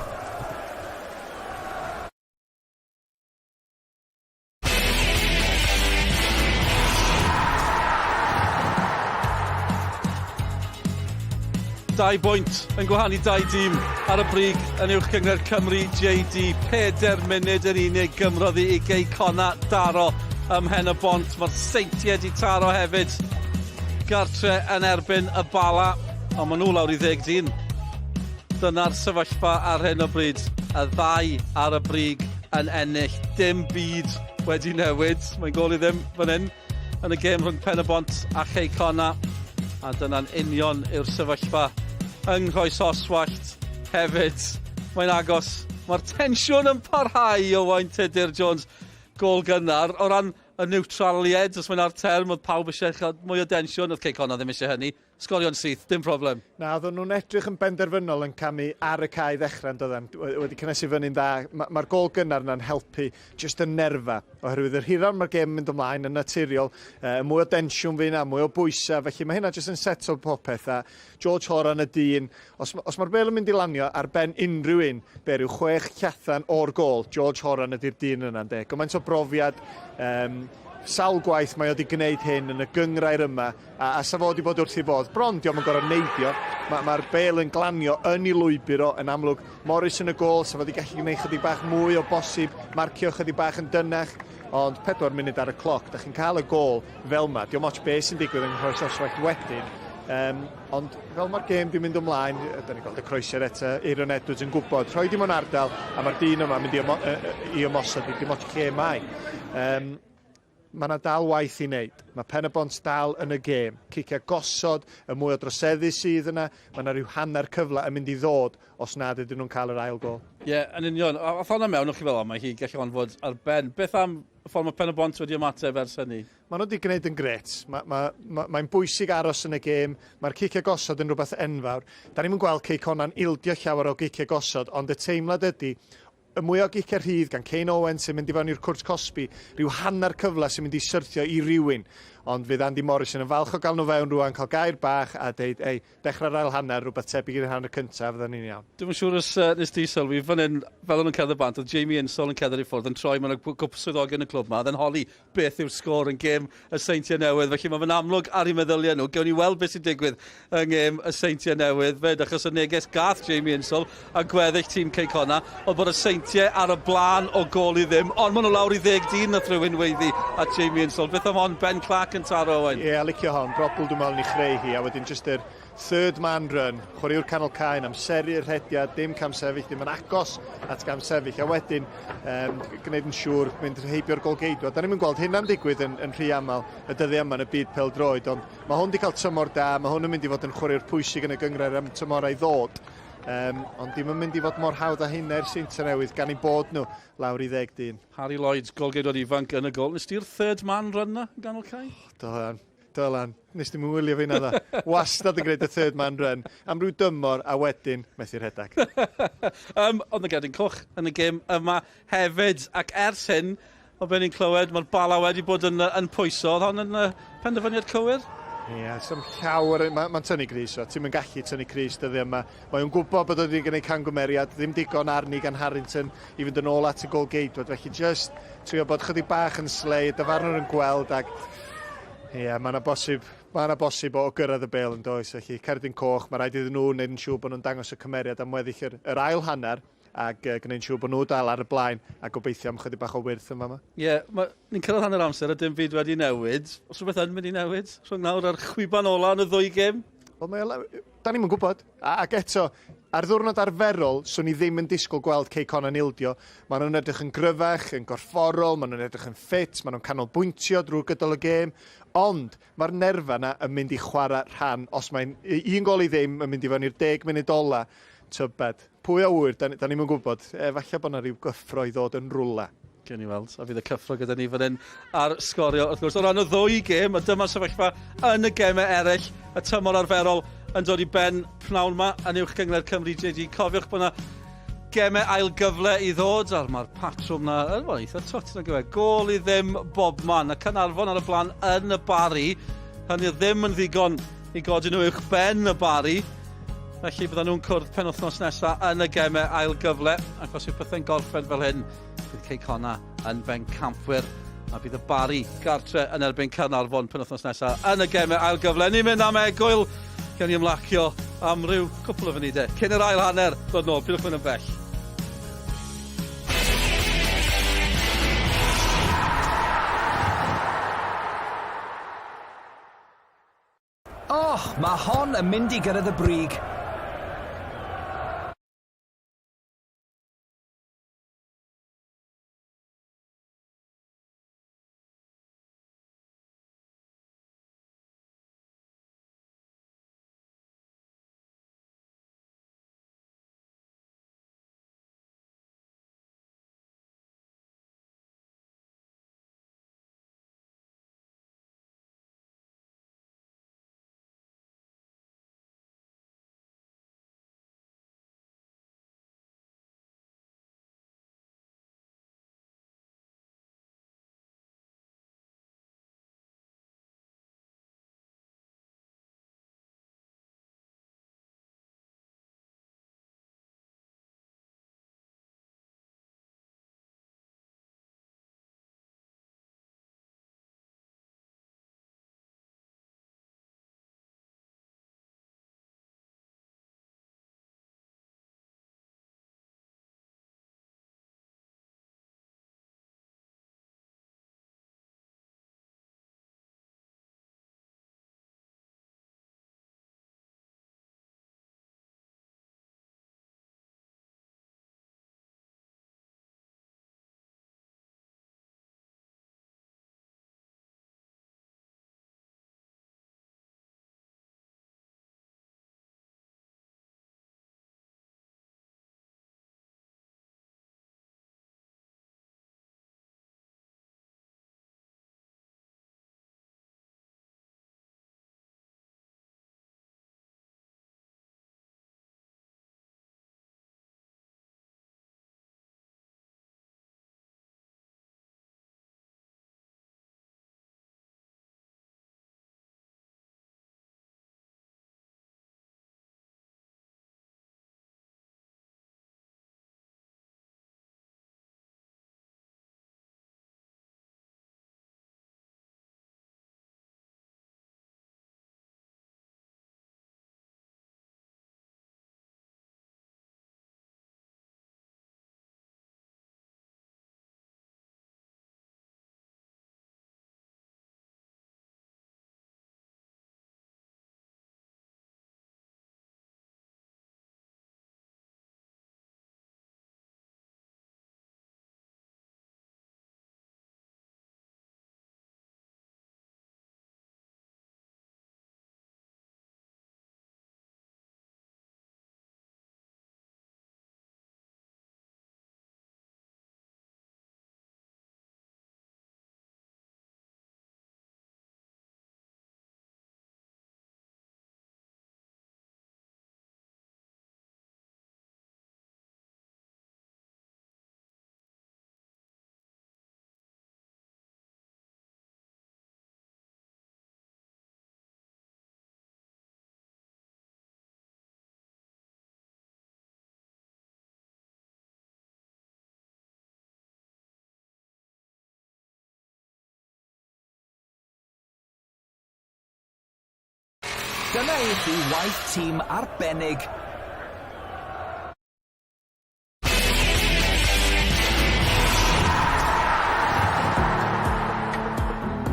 Dau bwynt yn gwahanu dau dîm ar y brig yn uwch gyngor Cymru JD. 4 munud yn unig gymrodd i Cei Connah daro ym Pen-y-bont. Mae'r seintiau di taro hefyd. Gartre yn erbyn y bala, ond maen nhw lawr i 10 dyn. Dyna'r sefyllfa ar hyn o bryd. Y ddau ar y brig yn ennill. Dim byd wedi newid. Mae'n gol i ddim fan hyn yn y gêm rhwng Pen-y-bont a Cei Connah. A dyna'n union yw'r sefyllfa yng Nghoes Oswallt hefyd. Mae'n agos. Mae'r tensiwn yn parhau o wain Tudur Jones. Gol gynnar. O ran y neutraliad, os mae'n ar term, oedd pawb eisiau mwy o densiwn. Oedd Cei Connah ddim eisiau hynny. sgorio'n syth, dim problem. Na, oedden nhw'n edrych yn benderfynol yn camu ar y cae ddechrau'n doedden. Wedi cynnesu fyny'n dda. Mae'r gol gynnar yna'n helpu just y nerfa. Oherwydd yr hiran mae'r gêm yn mynd ymlaen yn naturiol. Mwy o densiwn fi yna, mwy o bwysau. Felly mae hynna just yn set o popeth. A George Horan y dyn. Os mae'r bel yn mynd i lanio ar ben unrhyw un, be ryw 6 llathan o'r gol, George Horan ydy'r dyn yna'n de. Gymaint o brofiad, sawl gwaith mae o wedi gwneud hyn yn y gyngrair yma, a sa fo wedi bod wrth i fod. Bron, diolch yn gorau neidio. Mae'r bel yn glanio yn ei lwybr o, yn amlwg. Morris yn y gol, sa fo wedi gallu gwneud chydig bach mwy o bosib, marcio chydig bach yn dynach, ond 4 munud ar y cloc. Da chi'n cael y gol fel yma. Diolch moch beth sy'n digwydd yn rhoi soswaith wedyn. Ond fel mae'r gêm di mynd ymlaen, da ni'n gweld y croesiau eto, Aaron Edwards yn gwybod, rhoi dim ond ardal, a mae'r dyn yma mynd i ymosod, dim ond lle mai. Mae yna dal waith i wneud. Mae Pen-y-bont dal yn y gêm. Cicia gosod, y mwy o droseddu sydd yna. Mae yna rhyw hanner cyfle yn mynd i ddod os nad ydyn nhw'n cael yr ail gol. Ie, yn union. A ffordd mewn, o'ch chi fel o, mae hi gallu anfod ar ben. Beth am y ffordd mae Pen-y-bont wedi ymateb ers hynny? Maen nhw wedi gwneud yn gret. Mae'n bwysig aros yn y gêm. Mae'r cicia gosod yn rhywbeth enfawr. Da ni'n gweld Cei Connah'n ildio llawer o cicia gosod, ond y teimlad ydy y mwy o gicia rhydd gan Kane Owen sy'n mynd i fewn i'r cwrs Cosby, rhyw hanner cyfle sy'n mynd i syrthio i rywun. Ond fydd Andy Morrison yn falch o gael nhw fewn rwan, cael gair bach a deud, ei, dechrau'r ail hanner, rhywbeth tebyg i'r hanner cyntaf, fydden ni'n iawn. Dwi'n siŵr os nes di sylwi, fan hyn, fel o'n nhw'n cedd y bant, oedd Jamie Insol yn cedd i ffwrdd yn troi mewn y gwp swyddogi yn y clwb yma, oedd yn holi beth yw'r sgôr yn gêm y Seintiau Newydd, felly mae fe'n amlwg ar ei meddyliau nhw. Gewn ni weld beth sy'n digwydd yn gêm y Seintiau Newydd, fed achos y neges gath Jamie Insol a gweddill tîm Cei Connah, oedd bod y Seintiau ar y blaen o gol i ddim, ond maen nhw lawr i 10 dyn nath rhywun weiddi a Jamie Insol. Beth am hon, Ben Clark yn taro Owen? Ie, licio hon, brobl dwi'n meddwl ni chreu hi, a wedyn just yr third man run, chwaraewr canol caen, amseru'r rhediad, dim cam sefyll, dim yn agos at cam sefyll, a wedyn gwneud yn siŵr mynd heibio'r golgeidwa. Da ni'n gweld hynna'n digwydd yn rhy aml y dyddi yma yn y byd pêl-droed, ond mae hwn wedi cael tymor da, mae hwn yn mynd i fod yn chwaraewr pwysig yn y gyngrair am tymorau ddod. Ond dim yn mynd i fod mor hawdd â hynna'r Seintiau Newydd gan ei bod nhw lawr i 10 dyn. Harry Lloyd, golgeidwad ifanc yn y gol. Nes ti'r third man run na ganol cae? Dylan. Nes dim yn wylio fi na dda. Wastad yn gwneud y third man run. Am rhyw dymor a wedyn methu'r rhedag. Ond y gedyn coch yn y gêm yma hefyd. Ac ers hyn, o ben ni'n clywed, mae'r bala wedi bod yn pwyso. Oedd hon yn penderfyniad cywir? Ie, some llawer, mae'n tynnu Cris, ti'n mynd gallu tynnu Cris dyddi yma. Mae'n gwybod bod wedi gwneud camgymeriad, ddim digon arni gan Harrington i fynd yn ôl at y golgeidwad, felly just trio bod chydig bach yn slei, dyfarnwr yn gweld, ac ie, mae'n bosib o gyrraedd y bel yn does, felly cerdyn coch, mae rhaid iddyn nhw wneud yn siŵr bod nhw'n dangos y cymeriad am weddill yr ail hanner, ac gwneud siŵr bod nhw dal ar y blaen a gobeithio am chydig bach o wyrth yma. Ie, ni'n cyrraedd hanner amser a dim byd wedi newid. Os rhywbeth yn mynd i newid? Rhwng nawr ar chwiban ola yn y ddwy gêm? Da ni'n gwybod. Ac eto, ar ddwrnod arferol, swn i ddim yn disgwyl gweld Cei Connah'n ildio. Maen nhw'n edrych yn gryfach, yn gorfforol, maen nhw'n edrych yn ffit, maen nhw'n canolbwyntio drwy gydol y gêm. Ond mae'r nerfa yna yn mynd i chwarae rhan. Os mae'n un gol i ddim yn mynd i fewn i'r 10 munud ola, tybed. Pwy a wyr, da ni'n gwybod. Falle bod yna rhyw gyffro i ddod yn rwla. Gen i weld, a fydd y cyffro gyda ni fan hyn ar sgorio. Wrth gwrs, o ran y ddwy gêm, a dyma sefyllfa yn y gemau eraill, y tymor arferol yn dod i ben pnawn yma yn uwch gyngor Cymru JD. Cofiwch bod yna gemau ail gyfle i ddod, a mae'r patrwm na, wel, eitha tot yn gyfer. Gol i ddim bobman, a Cynarfon ar y blaen yn y bari. Hynny ddim yn ddigon i godi nhw uwch ben y bari. Felly bydden nhw'n cwrdd penwythnos nesaf yn y gemau ail gyfle. Ac os yw pethau'n gorffen fel hyn, bydd Cei Connah yn ben campwyr. A bydd y bari gartre yn erbyn Cynarfon penwythnos nesaf yn y gemau ail gyfle. Ni'n mynd am egwyl, gen i ymlacio am ryw cwpl o funudau. Cyn yr ail hanner, dod nôl, bydwch mynd yn bell. Mae hon yn mynd i gyrraedd y brig. Dyna i chi waith tîm arbennig.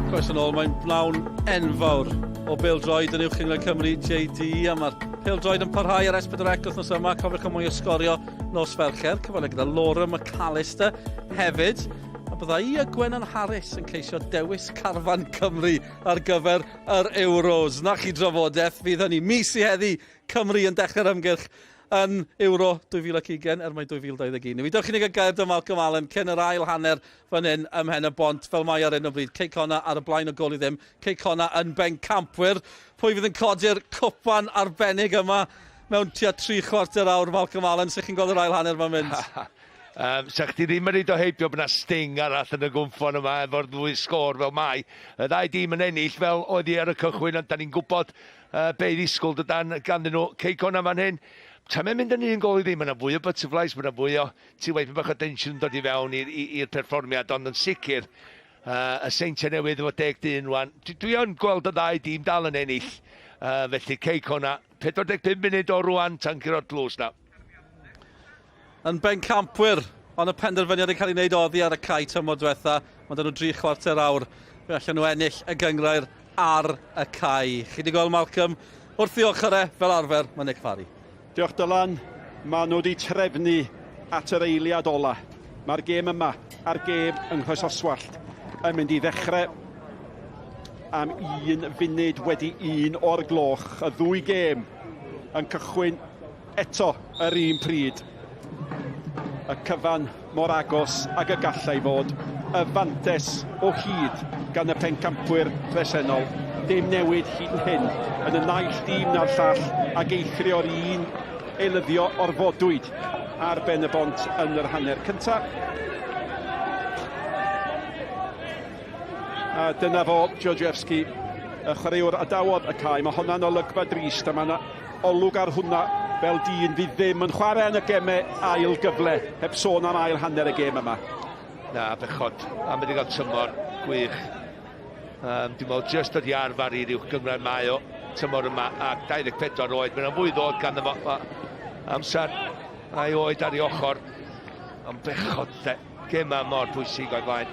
Croes yn ôl, mae'n blawn enfawr o bêl-droed yn uwch ynghlwm Cymru JD, a mae'r pêl-droed yn parhau ar S4C wythnos yma. Cofiwch am mwy o sgorio nos Fercher, cyfle gyda Laura McAllister hefyd. A bydda i a Gwennan Harris yn ceisio dewis carfan Cymru ar gyfer yr Euros. Na chi drafodaeth, fydd hynny mis i heddi Cymru yn dechrau'r ymgyrch yn Euro 2020 mai 2021. Mi dewch i ni gael gair dy Malcolm Allen cyn yr ail hanner fan hyn ym Pen-y-bont fel mae ar hyn o bryd. Cei Connah ar y blaen o gol i ddim. Cei Connah yn bencampwyr. Pwy fydd yn codi'r cwpan arbennig yma mewn tua 3/4 awr, Malcolm Allen, sych chi'n gweld yr ail hanner ma'n mynd? Sa chdi ddim yn reid o heibio bod yna sting arall yn y gwmffon yma efo'r ddwy sgôr fel mai. Y ddau dîm yn ennill fel oedd hi ar y cychwyn, ond da ni'n gwybod be i ddisgwyl dydan ganddyn nhw. Cei Connah fan hyn. Tra mae'n mynd yn un gol i ddim, yna fwy o butterflies, yna fwy o tiwaith bach o tensiwn dod i fewn i'r perfformiad, ond yn sicr y seintiau newydd efo 10-1 rwan. Dwi yn gweld y ddau dîm dal yn ennill, felly Cei Connah, 45 munud o rwan tan gyro'r tlws na. Yn bencampwyr, ond y penderfyniad yn cael ei wneud oddi ar y cae tymor diwetha. Mae dyn nhw 3/4 awr, fe allan nhw ennill y gyngrair ar y cae. Chi wedi gweld Malcolm, wrth ddiolchare fel arfer, mae Nick Parry. Diolch Dylan, maen nhw wedi trefnu at yr eiliad ola. Mae'r gêm yma a'r gêm yng Nghoes Oswallt yn mynd i ddechrau am 1 funud wedi 1 o'r gloch. Y ddwy gêm yn cychwyn eto yr un pryd. Y cyfan mor agos ac y gallai fod. Y fantes o hyd gan y pencampwyr presennol. Dim newid hyd yn hyn yn y naill dîm na'r llall ac eithrio un eilyddio orfodwyd ar Pen-y-bont yn yr hanner cyntaf. A dyna fo Georgievski, y chwaraewr adawodd y cae. Mae hwnna'n olygfa drist a mae yna olwg ar hwnna fel dyn fydd ddim yn chwarae yn y gemau ail gyfle heb sôn am ail hanner y gêm yma. Na, bechod, a mae wedi cael tymor gwych. Dwi'n meddwl just oedd i arfer i'r uwch gyngrair mae o tymor yma ac 24 oed. Mae'n fwy ddod gan y amser a'i oed ar ei ochr. Ond bechod, gema mor bwysig o'i flaen.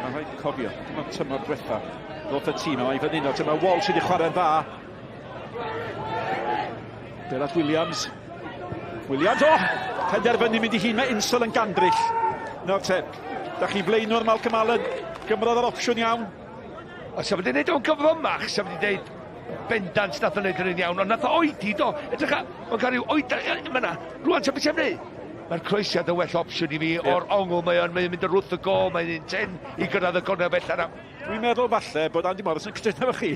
Mae'n rhaid cofio, dyma'r tymor diwetha. Ddoth y tîm yma i fan hyn, dyma Walsh wedi chwarae'n dda. Berat Williams. Williams, penderfynu mynd i hun, mae Insel yn gandryll. Nawr te, da chi blaenwr Malcolm Allen, gymrodd yr opsiwn iawn. Os ydw i'n gwneud o'n gyflymach, sef wedi dweud bendant nath o'n gwneud yn iawn, ond nath o oedi do. Edrych o'n cael rhyw oed yma na. Rwan, sef beth i'n gwneud? Mae'r croesiad y well opsiwn i fi o'r ongl mae'n mynd yr wrth y gol, mae'n un 10 i gyrraedd y gornel bell arna. Dwi'n meddwl falle bod Andy Morris yn cytuno efo chi.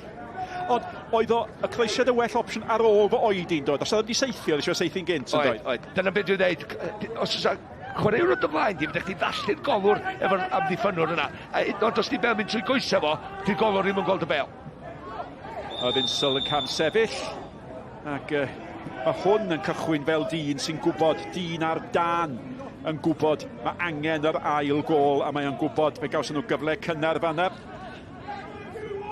Ond oedd o y croesiad y well opsiwn ar ôl fo oedi'n dod. Os oedd wedi seithio, eisiau seithi'n gynt yn dod. Oed. Dyna beth dwi'n dweud. Os oes chwaraewr o dy flaen, di fydde chdi ddallu'r golwr efo'r amddiffynwr yna. Ond os di bel mynd trwy goesau fo, di'r golwr ddim yn gweld y bel. Oedd Insel yn cam sefyll. Ac mae hwn yn cychwyn fel dyn sy'n gwybod, dyn ar dan yn gwybod mae angen yr ail gol a mae'n gwybod fe gawson nhw gyfle cynnar fanna.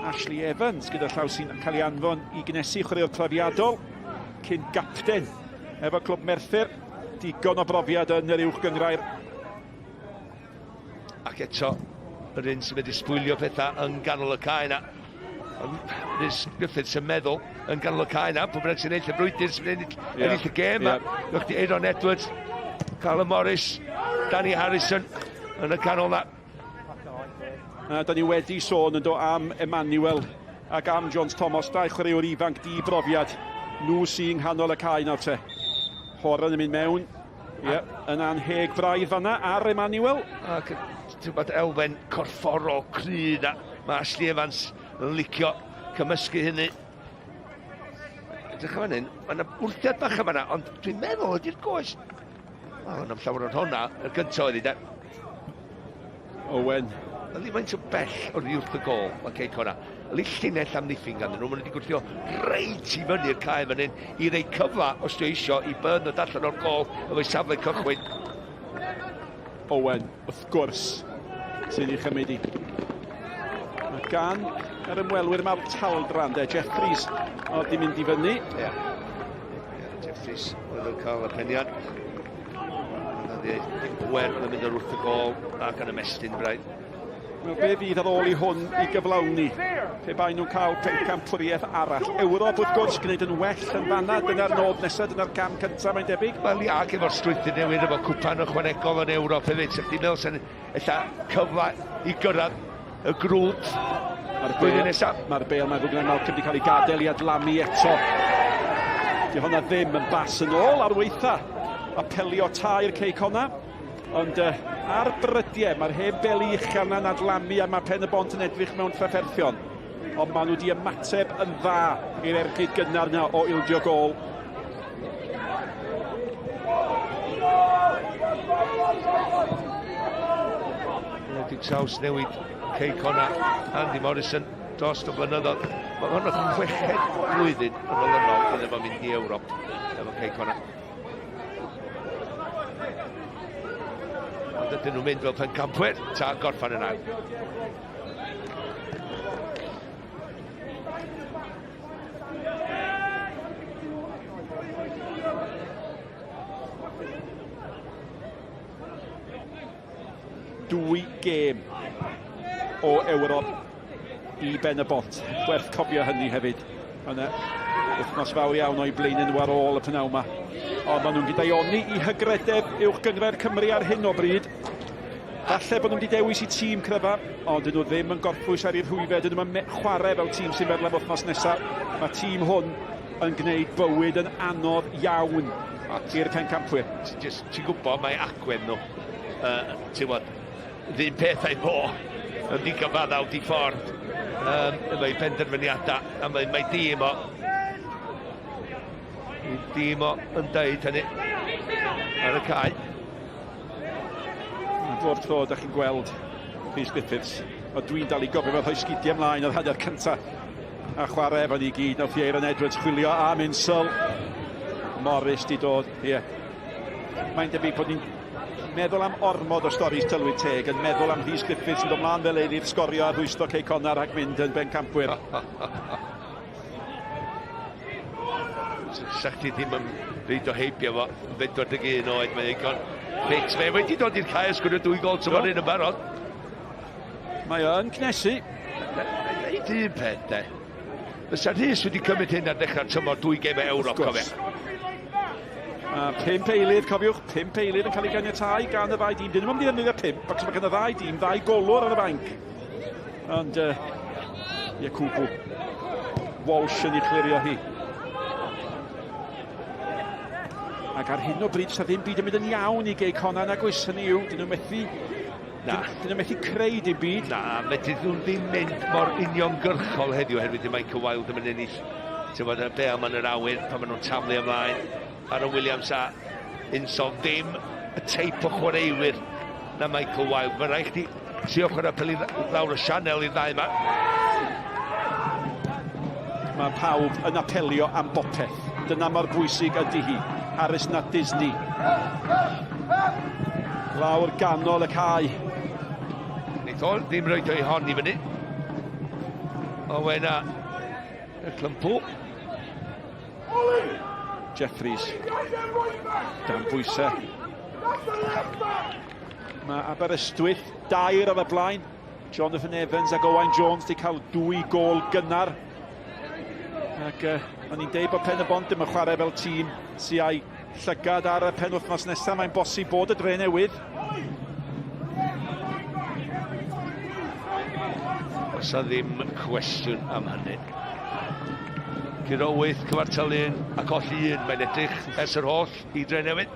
Ashley Evans gyda llaw sy'n cael ei anfon i gnesu chwaraewr profiadol cyn gapten efo clwb Merthyr. Digon o brofiad yn yr uwch gyngrair. Ac eto, yr un sy'n wedi sbwylio pethau yn ganol y cae na. Rhys Griffiths yn meddwl yn ganol y cae na, pwy bynnag sy'n ennill y brwydr, sy'n ennill y gêm. Gwch chi Aaron Edwards, Callum Morris, Danny Harrison yn y canol na. Da ni wedi sôn yn dod am Emmanuel ac am Jones Thomas, dau chwaraewr ifanc di brofiad. Nhw sy'n nghanol y cae nawr te. Horan yn mynd mewn, yn anheg braidd fanna ar Emmanuel. Ac ti'n bod elfen corfforol cryf na. Mae Ashley Evans yn licio cymysgu hynny. Edrych fan hyn, mae yna wrthiad bach yma na, ond dwi'n meddwl ydy'r goes. Wel, yna'n llawer o'r hwnna, y gyntaf oedd i de. Owen. Ydy mae'n so bell o'r wrth y gol, mae Cei Connah. Ydy llinell am ddiffyn ganddyn nhw, maen wedi gwrthio reit i fyny'r cae fan hyn i rei cyfla os dwi eisiau i Bernard allan o'r gol efo ei safle cychwyn. Owen, wrth gwrs, sy'n ei chymryd i. gan yr ymwelwyr mawr taldran, Jeffries oedd di mynd I fyny. Jeffries oedd yn cael y peniad. Wen yn mynd ar wrth y gol ac yn ymestyn braidd. Wel, be fydd ar ôl I hwn I gyflawni? Pe bai nhw'n cael pencampwriaeth arall. Ewrop wrth gwrs gwneud yn well yn fanna, dyna'r nod nesaf, dyna'r cam cyntaf mae'n debyg. Wel, ac efo'r strwythur newydd efo cwpan ychwanegol yn Ewrop hefyd, sef di meddwl sy'n eitha cyfle I gyrraedd y grwt. Mae'r bel meddwl gwneud Malcolm wedi cael ei gadael I adlamu eto. Di hwnna ddim yn bas yn ôl ar weitha. Apelio tair Cei Connah. Ond ar brydiau, mae'r heb beli uchel na'n adlamu a mae Pen-y-bont yn edrych mewn trafferthion. Ond maen nhw wedi ymateb yn dda i'r ergyd gynnar yna o ildio gol. Wedi traws newid Cei Connah, Andy Morrison, dros y blynyddoedd. Mae hwn o 6 blwyddyn yn olynol gyda fo'n mynd I Ewrop efo Cei Connah. Ond ydyn nhw'n mynd fel pencampwyr, ta gorffan yn awr. Dwy gêm o Ewrop I Pen-y-bont. Werth cofio hynny hefyd. Yna wythnos fawr iawn o'i blaen nhw ar ôl y pnawn yma. Ond maen nhw'n gydaioni I hygredeb uwch gyngred Cymru ar hyn o bryd. Falle bod nhw'n wedi dewis I tîm cryfa, ond dyn nhw ddim yn gorffwys ar i'r hwybed, dyn nhw'n chwarae fel tîm sy'n meddwl am wythnos nesaf. Mae tîm hwn yn gwneud bywyd yn anodd iawn i'r pencampwyr. Ti'n gwybod mae agwedd nhw. Ti'n gwybod, ddim pethau bo yn ddigyfaddaw di ffordd. Mae penderfyniadau a mae dîm o yn dweud hynny ar y cae. Bob tro, da chi'n gweld Rhys Griffiths, o dwi'n dal I gofio fel rhoi sgidiau ymlaen o'r hanner cyntaf a chwarae efo ni gyd. Nawr Aaron Edwards chwilio am Insel. Morris di dod. Mae'n debyg bod ni'n meddwl am ormod o storis tylwyth teg, yn meddwl am Rhys Griffiths yn dod mlaen fel eilir sgorio a rhwysto Cei Connah rhag mynd yn bencampwyr. Sa'ch ti ddim yn reid o heibio fo, 41 oed, mae'n ddigon fix. Fe wedi dod i'r cae sgwrdd 2 gol tymor yn y barod. Mae yn cnesu. Neud un peth, de. Fysa Rhys wedi cymryd hyn ar dechrau'r tymor 2 gêm o Ewrop, cofio. 5 eilydd, cofiwch, 5 eilydd yn cael ei ganiatáu gan y ddau dîm. Dyn nhw'n mynd I ddefnyddio 5, ac mae gan y ddau dîm 2 golwr ar y banc. Ond, Cwbl. Walsh yn ei chlirio hi. Ac ar hyn o bryd, sa ddim byd yn mynd yn iawn I Cei Connah nag oes hynny yw. Dyn nhw'n methu creu dim byd. Na, medru nhw'n ddim mynd mor uniongyrchol heddiw oherwydd I Michael Wilde yn ennill. Ti'n bod y bel ma'n yr awyr pan maen nhw'n taflu ymlaen. Aaron Williams a Insol ddim y teip o chwaraewyr na Michael Wilde. Mae'n rhaid chdi trio chwarae peli lawr y Chanel i'r ddau yma. Mae pawb yn apelio am bopeth. Dyna mor bwysig ydy hi. Harris na Disney. Lawr ganol y cae. Neith o ddim roed o'i hon I fyny. O wena y clympw. Jeffries. Dan bwysau. Mae Aberystwyth 2 ar y blaen. Jonathan Evans ac Owain Jones wedi cael 2 gol gynnar. Ac o'n i'n deud bod Pen-y-bont ddim yn chwarae fel tîm sy'n ei llygad ar y penwythnos nesaf. Mae'n bosib bod y dre newydd. Os a ddim cwestiwn am hynny. Cyrowydd, cyfartalu'n a colli un. Mae'n edrych ers yr holl I dre newydd.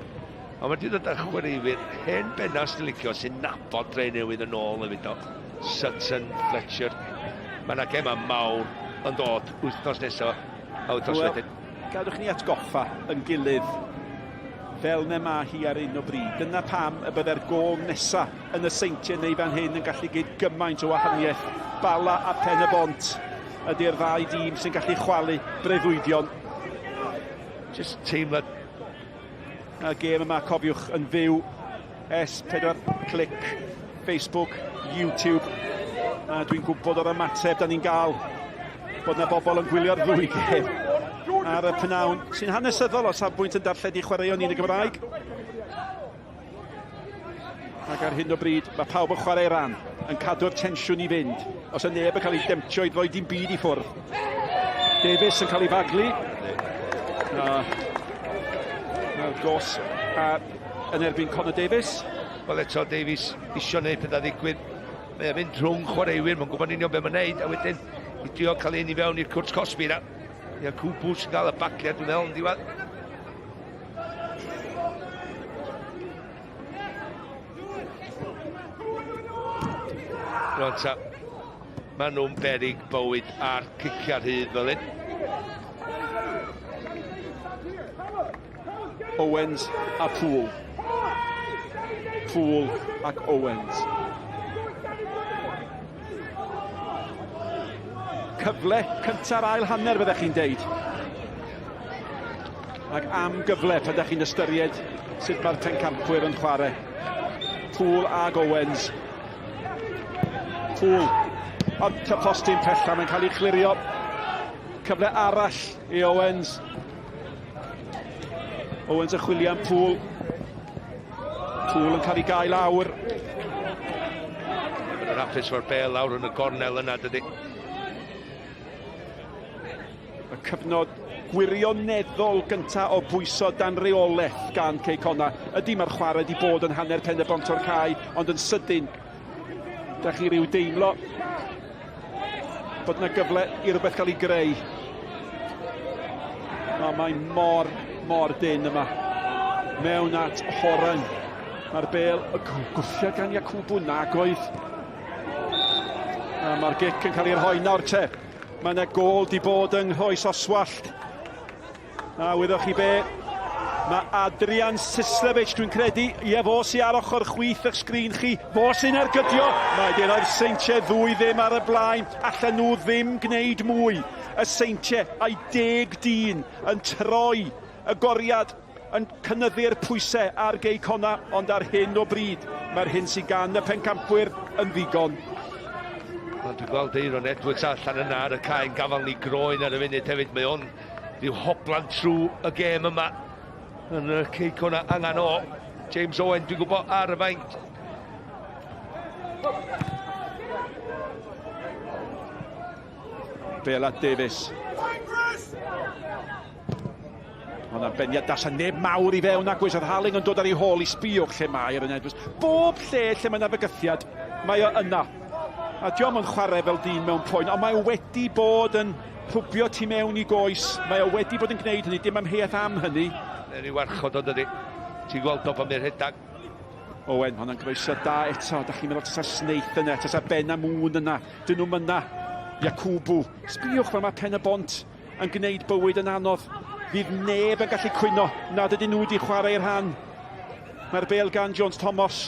Ond mae wedi dod â chwaraewyr hen benas dy licio sy'n nabod dre newydd yn ôl hefyd o. Sutton, Fletcher. Mae yna gema mawr yn dod wythnos nesaf a wythnos wedyn. Gadwch ni atgoffa yn gilydd fel ne ma hi ar un o bryd. Dyna pam y byddai'r gol nesaf yn y seintiau neu fan hyn yn gallu gyd gymaint o wahaniaeth. Bala a Pen-y-bont ydy'r ddau dîm sy'n gallu chwalu breuddwydion. Just teimlad. Y gêm yma, cofiwch, yn fyw S4 Click, Facebook, YouTube A dwi'n gwybod o'r ymateb da ni'n gael bod na bobl yn gwylio'r ddwy gêm ar y pnawn sy'n hanesyddol o safbwynt yn darlledu chwaraeon yn y Gymraeg. Ac ar hyn o bryd mae pawb yn chwarae ran yn cadw'r tensiwn i fynd. Os y neb yn cael ei demtio i ddoi dim byd i ffwrdd. Davies yn cael ei faglu. Mae'r gos yn erbyn Connor Davies. Wel eto Davies isio wneud pethau ddigwydd. Mae'n mynd rhwng chwaraewyr, mae'n gwybod union beth mae'n neud, a wedyn i drio cael un i fewn i'r cwrs Cosby na. Ia Cwbw sy'n cael y baciad, dwi'n meddwl, yn diwedd. Rwan ta, maen nhw'n berig bywyd ar cicia'r hyd fel hyn. Owens a Poole. Poole ac Owens. Cyfle cynta'r ail hanner byddech chi'n deud. Ac am gyfle byddech chi'n ystyried sut mae'r pencampwyr yn chwarae. Poole ag Owens. Poole. Ond y postyn pella, mae'n cael ei chlirio. Cyfle arall i Owens. Owens yn chwilio am Poole. Poole yn cael ei gael lawr. Mae'n hapus fo'r bel lawr yn y gornel yna, dydy. Y cyfnod gwirioneddol gyntaf o bwyso dan reolaeth gan Cei Connah. Ydy mae'r chwarae wedi bod yn hanner Pen-y-bont o'r cae, ond yn sydyn. Da chi ryw deimlo bod yna gyfle i rhywbeth cael ei greu. Mae'n mor dyn yma. Mewn at Horan. Mae'r bel y gwthio gan Iacwbw nagoedd. Mae'r gic yn cael ei rhoi nawr te. Mae yna gol di bod yng Nghoes Oswallt. A wyddwch chi be, mae Adrian Sislevich, dwi'n credu, fo sy'n ar ochr chwith eich sgrin chi, fo sy'n ergydio. Mae di roi'r seintiau ddwy ddim ar y blaen, allan nhw ddim gwneud mwy. Y seintiau a'i 10 dyn yn troi y goriad, yn cynyddu'r pwysau ar Cei Connah, ond ar hyn o bryd, mae'r hyn sy'n gan y pencampwyr yn ddigon. Wel, dwi'n gweld Eiron Edwards allan yna ar y cae'n gafal ni groen ar y funud hefyd. Mae o'n rhyw hoplan trwy y gêm yma. Yn y Cei Connah angen o. James Owen, dwi'n gwybod, ar y faint. Bela Davies. O'na beniad a neb mawr i fewn ac oedd Haling yn dod ar ei hôl i sbiwch lle mae Eiron Edwards. Bob lle mae yna fygythiad, mae o yna. A diom yn chwarae fel dyn mewn pwynt, ond mae o wedi bod yn rhwbio tu mewn i goes. Mae o wedi bod yn gwneud hynny, dim amheuaeth am hynny. Neu ni warchod o dydy. Ti'n gweld o pan mae'r rhedag. Owen, hwnna'n groeso da eto. Da chi'n meddwl tasa Snaith yna, tasa Ben a Mŵn yna. Dyn nhw'n yna. Iacwbw. Sbiwch fel mae Pen-y-bont yn gwneud bywyd yn anodd. Fydd neb yn gallu cwyno nad ydyn nhw wedi chwarae'r rhan. Mae'r bel gan Jones Thomas.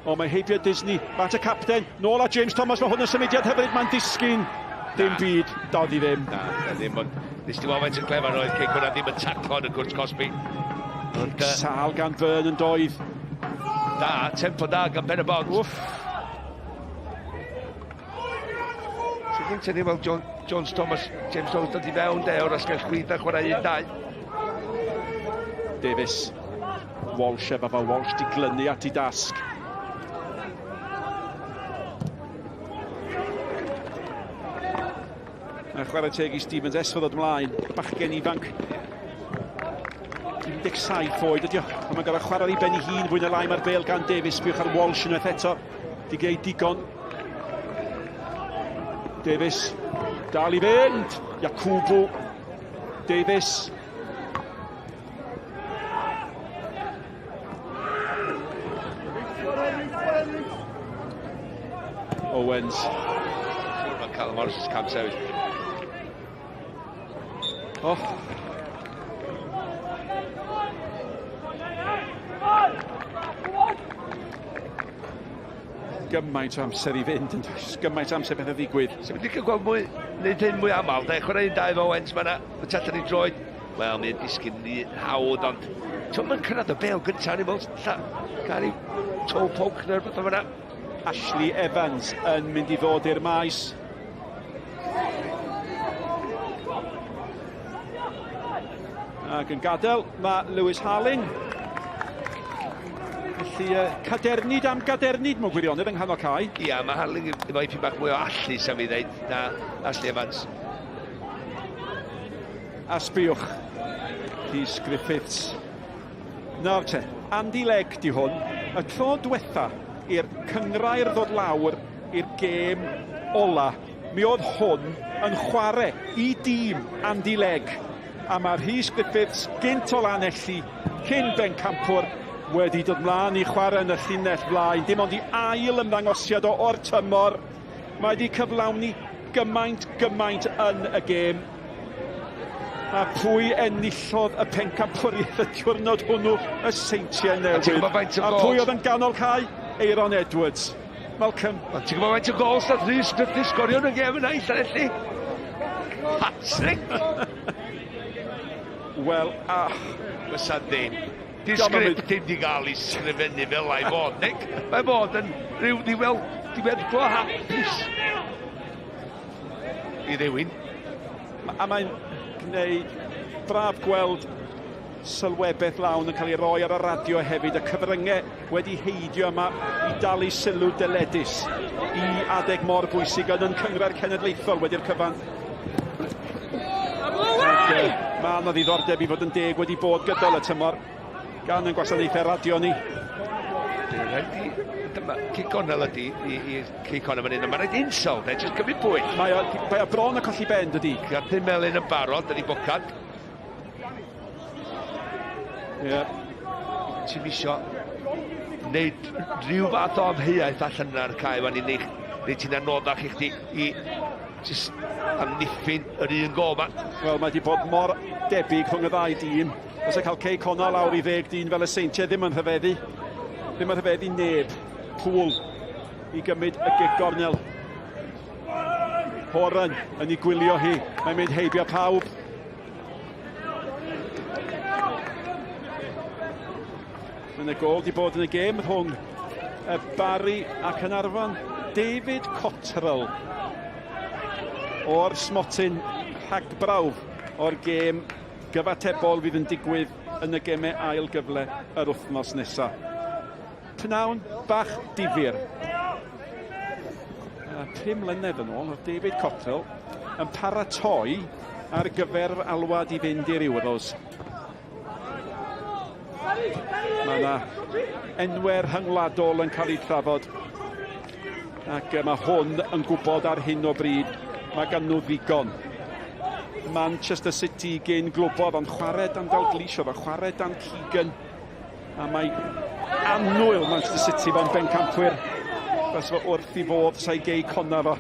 O, mae heibio Disney, at y capten, nôl a James Thomas, mae hwn yn symudiad hyfryd, mae'n disgyn. Dim byd, dod i ddim. Na, ddim, ond nes ti wafod yn clefar oedd Cei Connah ddim yn taclo yn y cwrs Cosby. Sal gan Fern yn doedd. Da, tempo da gan Pen-y-bont. Wff. Sy'n gynt ni weld Jones Thomas, James Thomas dod i fewn de o'r asgell chwith a chwarae 1-2. Davies. Walsh efo fa Walsh di glynu at ei dasg. A chwarae teg i Stevens esfod ymlaen, bachgen ifanc. 17 oed ydi o, a mae'n gorau chwarae i ben i hun fwy na lai mae'r bel gan Davies, sbiwch ar Walsh unwaith eto. Di gei digon. Davies, dal i fynd. Iacwbw. Davies. Owens. Mae'n Callum Morris' cam sefyll. Oh. Gymaint o amser i fynd, gymaint o amser beth o ddigwydd. Sef wedi cael gweld mwy, nid hyn mwy aml, da chwarae 1-2 efo Owens, mae tatan i droed. Wel, mae'n disgyn ni hawdd, ond mae'n cyrraedd y bel gyntaf, ni'n meddwl, gael ei toe poke neu rhywbeth o fyna. Ashley Evans yn mynd i ddod i'r maes. Ac yn gadael, mae Lewis Harling. Felly cadernid am gadernid, mewn gwirionedd yng nghanol cae. Ia, mae Harling efo ipyn bach mwy o allu, sam i ddeud, na Ashley Evans. A sbiwch, Rhys Griffiths. Nawr te, Andy Legg di hwn. Y tro diwetha i'r cyngrair ddod lawr i'r gêm ola. Mi oedd hwn yn chwarae i dîm Andy Legg. A mae Rhys Griffiths gynt o Lanelli, cyn bencampwr, wedi dod mlaen i chwarae yn y llinell blaen. Dim ond i ail ymddangosiad o'r tymor. Mae wedi cyflawni gymaint yn y gêm. A pwy enillodd y pencampwriaeth y diwrnod hwnnw, y Seintiau Newydd. A pwy oedd yn ganol cae? Aaron Edwards. Malcolm. Ti'n gwybod faint o gols nath Rhys Griffiths sgorio yn y gêm yna i Llanelli? Hat-trick! Wel, fysa ddim. Di sgript ddim di gael i sgrifennu fel ai fod, Nick. Mae bod yn rhyw ddiweddglo hapus i ddewin. A mae'n gwneud braf gweld sylwebeth lawn yn cael ei roi ar y radio hefyd. Y cyfryngau wedi heidio yma i dalu sylw dyledus i adeg mor bwysig yn cyngor cenedlaethol wedi'r cyfan. Mae yna ddiddordeb i fod yn deg wedi bod gydol y tymor gan yn gwasanaethau radio ni. Cei Connah ydi i Cei Connah fan hyn, mae'n rhaid insult, jyst cymryd pwyll. Mae o bron y colli ben, dydi? Garthyn Melyn yn barod, dydi bocad. Ti'n misio wneud rhyw fath o amheuaeth allan yna'r cae fan hyn, neu ti'n anoddach i chdi i jyst amddiffyn yr un gol ma. Wel, mae wedi bod mor debyg rhwng y ddau dîm. Os cael Cei Connah lawr i 10 dyn fel y Seintiau ddim yn rhyfeddu. Ddim yn rhyfeddu neb. Pŵl i gymryd y gig gornel. Horan yn ei gwylio hi. Mae'n mynd heibio pawb. Mae'n y gol di bod yn y gêm rhwng Barry ac yn arfon David Cottrell o'r smotyn rhagbrawf o'r gêm gyfatebol fydd yn digwydd yn y gemau ail gyfle yr wythnos nesaf. Pnawn bach difyr. 5 mlynedd yn ôl, oedd David Cottrell yn paratoi ar gyfer alwad i fynd i'r Euros. Mae yna enwer rhyngwladol yn cael ei trafod. Ac mae hwn yn gwybod ar hyn o bryd, mae gan nhw ddigon. Manchester City gyn glwbodd, ond chwarae dan Dalglish, oedd chwarae dan Keegan. A mae annwyl Manchester City fo'n bencampwyr. Fes fo wrth i fod Cei Connah fo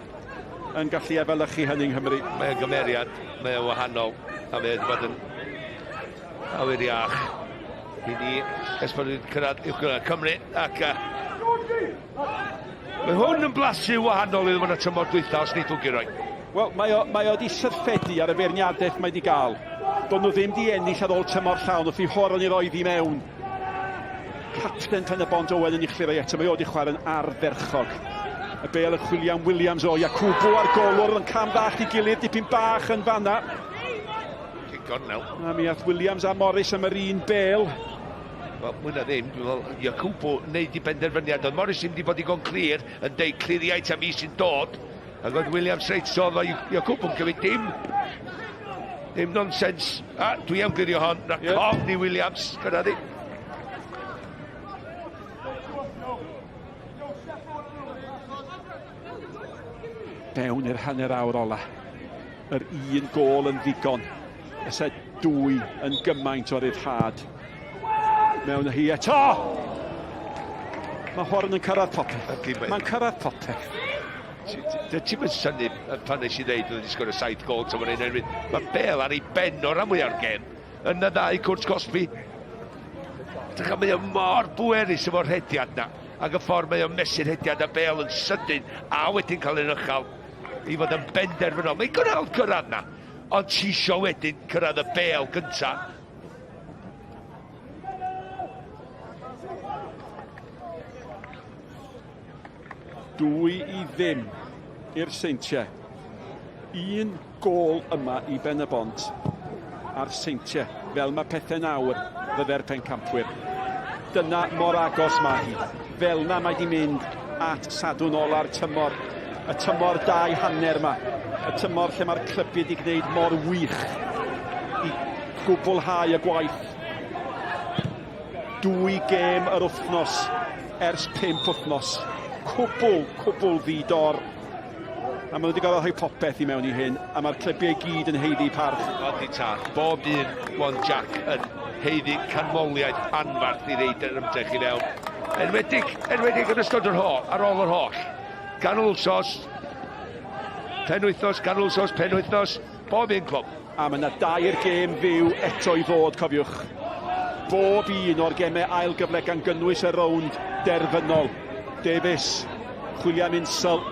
yn gallu efelychu hynny yng Nghymru. Mae'n gymeriad, mae'n wahanol, a fe wedi bod yn awyr iach. I ni, esbon ni'n cyrraedd uwch Cymru, ac mae hwn yn blasu wahanol iddo fo'n y tymor dwytha os nid o'n gyroi. Wel, mae o di syrffedu ar y feirniadaeth mae di gael. Do'n nhw ddim di ennill ar ôl tymor llawn, wrth i Horan i roi ddi mewn. Capten Pen-y-bont Owen yn ei chlirio eto, mae o di chwarae'n arferchog. Y bel yn William Williams o Jacobo ar golwr yn cam ddach i gilydd, dipyn bach yn fanna. Cei Connah. A mi ath Williams a Morris am yr un bel. Wel, mwyn a ddim, dwi'n meddwl, Jacobo wneud i benderfyniad, ond Morris ddim di bod digon clir yn deud cliriaid am i sy'n dod. Ac oedd Williams reit sodd o Jacobo yn gymryd dim nonsens. A dwi am gyrio hon, na cofni Williams, gyda di. Mewn i'r hanner awr ola. Yr un gol yn ddigon. Ys dwy yn gymaint o ryddhad. Mewn hi eto! Mae Horan yn cyrraedd popeth. Mae'n cyrraedd popeth. Ti'n mynd syni pan nes i ddeud oedd wedi sgorio 7 gol to fan hyn. Mae bel ar ei ben o'r amwy ar gem. Yn y ddau cwrs Cosby. Dyna mae o mor bwerus efo'r hediad na. Ac y ffordd mae o'n mesur hediad a bel yn sydyn a wedyn cael ei uchal i fod yn benderfynol. Mae'n cyrraedd na, ond ti isio wedyn cyrraedd y bel gynta. 2-0 i'r Seintiau. 1 gol yma i Pen-y-bont a'r Seintiau. Fel mae pethau nawr, fydde'r pencampwyr. Dyna mor agos mae hi. Fel na mae di mynd at sadwn ola'r tymor. Y tymor 2 hanner yma. Y tymor lle mae'r clybiau wedi gwneud mor wych i gwblhau y gwaith. 2 gêm yr wythnos ers 5 wythnos. Cwbl ddidor. A maen nhw wedi gorfod rhoi popeth i mewn i hyn, a mae'r clybiau i gyd yn heiddi parth. Odi tad, bob un One Jack yn heiddi canmoliaeth anfarth i ddeud yr ymdrech i mewn. Enwedig yn ystod yr holl, ar ôl yr holl. Ganol wsos, penwythnos, ganol wsos, penwythnos, bob un clwb. A mae yna 2 gêm fyw eto i fod, cofiwch. Bob un o'r gemau ail gyfle gan gynnwys y rownd derfynol. Davies, chwilio am Insel.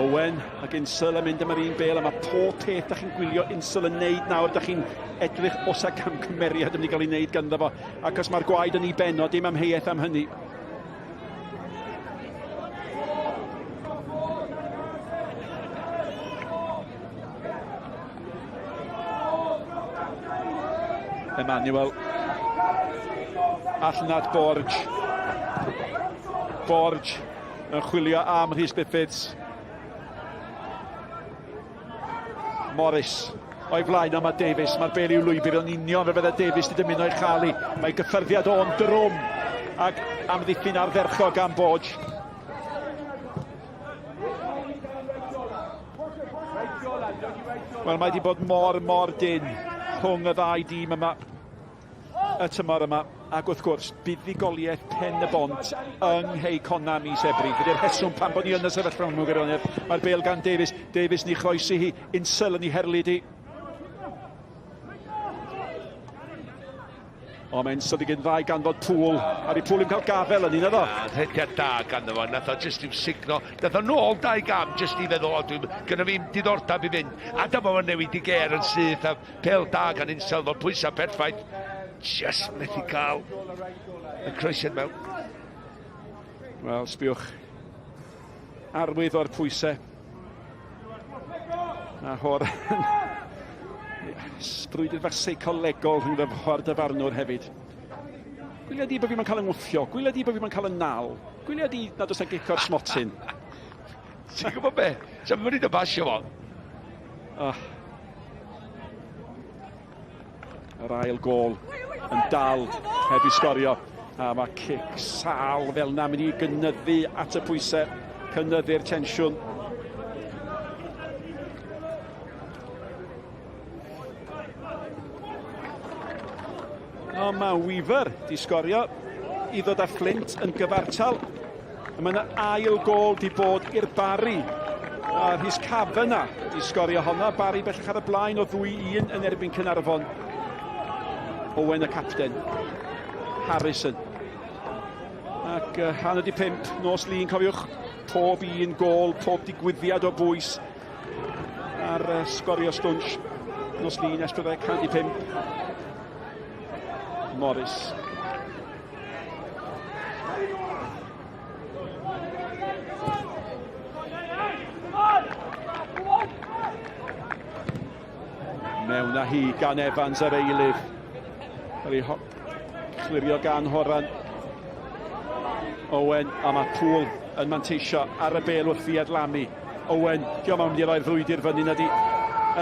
Owen ac Insel yn mynd am yr un bel, a mae pob peth da chi'n gwylio Insel yn neud nawr, da chi'n edrych os ag am cymeriad yn mynd i gael ei wneud ganddo fo, ac os mae'r gwaed yn ei benno, dim amheuaeth am hynny. Emmanuel. Alnad Borg yn chwilio am Rhys Griffiths. Morris o'i flaen am Davies. Mae'r bel i'w lwybr yn union fe fydde Davies wedi dymuno i chael. Mae gyffyrddiad o'n drwm ac amddiffyn ardderchog am Borg. Wel, mae wedi bod mor dyn rhwng y 2 dîm yma y tymor yma, ac wrth gwrs buddigoliaeth Pen-y-bont yng Cei Connah mis Ebrill. Ydy'r rheswm pan bod ni yn y sefyllfa mewn gwirionedd. Mae'r bel gan Davies. Davies ni chroesi hi. Insel yn ei herlyd hi. O, mae Insel wedi ddau ganfod Pŵl. Ar ei Pŵl yn cael gafel yn un o ddo. Hediad da ganddo fo. Nath o jyst i'w signo. Nath o nôl 2 gam jyst i feddwl. Gynna fi'n diddordeb i fynd. A dyma fo'n newid i ger yn syth. A pel da gan Insel. Fo'n pwysau perffaith. Just methu cael y croesiad mewn. Wel, sbiwch. Arwydd o'r pwysau. A hor... Sprwydyr fach seicolegol rhwng y ffordd y farnwr hefyd. Gwylia di bod fi'n cael yng ngwffio. Gwylia di bod fi'n cael y nal. Gwylia di nad oes na gicio'r smotyn. Ti'n gwybod be? Sa'n mynd i basio fo. Yr ail gol yn dal heb i sgorio. A mae cic sal fel na mynd i gynyddu at y pwysau, cynyddu'r tensiwn. O, mae Weaver di sgorio i ddod â Flint yn gyfartal. Mae yna ail gol di bod i'r Bari. A Rhys Connah di sgorio honna. Bari bellach ar y blaen o 2-1 yn erbyn Caernarfon. Owen y capten. Harrison. Ac hanner di 5 nos lun, cofiwch. Pob un gol, pob digwyddiad o bwys ar sgorio stwnsh. Nos lun, esbrydeg, hanner di 5. Morris. Mewn â hi gan Evans ar eilydd. Ar ei chlirio gan Horan. Owen, a mae Pŵl yn manteisio ar y bel wrth i adlamu. Owen, diolch yn mynd i roi'r frwydr fyny na di.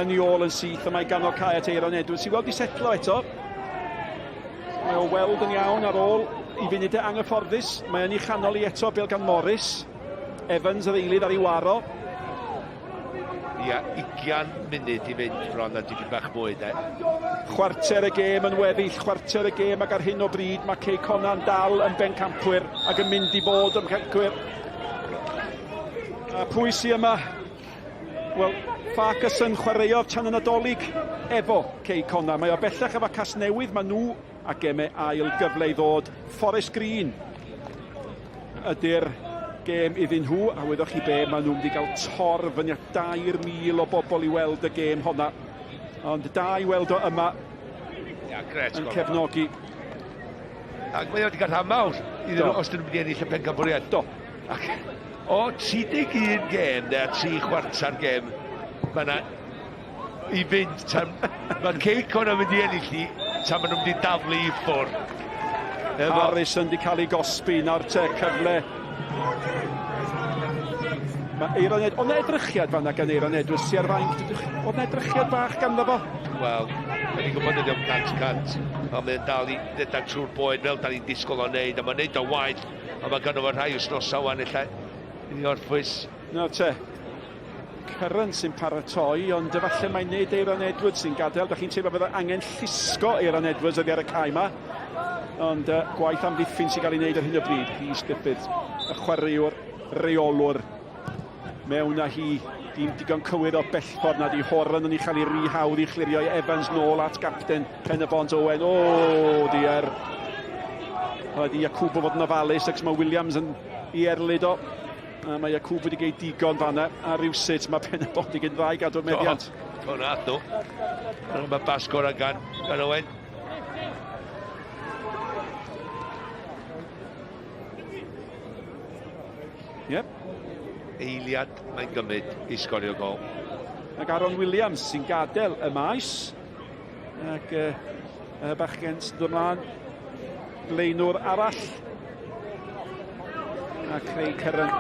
Yn ei ôl yn syth, a mae ganol Cai at Eiron Edwards. Sy'n weld i setlo eto. Mae o weld yn iawn ar ôl i funudau anghyfforddus. Mae yn ei chanol i eto bel gan Morris. Evans yr eilydd ar ei waro. Ia, 20 munud i fynd bron a dipyn bach mwy, de. Chwarter y gêm yn weddill, chwarter y gêm ac ar hyn o bryd mae Cei Connah yn dal yn bencampwyr ac yn mynd i fod yn bencampwyr. A pwy sy yma? Wel, Ferguson chwaraeodd tan y Nadolig efo Cei Connah. Mae o bellach efo cas newydd, mae nhw a gemau ail gyfle i ddod. Forest Green ydy'r gêm iddyn nhw, a wedwch chi be, maen nhw'n wedi cael torf yn 2,000 o bobl i weld y gêm honna. Ond da i weld o yma yn cefnogi. Ac mae wedi cael rhan mawr iddyn nhw os dyn nhw'n mynd i ennill y pencampwriaeth. Do. Ac o 31 gêm, neu 3 chwarter gêm, mae yna i fynd tan... Mae Cei Connah mynd i ennill i tan maen nhw'n mynd i daflu i ffwrdd. Harris yn di cael ei gosbi na'r te cyfle. Mae Eiron Edwards... Oedd 'na edrychiad fan'na gan Eiron Edwards tu ar faint. Oedd 'na edrychiad bach ganddo fo? Wel, da ni'n gwybod ydy o'n 100%, ond mae'n dal i ddedag trwy'r boed fel da ni'n disgwyl o'n neud, a mae'n neud o waith, a mae ganddo fo rhai wsnosa wan illa i ni orffwys. No te, Curran sy'n paratoi, ond efallai mae'n neud Eiron Edwards sy'n gadael. Da chi'n teimlo bod angen llusgo Eiron Edwards oddi ar y cae yma, ond gwaith amddiffyn sy'n cael ei wneud ar hyn o bryd. Rhys Griffith, y chwaraewr reolwr mewn â hi. Dim digon cywir o bellffordd na di Horan yn ei chael ei rhy hawdd i chlirio Evans nôl at gapten Pen-y-bont Owen. O, diar. Oedd i Iacubo fod yn ofalus, ac mae Williams yn i erlyd o. A mae Iacubo wedi geid digon fanna, a rhywsut mae Pen-y-bont i gyd ddau gadw'r meddiant. O'n adw. Mae basgor a gan Owen. Yep. Eiliad mae'n gymryd i sgorio gol. Ac Aaron Williams sy'n gadael y maes. Ac y bachgen sy'n dod ymlaen. Blaenwr arall. A Cei Connah.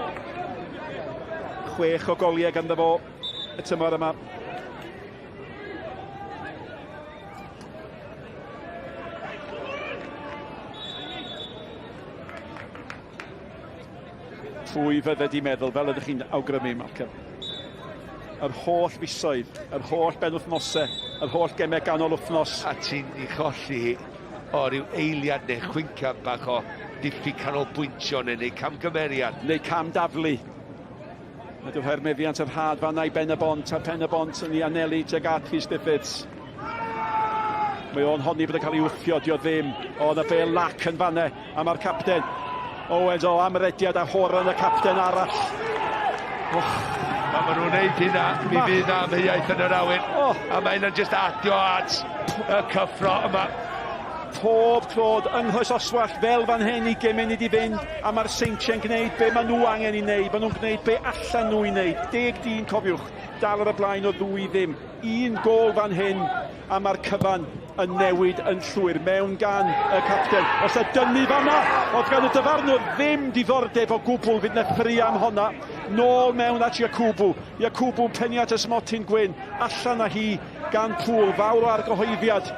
6 o goliau ganddo fo y tymor yma. Pwy fydde di meddwl, fel ydych chi'n awgrymu, Malcolm? Yr holl fisoedd, yr holl benwythnosau, yr holl gemau ganol wythnos. A ti'n ei cholli o ryw eiliad neu chwinciad bach o diffyg canolbwyntio neu camgymeriad. Neu cam daflu. Ydw'r hermeddiant yr had fanna i Pen-y-bont, a Pen-y-bont yn ei anelu tuag at Rhys Griffiths. Mae o'n honni bod yn cael ei wthio, dio ddim. O, yna bel lac yn fanna, a mae'r capten. Owens o amrediad a Horan y capten arall. A maen nhw'n neud hynna, mi fydd amheuaeth yn yr awyr. A mae hynna'n just adio at y cyffro yma. Pob trod yng Nghoes Oswallt fel fan hyn i gymyn i di fynd, a mae'r Seintiau'n gwneud be maen nhw angen i wneud. Maen nhw'n gwneud be allan nhw i wneud. 10-10 cofiwch, dal ar y blaen o 2-0. 1 gol fan hyn, a mae'r cyfan yn newid yn llwyr mewn gan y capten. Os y dynnu fan'na, oedd gan y dyfarnwr ddim diddordeb o gwbl fydd na ffri am honna. Nôl mewn at Iacubo. Iacubo'n pennu at ysmotyn gwyn. Allan â hi gan Pŵl, fawr o argyhoeddiad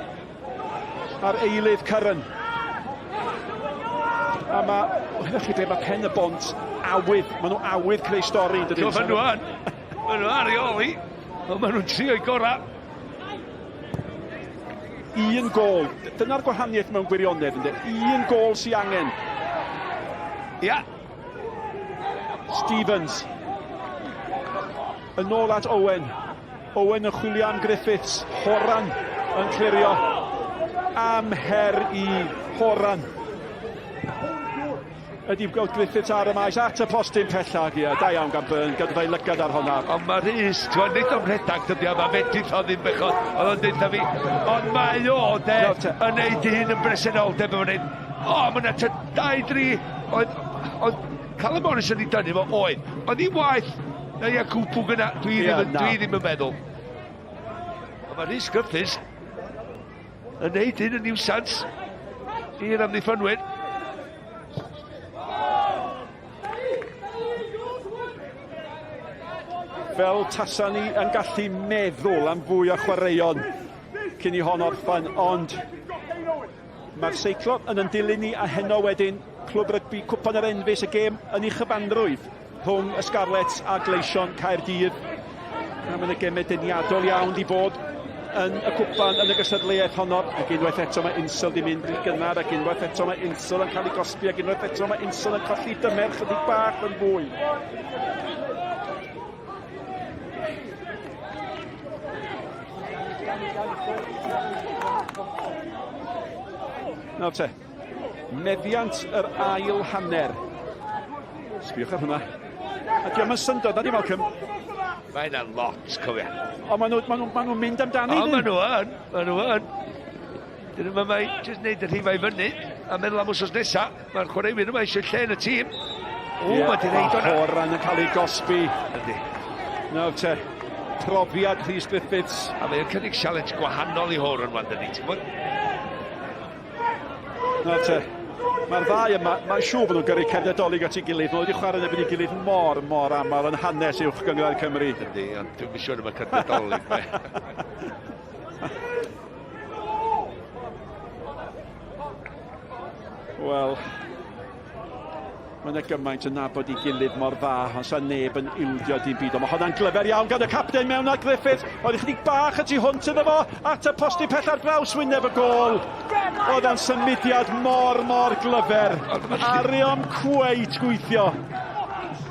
ar eilydd Curran. A mae Pen-y-bont awydd. Maen nhw awydd creu stori. Maen nhw ar reoli. Maen nhw'n trio i gorau. 1 gol. Dyna'r gwahaniaeth mewn gwirionedd, ynddo? 1 gol sy'n angen. Ia. Stevens. Yn ôl at Owen. Owen yn chwilio am Griffiths. Horan yn clirio. Amher i Horan. Ydy gweld Griffiths ar y maes at y postyn pellach. Ia, da iawn gan Byrne, gyda fe'i lygad ar honna. Ond mae Rhys, ti'n nid o'n rhedag dydy, a mae fedrith o ddim bechod. Oedd o'n dweud fi, ond mae o, yn neud i hyn yn bresenoldeb yn hyn. O, mae yna 2-3. Oedd Callum Morrison i dynnu fo, oedd. Oedd i waith, na Iacubo gyna, dwi ddim yn meddwl. Ond mae Rhys Griffiths yn neud hyn yn niwsans i'r amddiffynwyr. Fel tasa ni yn gallu meddwl am fwy o chwaraeon cyn i hon orffan, ond mae'r seiclo yn dilyn ni a heno wedyn clwb rygbi Cwpan yr Enfys, y gêm yn ei chyfanrwydd rhwng y Scarlets a Gleision Caerdydd. A mae'n y gemau deniadol iawn di bod yn y cwpan yn y gysadleuaeth honno, ac unwaith eto mae Insel di mynd i gynnar, ac unwaith eto mae Insel yn cael ei gosbi, ac unwaith eto mae Insel yn colli dymer chydig bach yn fwy. Nawr te, meddiant yr ail hanner. Sbiwch ar hwnna. A diolch yn syndod, na di Malcolm? Mae yna lot, cofia. O, maen nhw'n mynd amdani? O, maen nhw yn. Dyn nhw mae jyst neud y rhifau fyny, a meddwl am wsos nesaf, mae'r chwaraewyr yma eisiau lle yn y tîm. Mae di neud o'na. Horan yn cael ei gosbi. Yndi. Nawr te, profiad Rhys Griffiths. A mae'n cynnig challenge gwahanol i Horan wan dyn ni. Nawr te, mae'r ddau yma, mae'n siŵr bod nhw'n gyrru cerddolig at ei gilydd. Nhw wedi chwarae yn ei gilydd mor aml yn hanes uwch Gyngrair Cymru. Yndi, ond dwi'n siŵr yma cerddolig. Wel, mae'n gymaint yn nabod ei gilydd mor dda, ond sa'n neb yn ildio dim byd. Mae hwnna'n glyfer iawn gan y capten mewn ar Griffith. Oedd ychydig bach y tu hwnt iddo fo, at y posti pell ar draws wyneb y gol. Oedd yn symudiad mor glyfer. Ariom cweit gweithio.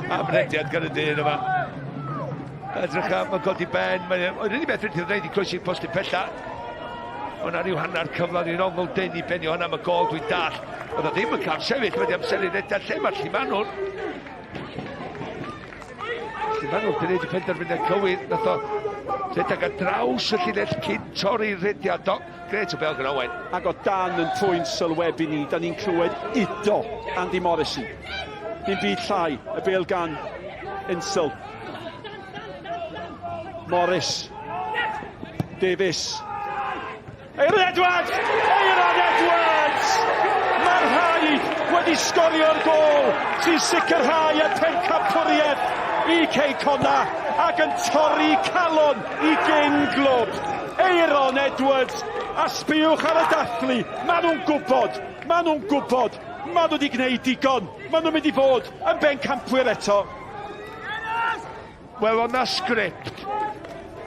Amrediad gan y dyn yma. Edrych am y godi ben. Oedd rydyn beth rydyn rhaid i croesi posti pella. Ond ar ryw hanner cyflan i'n ongl dyn i benio hwnna am y gol dwi'n dall. Oedd o ddim yn cael sefyll, wedi amser i'n edrych lle mae'r Llimanwr. Llimanwr dwi'n neud i penderfyniad cywir, nath o rhedeg ar draws y llinell cyn torri'r rhediad o. Gret o bel gan Owen. Ac o dan yn pwynt sylwebu ni, da ni'n clywed ido Andy Morrison. Dim byd llai, y bel gan Insel. Morris. Davies. Eiron Edwards! Eiron Edwards! Mae'r rhaid wedi sgorio'r gol sy'n sicrhau y pencampwriaeth i Cei Connah ac yn torri calon i gyn glwb. Eiron Edwards, a sbiwch ar y dathlu, maen nhw'n gwybod, maen nhw wedi gwneud digon, maen nhw'n mynd i fod yn bencampwyr eto. Wel, o'na sgript.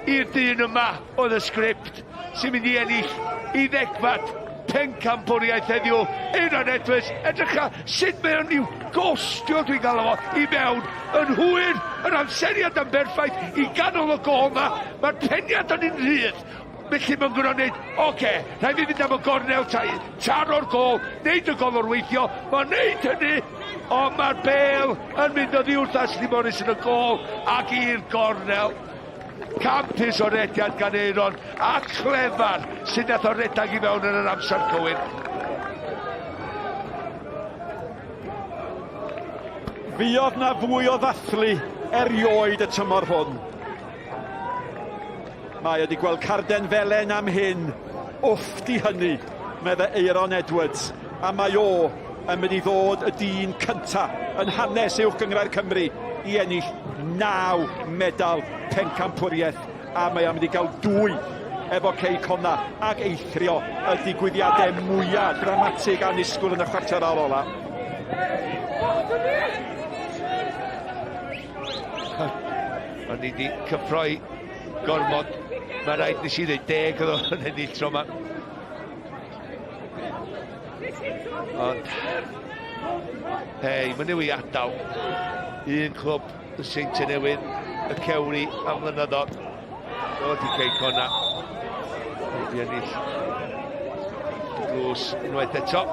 I'r dyn yma oedd y sgript sy'n mynd i ennill i ddegfad pencampwriaeth heddiw. Eiron Edwards, edrych a sut mewn i'w gostio dwi'n gael o i mewn yn hwyr, yn amseriad yn berffaith i ganol y gol yma. Mae'r peniad yn un rhydd. Felly mae'n gwneud wneud, oce, rhaid fi fynd am y gornel taro'r gol, neud y gol o'r weithio, mae'n neud hynny, ond mae'r bel yn mynd o ddiwrth Ashley Morris yn y gol ac i'r gornel. Campus o rediad gan Eiron, a clefar sy'n nath o redag i fewn yn yr amser cywir. Fuodd na fwy o ddathlu erioed y tymor hwn. Mae wedi gweld carden felen am hyn. Wff di hynny, medde Eiron Edwards. A mae o yn mynd i ddod y dyn cynta yn hanes uwch Gyngrair Cymru i ennill 9 medal pencampwriaeth. A mae am wedi cael 2 efo Cei Connah ac eithrio y digwyddiadau mwyaf dramatig a nisgwyl yn y chwarter ar ola. O'n ni wedi cyffroi gormod. Mae rhaid nes i ddweud 10 oedd o'n ennill tro yma. Ond, hei, mae nhw i adael. Un clwb, y Seintiau Newydd, y Cewri am flynyddoedd. Dod i Cei Connah. Wedi ennill. Glws unwaith eto.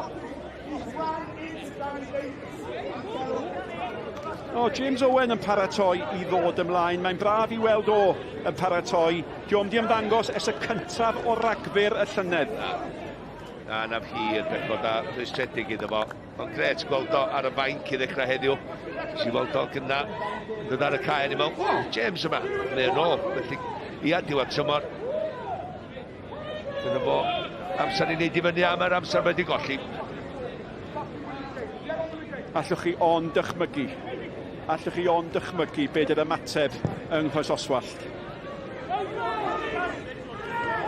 O, James Owen yn paratoi i ddod ymlaen. Mae'n braf i weld o yn paratoi. Diom di ymddangos es y cyntaf o ragfyr y llynedd. Na hir bechod a rhwystredig iddo fo. Ond gret gweld o ar y fainc i ddechrau heddiw. Si weld o gyna. Dod ar y cae ni mewn. O, James yma. Neu'n ôl. Felly, ia diwedd tymor. Dyna fo. Amser i wneud i fyny am yr amser wedi golli. Allwch chi ond dychmygu. Allwch chi ond dychmygu beth ydy'r ymateb yng Nghroes Oswallt.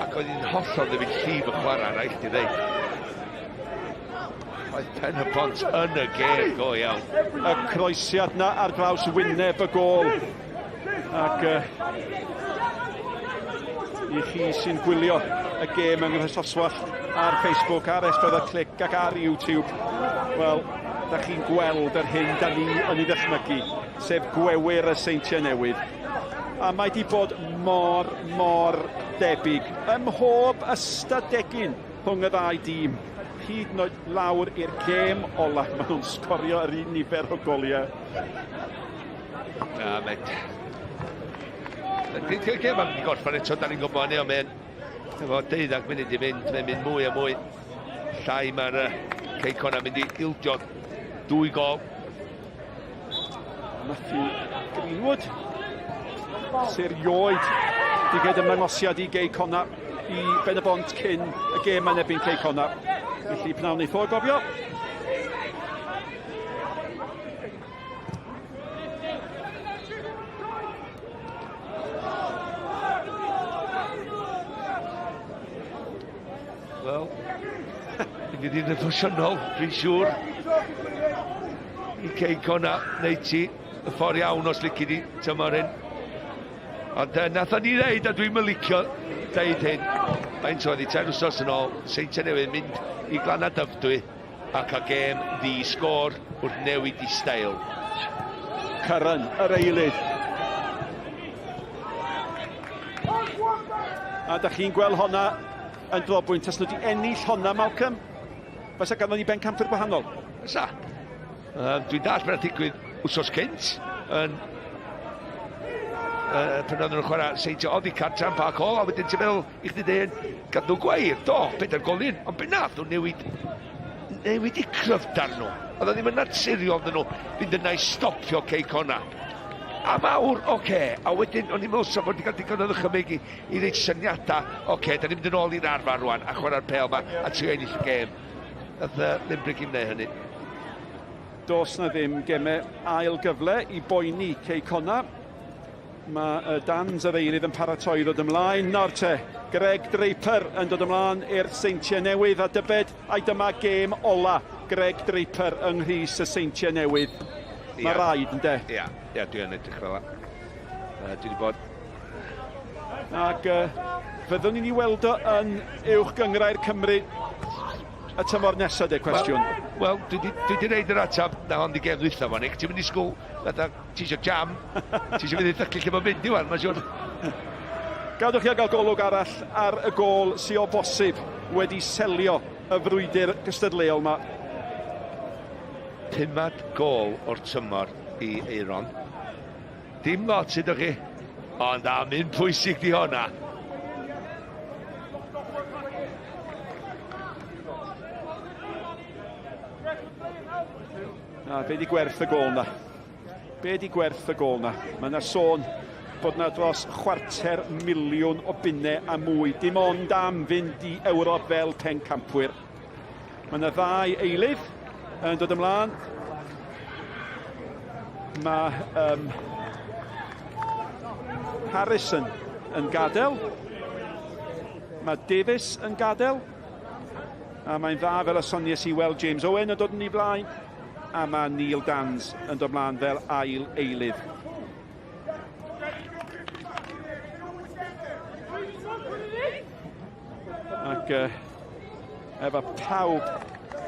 Ac oedd hi'n hollol ddim yn llif y chwarae, rhaid i ddeud. Oedd Pen-y-bont yn y gêm go iawn. Y croesiad na ar draws wyneb y gol. Ac i chi sy'n gwylio y gêm yng Nghroes Oswallt ar Facebook, ar S4 Clic ac ar YouTube, wel, da chi'n gweld yr hyn da ni yn ei ddychmygu, sef gwewyr y Seintiau Newydd. A mae di bod mor debyg ym mhob ystadegyn rhwng y ddau dîm. Hyd yn oed lawr i'r gêm ola, maen nhw'n sgorio yr un nifer o goliau. Na, med. Dwi'n gêm am ni gorffan eto, da ni'n gwybod ni o men. Efo 12 munud i fynd, mae'n mynd mwy a mwy. Llai mae'r Cei Connah mynd i ildio 2 gol. Matthew Greenwood. Serioed di gael ymddangosiad i Cei Connah i Pen-y-bont cyn y gêm yn ebyn Cei Connah. Felly pnawn neith o gofio. Wel, ni fydd yn ffosiynol, dwi'n siŵr. I Cei Connah, neu ti y ffordd iawn os lici di tymor hyn. Ond nath ni ddeud, a dwi'n mylicio deud hyn, faint oedd i 10 wsos yn ôl, Cei Connah mynd i Glana Dyfrdwy a cael gêm ddi-sgôr wrth newid i steil. Curran, yr eilydd. A da chi'n gweld honna yn drobwynt, os nhw wedi ennill honna, Malcolm, fysa ganddo ni bencampwyr gwahanol. Fysa. Dwi'n dall mae'n digwydd wsos cynt yn pan oedden nhw'n chwarae Saint Oedd i cartran Park Hall, a wedyn ti'n meddwl i chdi dyn gadw gweir, do, pedair golyn, ond be nath nhw newid i cryfdar nhw. Oedd ddim yn naturiol dyn nhw fynd yna i stopio Cei Connah. A mawr, a wedyn o'n i'n meddwl sef wedi cael digon o ddychymyg i reid syniadau, da ni'n mynd yn ôl i'r arfer rwan a chwarae'r pel ma a trio ennill y gêm. Oedd Limbrick i'n neud hynny. Does na ddim gemau ail gyfle i boeni Cei Connah. Mae Dans yr eilydd yn paratoi ddod ymlaen. Nawr te, Greg Draper yn dod ymlaen i'r Seintiau Newydd a dybed, a'i dyma gêm ola Greg Draper yng Nghrys y Seintiau Newydd. Mae rhaid, ynde? Ia, dwi'n edrych fel la. Dwi wedi bod. Ac fyddwn ni'n ei weld o yn uwch gyngrau'r Cymru y tymor nesaf, de, cwestiwn. Wel, dwi wedi reid yr atab na hon di gêm ddwytha fan eich. Ti'n mynd i sgwl, ti eisiau jam, ti eisiau mynd i ddechrau lle mae'n mynd i wan, mae'n siwr. Gadwch chi a gael golwg arall ar y gol sy'n o bosib wedi selio y frwydr gystadleol yma. 5 gol o'r tymor i Eiron. Dim lot sydd chi, ond am un pwysig di honna. Be di gwerth y gol na? Be di gwerth y gol na? Mae yna sôn bod yna dros 250,000 o bunne a mwy. Dim ond am fynd i Ewrop fel pencampwyr. Mae yna 2 eilydd yn dod ymlaen. Mae Harrison yn gadael. Mae Davies yn gadael. A mae'n dda fel y sonies i weld James Owen yn dod yn ei blaen. A mae Neil Dans yn dod ymlaen fel ail eilydd. Ac efo pawb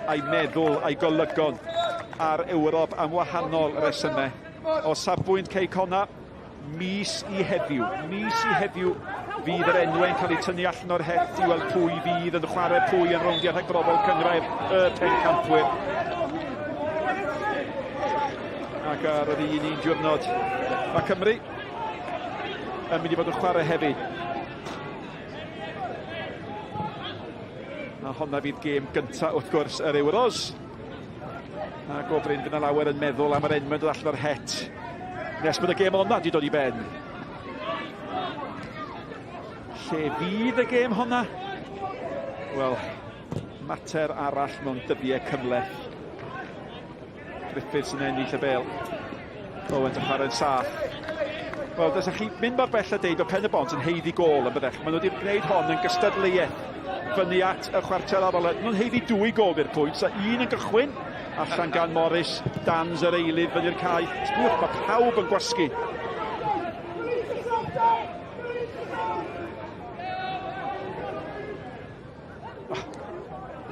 a'i meddwl a'i golygon ar Ewrop am wahanol resymau. O safbwynt Cei Connah, mis i heddiw fydd yr enwau'n cael ei tynnu allan o'r het i weld pwy fydd yn chwarae pwy yn rowndiau rhagbrofol cyngrau'r pencampwyr. Ac ar yr un diwrnod, mae Cymru yn mynd i fod yn chwarae hefyd. A honna fydd gêm gyntaf wrth gwrs yr Euros. Ac o Bryn fyna lawer yn meddwl am yr enwau dod allan o'r het. Nes bod y gêm honna wedi dod i ben. Lle fydd y gêm honna? Wel, mater arall mewn dyddiau cymleth. Griffiths yn ennill y bel. Owen yn chwarae'n saff. Wel, dys chi mynd mor bell a deud o Pen-y-bont yn heiddi gol yn byddech. Maen nhw wedi gwneud hon yn gystadleuaeth fyny at y chwarter ar ôl. Nhw'n heiddi 2 gol i'r pwynt. So 1 yn gychwyn, allan gan Morris, Dans yr eilydd fyny'r cae. Sbwch, mae pawb yn gwasgu.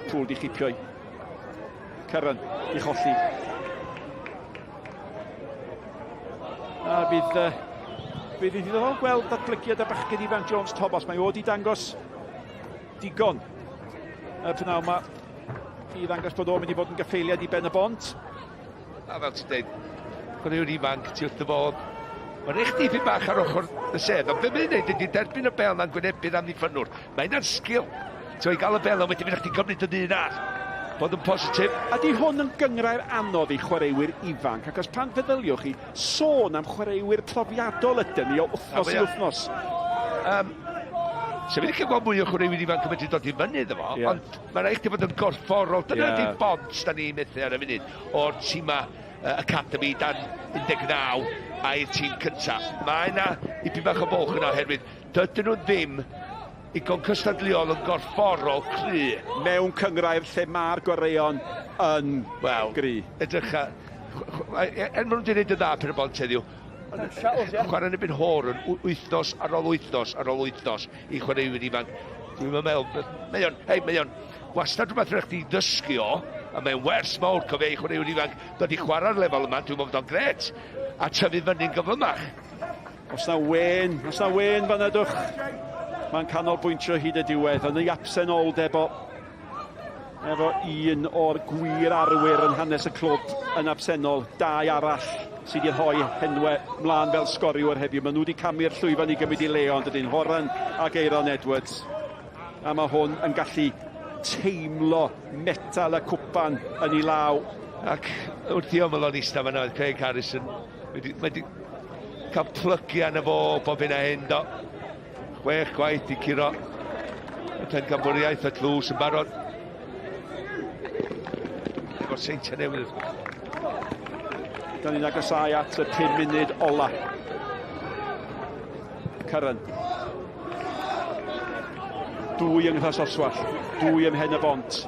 Pŵl di chipio'i. Curran i cholli. A bydd i ddiddorol gweld datblygiad y bachgen ifanc Jones Thomas. Mae o wedi dangos digon y pnawn yma i ddangos bod o'n mynd i fod yn gyffeiliad i Pen-y-bont. A fel ti'n dweud, gwneud yw'r ifanc ti wrth y bod. Mae'n eich dipyn bach ar ochr y sedd, ond be mae'n gwneud ydy derbyn y bel na'n gwynebu'r amddiffynwr. Mae'n ar sgil. So i gael y bel, ond wedyn fydd eich di cymryd yn un ar. bod yn positif. Ydy hwn yn gyngrair anodd i chwaraewyr ifanc, ac os pan feddyliwch chi sôn am chwaraewyr profiadol ydyn ni o wythnos i wythnos. Sef wedi cael gweld mwy o chwaraewyr ifanc yn medru dod i fyny iddo fo, ond mae'n rhaid i fod yn gorfforol. Dyna ydy'r bont da ni'n methu ar y funud o'r tîma Academy dan 19 a'r tîm cyntaf. Mae yna ipyn bach o bolch yna oherwydd dydyn nhw ddim i goncystadleol yn gorfforol cry. Mewn cyngrair lle mae'r gwareon yn gry. Edrych a... Er maen nhw wedi gwneud y dda Pen-y-bont heddiw. Chwarae yn ebyn hor yn wythnos ar ôl wythnos ar ôl wythnos i chwaraewyr ifanc. Dwi'n meddwl, mae o'n wastad rhywbeth rhaid chdi ddysgu o, a mae'n wers mawr cofio i chwaraewyr ifanc dod i chwarae'r lefel yma, dwi'n meddwl bod o'n gret, a tyfu fyny'n gyflymach. Os na wen fan ydwch, mae'n canolbwyntio hyd y diwedd, yn ei absenoldeb efo un o'r gwir arwyr yn hanes y clwb yn absennol, dau arall sydd wedi rhoi henwau mlaen fel sgoriwr heddiw. Maen nhw wedi camu'r llwyfan i gymryd i Leon, dydyn Horan ac Aaron Edwards. A mae hwn yn gallu teimlo metal y cwpan yn ei law. Ac wrth i oml o'n eista fan'na, Craig Harrison wedi cael plygu arno fo bob hyn a hyn do. 6 gwaith i curo y pencampwriaeth y tlws yn barod. Efo Cei Connah. Da ni'n agosau at y 5 munud ola. Curran. Dwy yng Nghras Oswell, dwy ym Pen-y-bont.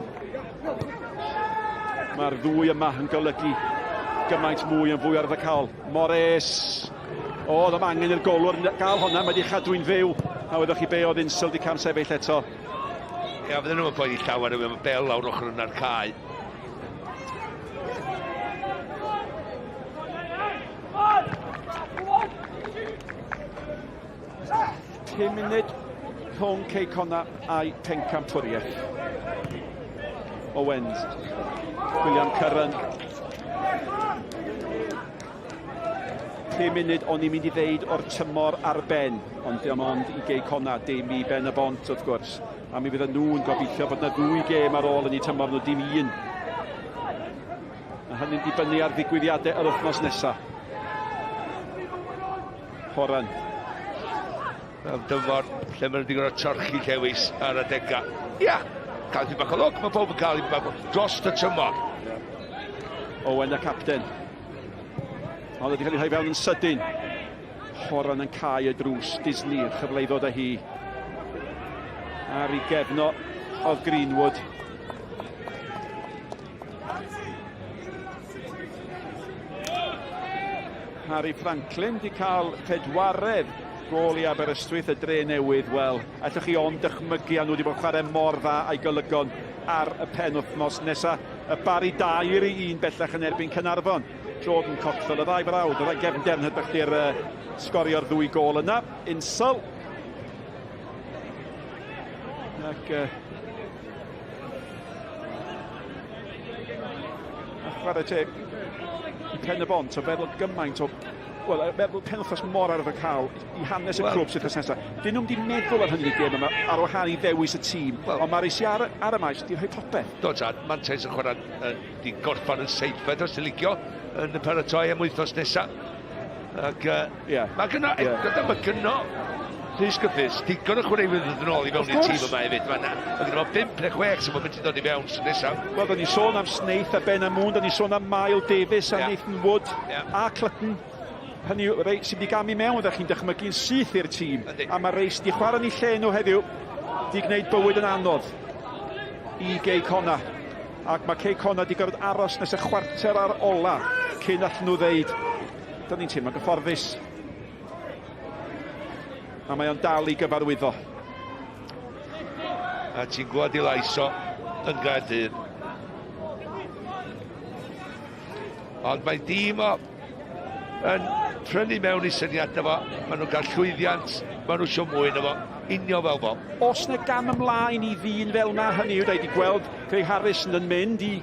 Mae'r ddwy yma yn golygu gymaint mwy yn fwy ar y cael. Morris. Oedd am angen i'r golwr gael honna, mae wedi chadw'n fyw. A wedwch chi be oedd insult i cam sefyll eto. Ia, fydden nhw'n poeni llawer yw, mae bel lawr ochr yna'r cae. Munud rhwng Cei Connah a'i pencampwriaeth. Owens, William Curran. 5 munud o'n i'n mynd i ddeud o'r tymor ar ben, ond dim ond i Cei Connah, dim i Pen-y-bont wrth gwrs. A mi fydden nhw'n gobeithio bod yna 2 gêm ar ôl yn eu tymor nhw, dim 1. A hynny'n dibynnu ar ddigwyddiadau yr wythnos nesaf. Horan. Fel dymor, lle mae'n digon o torchi cewis ar adega. Ia, cael fi bach o lwg, mae pob yn cael fi bach o dros y tymor. Owen y capten. Ond wedi cael ei rhoi fewn yn sydyn. Horan yn cael y drws, Disney, chyfleiddodd â hi. Ar ei gefno oedd Greenwood. Harry Franklin wedi cael 4 gol i Aberystwyth, y dre newydd. Wel, allwch chi ond dychmygu a nhw wedi bod chwarae mor dda a'i golygon ar y penwythnos nesaf. Y bari 2 i 1 bellach yn erbyn Caernarfon. Jordan Cockthall, y ddau brawd, y ddau gefnder hydych chi'r sgorio'r 2 gol yna. Insel. Ac chwarae te i Pen-y-bont o feddwl gymaint o... Wel, meddwl penwthnos mor ar y cael i hanes y clwb sydd nesaf. Dyn nhw'n di meddwl ar hynny'n gêm yma ar wahân i ddewis y tîm. Ond mae'r eisi ar y maes di rhoi popeth. Do, Tad, Manchester yn chwarae di gorffan yn 7 os ti'n licio yn y paratoi am wythnos nesaf. Ac mae gynno, mae gynno Rhys gyffus, digon o chwaraewyr yn ôl i fewn i'r tîm yma hefyd. Mae gynno 5 neu 6 sy'n mynd i ddod i fewn sy'n nesaf. Wel, da ni sôn am Snaith a Ben Amoun, da ni sôn am Miles Davis a Nathan Wood a Clutton. Hynny yw, rei sydd wedi gamu mewn, ydych chi'n dychmygu'n syth i'r tîm. A mae reis di chwarae ni lle nhw heddiw, di gwneud bywyd yn anodd i Cei Connah. Ac mae Cei Connah di gorfod aros nes y chwarter ar ola cyn allan nhw ddeud. Da ni'n teimlo'n gyfforddus. A mae o'n dal i gyfarwyddo. A ti'n gweld i laiso yn Gaerdydd. Ond mae dîm yn prynu mewn i syniadau fo. Maen nhw'n cael llwyddiant, maen nhw'n sio mwy na fo. Unio fel fo. Os na gam ymlaen i ddyn fel na hynny yw, da i wedi gweld Craig Harrison yn mynd i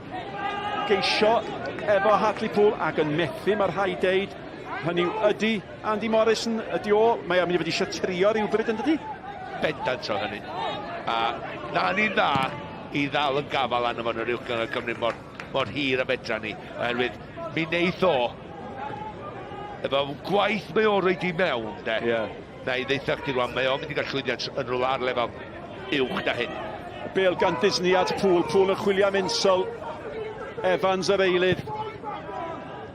geisio efo Hartlepool ac yn methu, mae'r rhai deud. Hynny yw, ydy Andy Morrison, ydy o, mae am i fod eisiau trio rhywbryd yn dydi? Bendant o hynny. A na ni'n dda i ddal yn gafal arno fo'n yr uwch gyngor Cymru mor hir a fedra ni. Oherwydd, mi wneith o, efo gwaith mae o roed i mewn, de. Na i ddeitha chdi rwan, mae o'n mynd i gael llwyddiant yn rhywle ar lefel uwch da hyn. Bêl gan Disney at Pŵl yn chwilio am insol. Evans yr eilydd.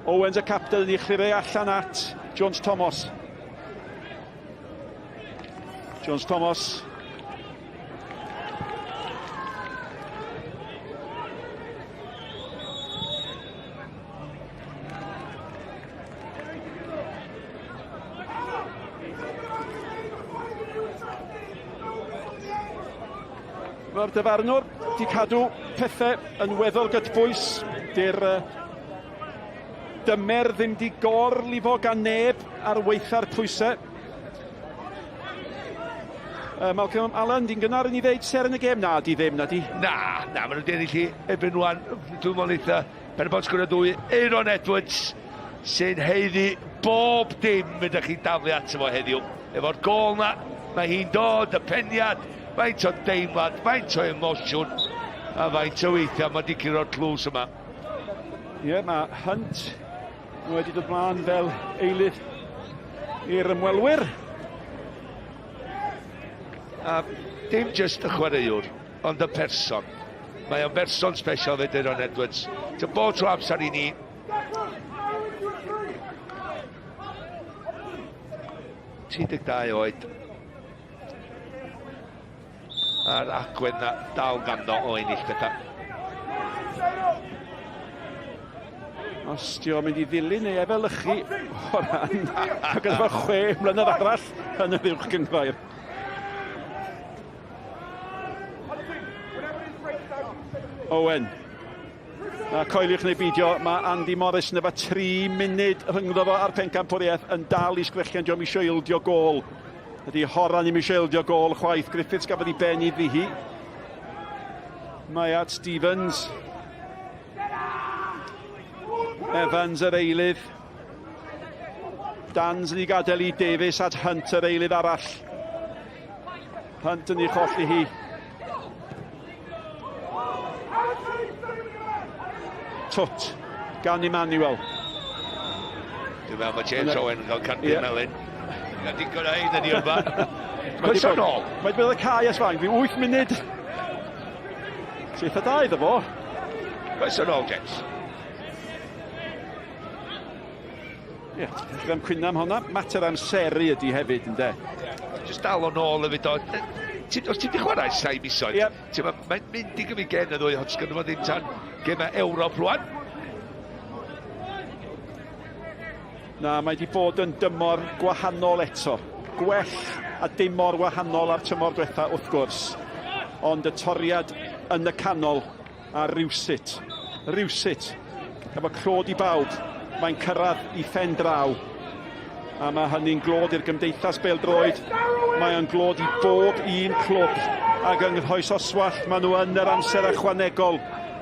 Owens y capten yn ei chlirio allan at Jones Thomas. Jones Thomas. Mae'r dyfarnwr wedi cadw pethau yn weddol gydbwys. Di'r dymer ddim wedi gorlifo gan neb ar weitha'r pwysau. Malcolm Allen, di'n gynnar yn ei ddeud ser yn y gêm? Na, di ddim, na di? Na, maen nhw'n denu chi ebyn rwan. Dwi'n meddwl eitha Pen-y-bont sgorio 2. Aaron Edwards sy'n heiddi bob dim ydych chi'n daflu ato fo heddiw. Efo'r gol na, mae hi'n dod, y peniad, faint o deimlad, faint o emosiwn, a faint o weithiau, mae di curo'r tlws yma. Ie, mae Hunt wedi dod mlaen fel eilydd i'r ymwelwyr. A dim just y chwaraewr, ond y person. Mae o'n berson special fe Aaron Edwards. Ti'n bod tro amser i ni. Tri 12 oed. A'r agwen na dal ganddo o ennill bethau. Os di o'n mynd i ddilyn neu efelychu o ran ac efo 6 mlynedd arall yn yr uwch gynghrair. Owen. A coeliwch neu beidio, mae Andy Morris yn efo 3 munud rhyngddo fo ar pencampwriaeth yn dal i sgrechian diom isio ildio gol. Ydy Horan ddim isio ildio gol chwaith. Griffiths gafodd i ben i ddihi. Mae at Stevens. Evans yr eilydd. Dans yn ei gadael i Davies at Hunt yr eilydd arall. Hunt yn ei cholli hi. Twt gan Emmanuel. Dwi'n meddwl mae James Owen yn cael cardyn melyn. Ga digon o ein yn i yma. Coes o'n ôl. Mae wedi bod y cae ysfaen, fi 8 munud. Seitha da iddo fo. Coes o'n ôl, James. Ie, ddim cwyna am hwnna. Mater amseru ydi hefyd, ynde. Just dal o'n ôl hefyd o. Os ti wedi chwarae 7 misoedd, mae'n mynd i gyfi gen y ddwy, ond sgynno fo ddim tan gema Ewrop rwan. Na, mae wedi bod yn dymor gwahanol eto. Gwell a dymor wahanol ar tymor diwetha wrth gwrs. Ond y toriad yn y canol a rywsut. Rywsut. Efo clod i bawb. Mae'n cyrraedd i phen draw. A mae hynny'n glod i'r gymdeithas bêl-droed. Mae o'n glod i bob un clwb. Ac yng Nghoes Oswallt, maen nhw yn yr amser ychwanegol.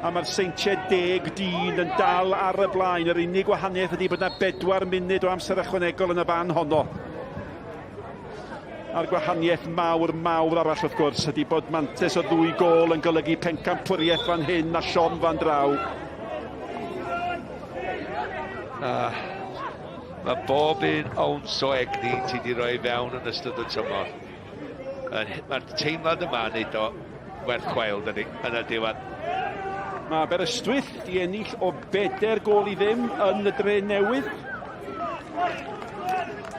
A mae'r seintiau 10 dyn yn dal ar y blaen. Yr unig wahaniaeth ydy bod yna 4 munud o amser ychwanegol yn y fan honno. A'r gwahaniaeth mawr arall wrth gwrs ydy bod mantes o 2 gol yn golygu pencampwriaeth fan hyn a Sion fan draw. Mae bob un owns o egni ti di roi fewn yn ystod y tymor. Mae'r teimlad yma yn neud o werth chwael yn y diwedd. Mae Aberystwyth di ennill o 4 gol i ddim yn y dre newydd.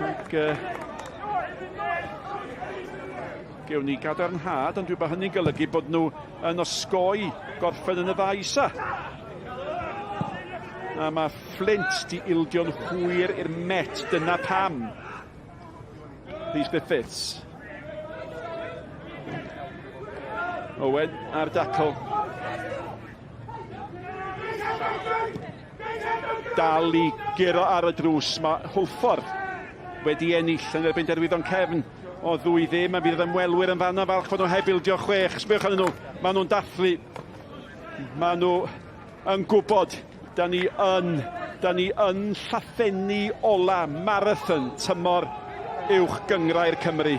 Ac gewn ni gadarnhad, ond dwi'n bod hynny'n golygu bod nhw yn osgoi gorffen yn y 2 isa. A mae Flint di ildio'n hwyr i'r Met, dyna pam. Rhys Griffiths. Owen ar dacl. Dal i giro ar y drws. Mae Hwlffordd wedi ennill yn erbyn derwyddon cefn o 2-0. A bydd y ymwelwyr yn fanna falch fod nhw heb ildio 6. Sbywch arnyn nhw. Maen nhw'n dathlu. Maen nhw yn gwybod da ni yn llathenni ola marathon tymor uwch gyngrair Cymru.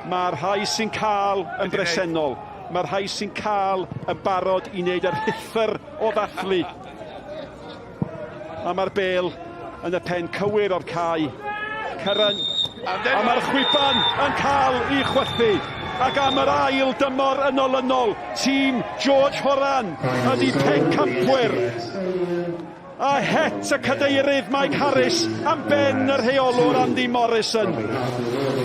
Mae'r rhai sy'n cael yn bresennol. Mae'r rhai sy'n cael y barod i wneud yr hithyr o ddathlu. A mae'r bêl yn y pen cywir o'r cae. Cyran. A mae'r chwiban yn cael ei chwythu. Ac am yr ail dymor yn olynol, tîm George Horan ydi pencampwyr. A het y cadeirydd Mike Harris am ben yr rheolwr Andy Morrison.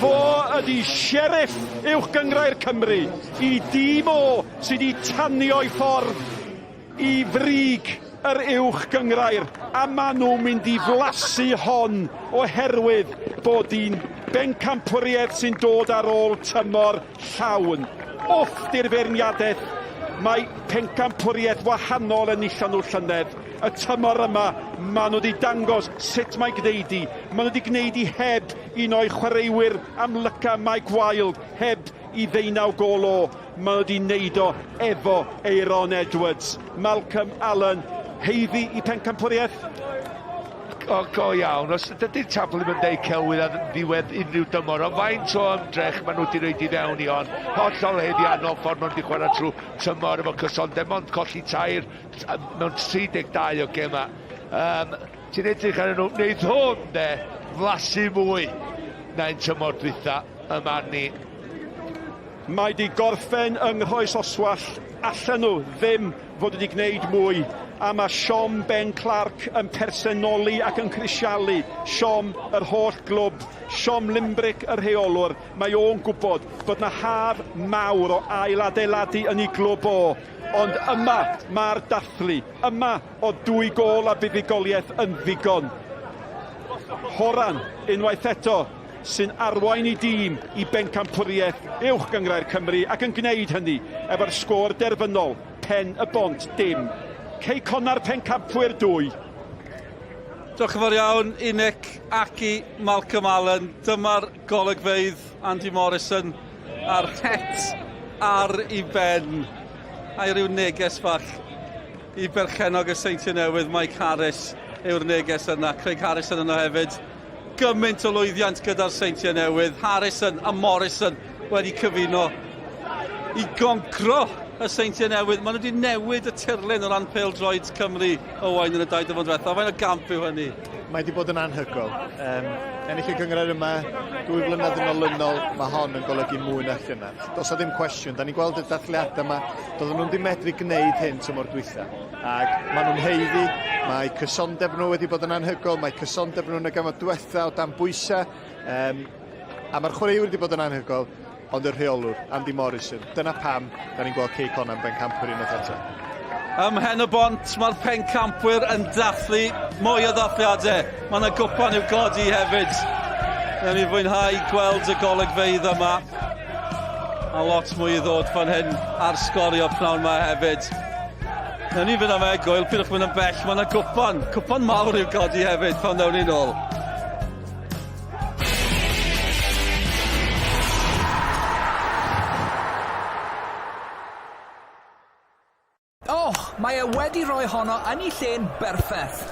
Fo ydi sheriff uwch gyngrau'r Cymru i dîm o sydd wedi tanio i ffordd i frig yr uwch gyngrair. A maen nhw'n mynd i flasu hon oherwydd bod hi'n bencampwriaeth sy'n dod ar ôl tymor llawn. Wrth di'r feirniadaeth, mae pencampwriaeth wahanol yn illan nhw llynedd. Y tymor yma, maen nhw wedi dangos sut mae gwneud i. Maen nhw wedi gwneud i heb un o'i chwaraewyr amlyca Mike Wild, heb i ddeunaw gol o. Maen nhw wedi wneud o efo Aaron Edwards. Malcolm Allen, heiddi i pencampwriaeth? Go iawn, os dydy'r tabl ddim yn deud celwydd ar ddiwedd unrhyw dymor, ond faint o ymdrech maen nhw wedi rhaid i fewn i hon. Hollol heddiannol ffordd maen nhw wedi chwarae trwy tymor efo cysondeb, ond colli tair mewn 32 o gema. Ti'n edrych ar nhw, wneud hwn de, flasu mwy na'n tymor dwytha yma ni. Mae wedi gorffen yng Nghoes Oswall, allan nhw ddim fod wedi gwneud mwy. A mae Siom Ben Clark yn personoli ac yn crisialu. Siom yr holl glwb, Siom Limbrick yr rheolwr. Mae o'n gwybod bod yna haf mawr o ail adeiladu yn ei glwb o. Ond yma mae'r dathlu, yma o 2 gol a buddigoliaeth yn ddigon. Horan, unwaith eto, sy'n arwain i dîm i bencampwriaeth uwch gyngrau'r Cymru ac yn gwneud hynny efo'r sgôr derfynol, Pen-y-bont dim. Cei Connah'r pencampwyr 2. Diolch yn fawr iawn, Unic ac i Malcolm Allen. Dyma'r golygfeydd Andy Morrison a'r het ar ei ben. A ryw neges fach i berchenog y Seintiau Newydd, Mike Harris yw'r neges yna. Craig Harrison yno hefyd. Gymaint o lwyddiant gyda'r Seintiau Newydd. Harrison a Morrison wedi cyfuno i goncro y Seintiau Newydd. Maen nhw wedi newid y tirlun o ran pêl-droed Cymru o wain yn y 2 dymor diwethaf. Faint o gamp yw hynny? Mae wedi bod yn anhygoel. Ennill y gyngrair yma 2 flynedd yn olynol, mae hon yn golygu mwy na llynedd. Does o ddim cwestiwn, da ni'n gweld y dathliadau yma, doedden nhw'n di medru gwneud hyn tymor dwytha. Ac maen nhw'n heiddi, mae cysondeb nhw wedi bod yn anhygoel, mae cysondeb nhw'n y gamau diwetha o dan bwysau, a mae'r chwaraewyr wedi bod yn anhygoel, ond y rheolwr, Andy Morrison. Dyna pam, da ni'n gweld Cei Connah yn bencampwyr unwaith eto. Ym Mhen-y-bont, mae'r pencampwyr yn dathlu mwy o ddathliadau. Mae yna gwpan i'w godi hefyd. Nawn ni fwynhau gweld y golygfeydd yma. A lot mwy i ddod fan hyn ar sgorio pnawn yma hefyd. Nawn ni fynd am egwyl, pidwch mynd yn bell. Mae yna gwpan mawr i'w godi hefyd pan nawn ni nôl. Mae e wedi rhoi honno yn ei lle'n berffaith.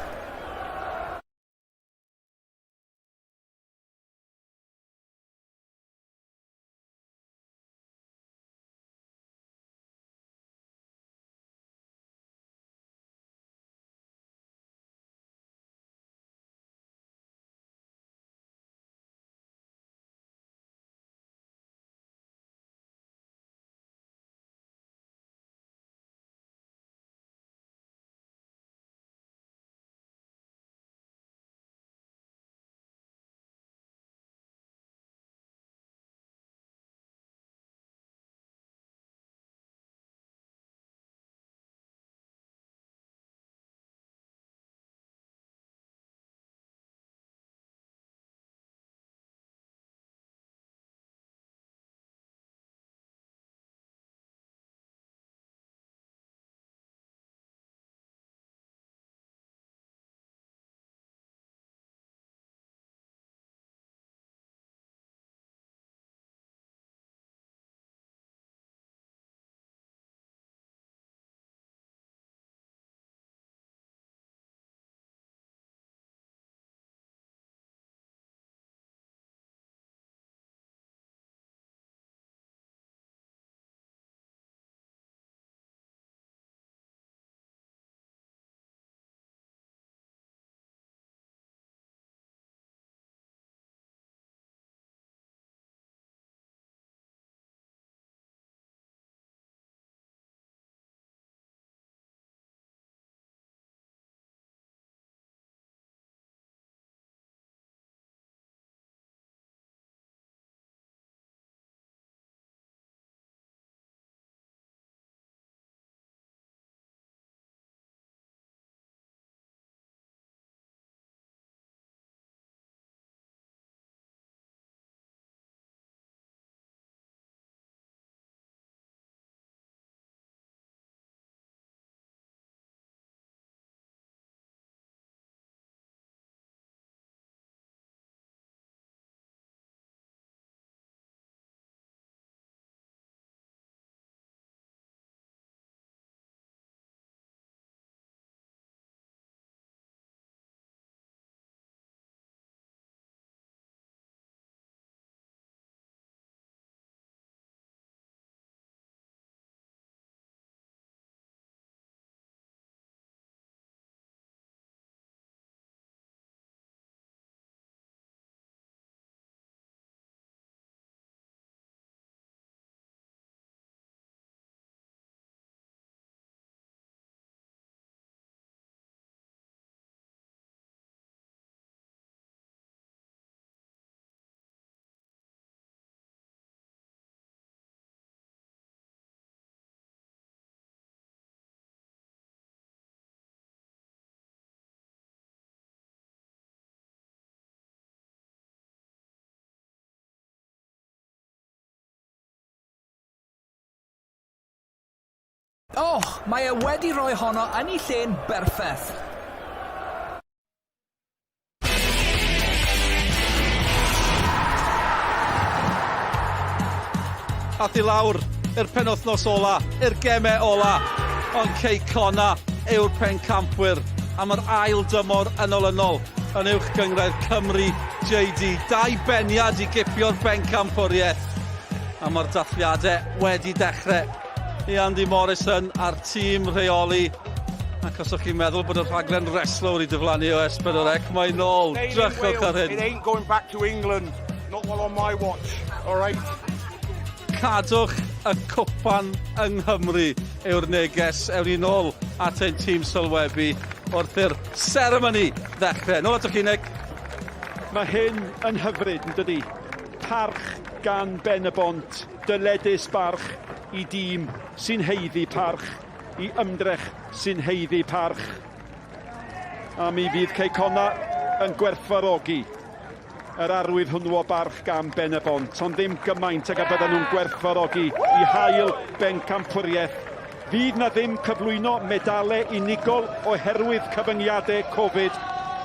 Mae e wedi rhoi honno yn ei lle'n berffaith. Ath i lawr i'r penwythnos ola, i'r gemau ola, ond Cei Connah yw'r pencampwyr am yr ail dymor yn olynol yn uwch gyngrair Cymru JD. 2 beniad i gipio'r bencampwriaeth. A mae'r dathliadau wedi dechrau i Andy Morrison a'r tîm rheoli. Ac os o'ch chi'n meddwl bod y rhaglen wrestler wedi diflannu o S4C, mae nôl. Drychwch ar hyn. It ain't going back to England. Not while on my watch. All right. Cadwch y cwpan yng Nghymru yw'r neges. Ewn ni nôl at ein tîm sylwebu wrth i'r seremoni ddechrau. Nôl at o'ch unig. Mae hyn yn hyfryd, yn dydi? Parch gan Pen-y-bont, dyledus barch i dîm sy'n heiddi parch, i ymdrech sy'n heiddi parch. A mi fydd Cei Connah yn gwerthfawrogi yr arwydd hwnnw o barch gan Pen-y-bont, ond ddim gymaint ag a bydden nhw'n gwerthfawrogi i hael bencampwriaeth. Fydd na ddim cyflwyno medalau unigol oherwydd cyfyngiadau Covid,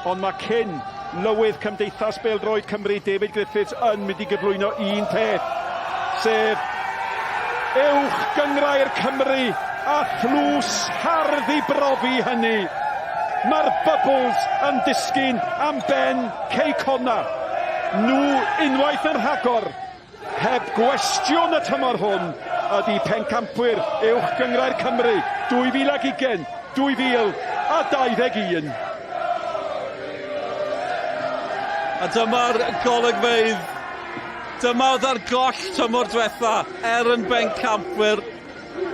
ond mae cyn lywydd Cymdeithas Bêl-droed Cymru David Griffiths yn mynd i gyflwyno un peth, sef uwch gyngrair Cymru a thlws hardd i brofi hynny. Mae'r bubbles yn disgyn am ben Cei Connah. Nhw unwaith yn rhagor, heb gwestiwn y tymor hwn, ydy pencampwyr uwch gyngrair Cymru 2020, 2021. A dyma'r golygfeydd. Dyma oedd ar goll tymor diwetha yn bencampwyr.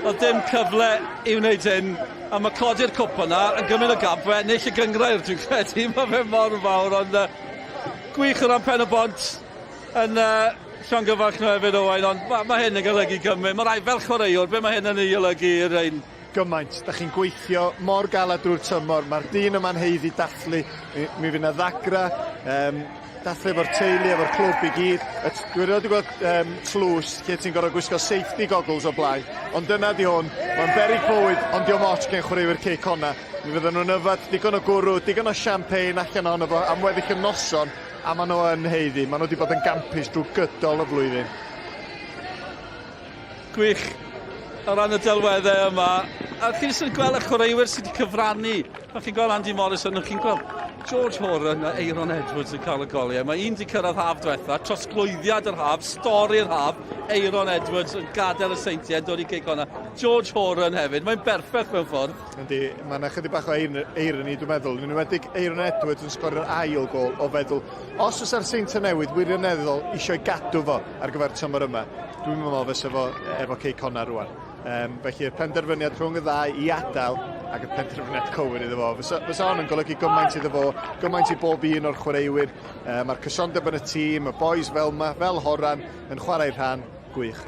Oedd dim cyfle i wneud hyn. A mae codi'r cwp yna yn gymryd y gabwe, neill y gyngrair, dwi'n credu. Mae fe mor fawr, ond gwych o ran Pen-y-bont yn llongyfarch nhw hefyd Owain, ond mae hyn yn golygu gymryd. Mae rai fel chwaraewr, be mae hyn yn ei olygu i'r ein? Gymaint, da chi'n gweithio mor galed drwy'r tymor, mae'r dyn yma'n heiddi dathlu, mi fydd yna ddagra, dathlu efo'r teulu, efo'r clwb i gyd. Dwi'n wedi gweld tlws, lle ti'n gorfod gwisgo safety goggles o blaen, ond dyna di hwn, mae'n beryg bywyd, ond diolch moch gen chwaraewyr Cei Connah. Mi fydden nhw'n yfad digon o gwrw, digon o champagne allan ono fo, am weddill y noson, a maen nhw yn heiddi. Maen nhw wedi bod yn gampus drwy gydol y flwyddyn. Gwych o ran y delweddau yma. A chi'n sy'n gweld y chwaraewyr sydd wedi cyfrannu. Chi'n gweld Andy Morrison, chi'n gweld George Horan a Aaron Edwards yn cael y goliau. Mae un wedi cyrraedd haf diwetha, trosglwyddiad yr haf, stori'r haf. Aaron Edwards yn gadael y seintiau, dod i Cei Connah. George Horan hefyd, mae'n berffaith mewn ffordd. Yndi, mae yna chydig bach o eironi, dwi'n meddwl. Yn enwedig Aaron Edwards yn sgorio'r ail gol o feddwl. Os oes ar Seinta Newydd wirioneddol eisiau gadw fo ar gyfer tymor yma, dwi'n meddwl fes efo Cei Connah rwan. Felly'r penderfyniad rhwng y ddau i adael ac y penderfyniad cywir iddo fo. Fysa hon yn golygu gymaint iddo fo, gymaint i bob un o'r chwaraewyr. Mae'r cysondeb yn y tîm, y boys fel yma, fel Horan, yn chwarae'r rhan gwych.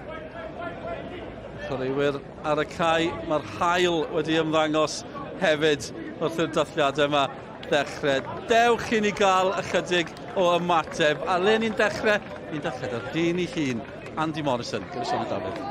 Chwaraewyr ar y cae, mae'r haul wedi ymddangos hefyd wrth i'r dathliadau yma ddechrau. Dewch i ni gael ychydig o ymateb. A le ni'n dechrau? Ni'n dechrau dar dyn i hun, Andy Morrison, gyda Siôn Dafydd.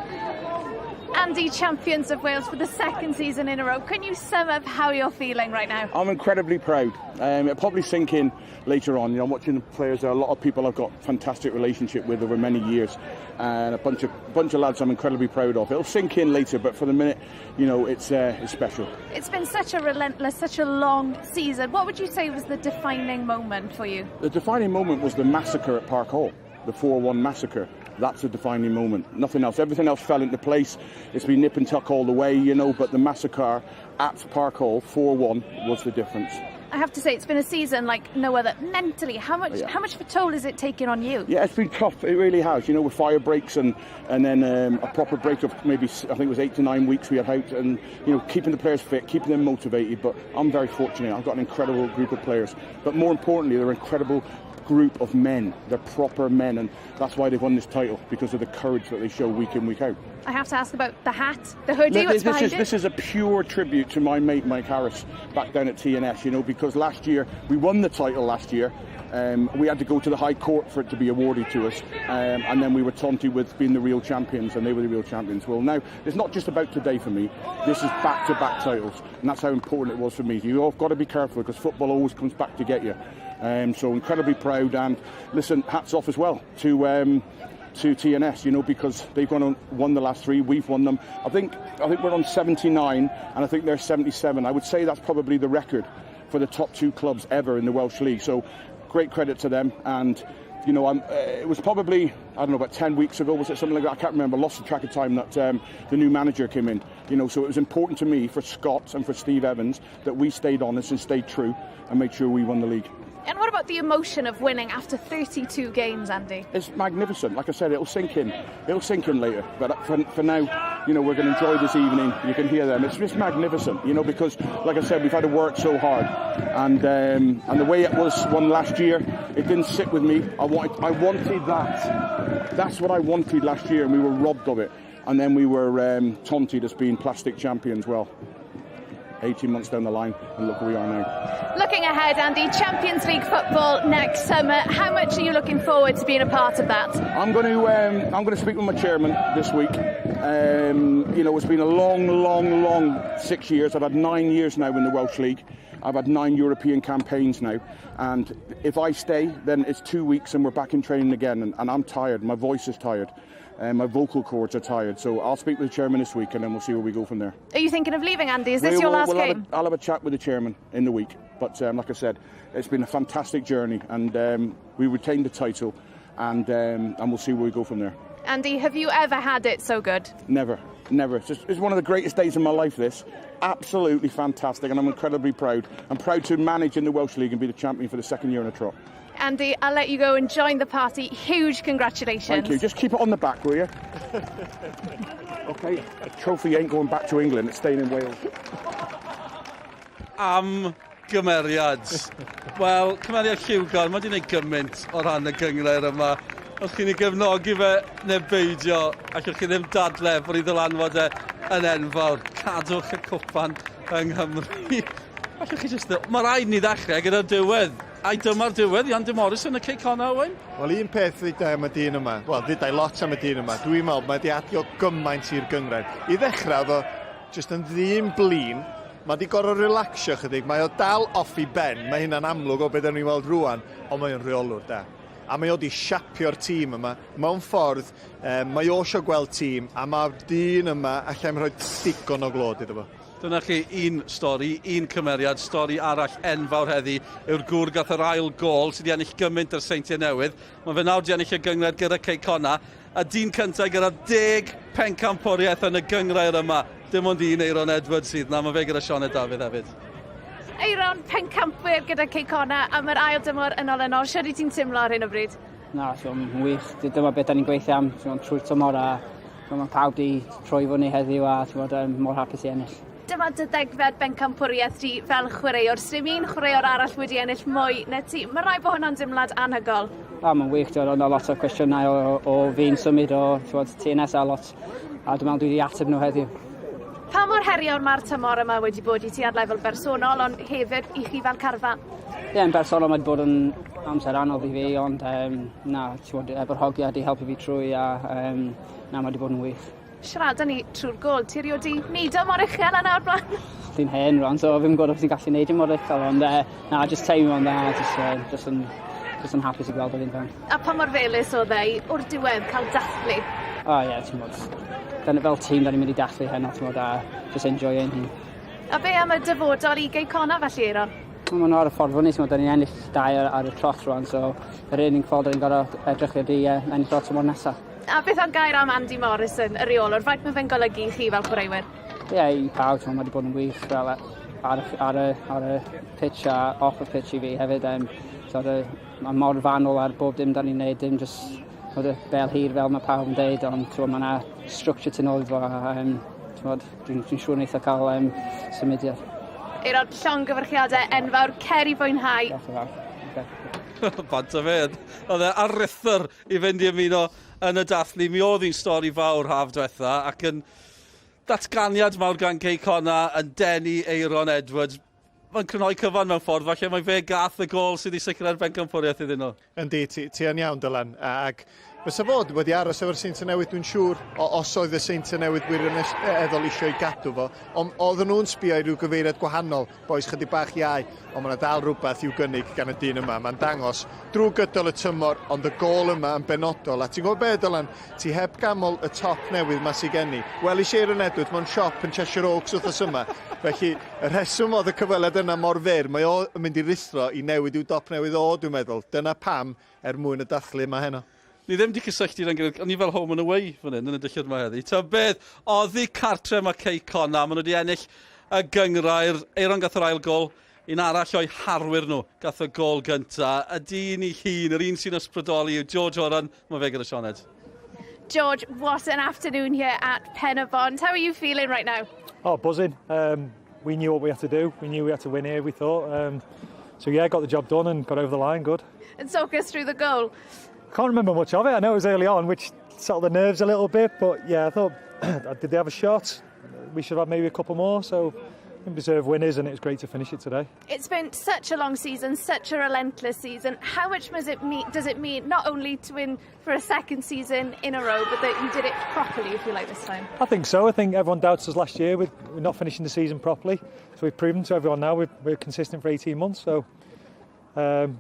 Andy, champions of Wales for the second season in a row. Can you sum up how you're feeling right now? I'm incredibly proud. It'll probably sink in later on. You know, watching the players, there are a lot of people I've got a fantastic relationship with over many years, and a bunch of lads I'm incredibly proud of. It'll sink in later, but for the minute, you know, it's special. It's been such a relentless, such a long season. What would you say was the defining moment for you? The defining moment was the massacre at Park Hall, the 4-1 massacre. That's a defining moment. Nothing else. Everything else fell into place. It's been nip and tuck all the way, you know, but the massacre at Park Hall, 4-1, was the difference. I have to say, it's been a season like no other. Mentally, how much of a toll is it taking on you? Yeah, it's been tough. It really has. You know, with fire breaks and then a proper break of maybe, I think it was 8 to 9 weeks we had out, and, you know, keeping the players fit, keeping them motivated. But I'm very fortunate. I've got an incredible group of players. But more importantly, they're incredible group of men. They're proper men, and that's why they've won this title, because of the courage that they show week in, week out. I have to ask about the hat, the hoodie, what's behind it? This is a pure tribute to my mate Mike Harris back down at TNS, you know, because last year, we won the title last year. We had to go to the High Court for it to be awarded to us, and then we were taunted with being the real champions, and they were the real champions. Well, now, it's not just about today for me. This is back-to-back titles, and that's how important it was for me. You've got to be careful, because football always comes back to get you. So incredibly proud, and listen, hats off as well to TNS, you know, because they've gone on, won the last 3, we've won them. I think we're on 79, and I think they're 77. I would say that's probably the record for the top 2 clubs ever in the Welsh League. So great credit to them. And you know, it was probably, I don't know, about 10 weeks ago, was it something like that? I can't remember. Lost the track of time that the new manager came in. You know, so it was important to me, for Scott and for Steve Evans, that we stayed honest and stayed true and made sure we won the league. And what about the emotion of winning after 32 games, Andy? It's magnificent. Like I said, it'll sink in. It'll sink in later. But for now, you know, we're going to enjoy this evening. You can hear them. It's just magnificent, you know, because, like I said, we've had to work so hard. And the way it was won last year, it didn't sit with me. I wanted that. That's what I wanted last year, and we were robbed of it. And then we were taunted as being plastic champions. Well, 18 months down the line, and look where we are now. Looking ahead, Andy, Champions League football next summer. How much are you looking forward to being a part of that? I'm going to speak with my chairman this week. You know, it's been a long 6 years. I've had 9 years now in the Welsh League. I've had 9 European campaigns now, and if I stay, then it's 2 weeks and we're back in training again, and I'm tired. My voice is tired. My vocal cords are tired, so I'll speak with the chairman this week, and then we'll see where we go from there. Are you thinking of leaving, Andy? Is this your last game? I'll have a chat with the chairman in the week, but like I said, it's been a fantastic journey, and we retained the title, and we'll see where we go from there. Andy, have you ever had it so good? Never. It's one of the greatest days of my life, this. Absolutely fantastic, and I'm incredibly proud. I'm proud to manage in the Welsh League and be the champion for the 2nd year in a trot. Andy, I'll let you go and join the party. Huge congratulations. Thank you. Just keep it on the back, will you? OK, the trophy ain't going back to England, it's staying in Wales. Gymeriad. Wel, cymeriad lliwgar, mae wedi gwneud gymaint o ran y gyngor yma. Os chi'n ei gefnogi fe neu beidio, allwch chi ddim dadle bod i ddylanwad yn enfawr. Cadwch y cwpan yng Nghymru. Allwch chi just... Mae rhaid ni ddechrau gyda'r diwedd. A dyma'r diwedd, Ian de Morrison y Cei Connah, Owen? Wel, un peth ddydau am y dyn yma, wel, ddydau lot am y dyn yma, dwi'n meddwl mae wedi adio gymaint i'r gyngred. I ddechrau, oedd o jyst yn ddyn blin, mae wedi gorau relaxio chydig, mae o dal off i ben, mae hynna'n amlwg o beth ni'n weld rwan, ond mae o'n reolwr da. A mae o wedi siapio'r tîm yma, mewn ffordd, mae o eisiau gweld tîm, a mae'r dyn yma allai'n rhoi digon o glod iddo fo. Dyna chi un stori, un cymeriad, stori arall enfawr heddi yw'r gŵr gath yr ail gol sydd wedi ennill gymaint yr Seintiau Newydd. Mae fe nawr wedi ennill y gyngred gyda Cei Connah, a dyn cyntaf gyda 10 pencampwriaeth yn y gyngrair yma. Dim ond un Eiron Edwards sydd na, mae fe gyda Sioned Dafydd hefyd. Eiron, pencampwyr gyda Cei Connah am yr ail dymor yn ôl yn ôl. Siwr i ti'n teimlo ar hyn o bryd? Na, so'n wych. Dyma beth da ni'n gweithio am trwy'r tymor, a mae pawb di troi fyny heddiw, a mor hapus i ennill. Dyma dy ddegfed bencampwriaeth di fel chwaraewr. Sdim un chwaraewr arall wedi ennill mwy na ti. Mae rai bod hwnna'n dimlad anhygol. Mae'n wych, ond o lot o cwestiynau o fi'n symud o TNS a lot. A dwi'n meddwl dwi wedi ateb nhw heddiw. Pa mor heriol mae'r tymor yma wedi bod i ti ar lefel bersonol, ond hefyd i chi fel carfan? Yn bersonol mae wedi bod yn amser anodd i fi, ond efo'r hogiad i helpu fi trwy, a mae wedi bod yn wych. Siarad ni trwy'r gol, ti riodi nido mor uchel yna o'r blaen? Dwi'n hen rhan, so fi'n gwybod os ti'n gallu neud mor uchel, ond just teimlo o'n dda, just yn hapus i gweld o fi'n fewn. A pa mor felus oedd o'r diwedd cael dathlu? Ie, ti'n bod. Dyna fel tîm, da ni'n mynd i dathlu heno, ti'n bod, a just enjoy ein hun. A be am y dyfodol i Cei Connah felly, Eiron? Mae'n ar y ffordd fyny, da ni'n ennill 2 ar y trot rwan, so yr unig ffordd da ni'n gorau edrych ydi ennill trot y mor nesaf. A beth o'n gair am Andy Morrison, y reolwr, faint mae fe'n golygu chi fel chwaraewyr? Ie, i pawb, mae wedi bod yn wych fel ar y pitch a off y pitch i fi hefyd. Mae mor fanwl ar bob dim da ni'n neud, dim just bel hir fel mae pawb yn deud, ond mae yna structure tu nôl fo, a dwi'n siŵr wneud o cael symudiad. Eiron, llongyfarchiadau enfawr, cer i fwynhau. Bant o fe, oedd e aruthr i fynd i ymuno yn y dathlu. Mi oedd hi'n stori fawr haf diwetha ac yn datganiad mawr gan Cei Connah yn denu Aaron Edwards. Mae'n crynhoi cyfan mewn ffordd, falle mae fe gath y gol sydd wedi sicrhau'r bencampwriaeth iddyn nhw. Yndi, ti yn iawn, Dylan. Ac fysa fod wedi aros efo'r Cei Connah dwi'n siŵr, os oedd y Cei Connah wirioneddol eisiau ei gadw fo. Ond oedden nhw'n sbio i ryw gyfeiriad gwahanol, boes chydig bach iau, ond mae'n dal rhywbeth i'w gynnig gan y dyn yma. Mae'n dangos drwy gydol y tymor, ond y gol yma yn benodol. A ti'n gwybod be, Dylan, ti heb gamol y top newydd ma sy'n geni. Wel, i Aaron Edwards, mae'n siop yn Cheshire Oaks wrthos yma. Felly, y rheswm oedd y cyfweliad yna mor fyr, mae o yn mynd i rithro i newid i'w dop newydd o, dwi'n meddwl. Dyna pam mwyn y dathlu yma heno. Ni ddim wedi cysylltu rhan gilydd, ond ni fel home and away fan hyn yn y dillad yma heddi. Ta beth, oddi cartre yma Cei Connah, maen nhw wedi ennill y gyngrair, Aaron gath yr ail gol, un arall o'i harwyr nhw gath y gol gynta. Y dyn i hun, yr un sy'n ysbrydoli yw George Horan, mae fe gyda Sioned. George, what an afternoon here at Pen-y-bont. How are you feeling right now? Oh, buzzing. We knew what we had to do. We knew we had to win here, we thought. So yeah, got the job done and got over the line, good. And talk us through the goal. Can't remember much of it. I know it was early on, which settled the nerves a little bit, but yeah, I thought, did they have a shot? We should have maybe a couple more, so we deserve winners, and it was great to finish it today. It's been such a long season, such a relentless season. How much does it mean not only to win for a second season in a row, but that you did it properly, if you like, this time? I think so. I think everyone doubts us last year. We're not finishing the season properly, so we've proven to everyone now we're consistent for 18 months, so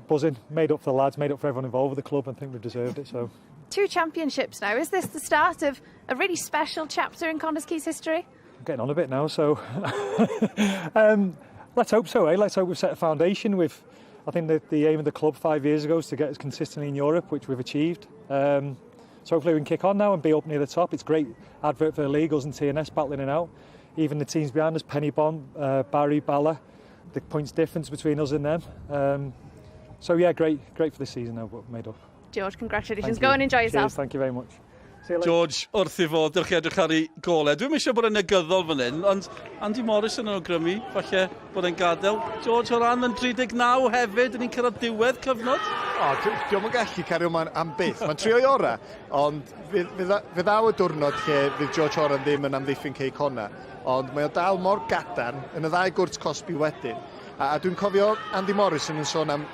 buzzing, made up for the lads, made up for everyone involved with the club, and I think we've deserved it. So 2 championships now. Is this the start of a really special chapter in Connah's Quay's history? I'm getting on a bit now, so let's hope so. Let's hope we've set a foundation. I think the aim of the club 5 years ago is to get us consistently in Europe, which we've achieved. So hopefully we can kick on now and be up near the top. It's a great advert for the league, us and TNS battling it out. Even the teams behind us, Pen-y-bont, Barry, Bala, the points difference between us and them. So yeah, great for this season now, but made up. George, congratulations. Go and enjoy yourself. Cheers, thank you very much. George, wrth i fod, dewch chi edrych ar ei golau. Dwi'n eisiau bod yn negyddol fan hyn, ond Andy Morris yn awgrymu, falle bod e'n gadael. George Horan yn 39 hefyd, yn ni'n cyrraedd diwedd cyfnod. Diolch yn gallu cario ma'n am byth. Mae'n trio i ora, ond fydd aw y diwrnod lle fydd George Horan ddim yn amddiffyn Cei Connah. Ond mae o dal mor gadarn yn y 2 gwrt Cosby wedyn. A dwi'n cofio Andy Morris yn sôn am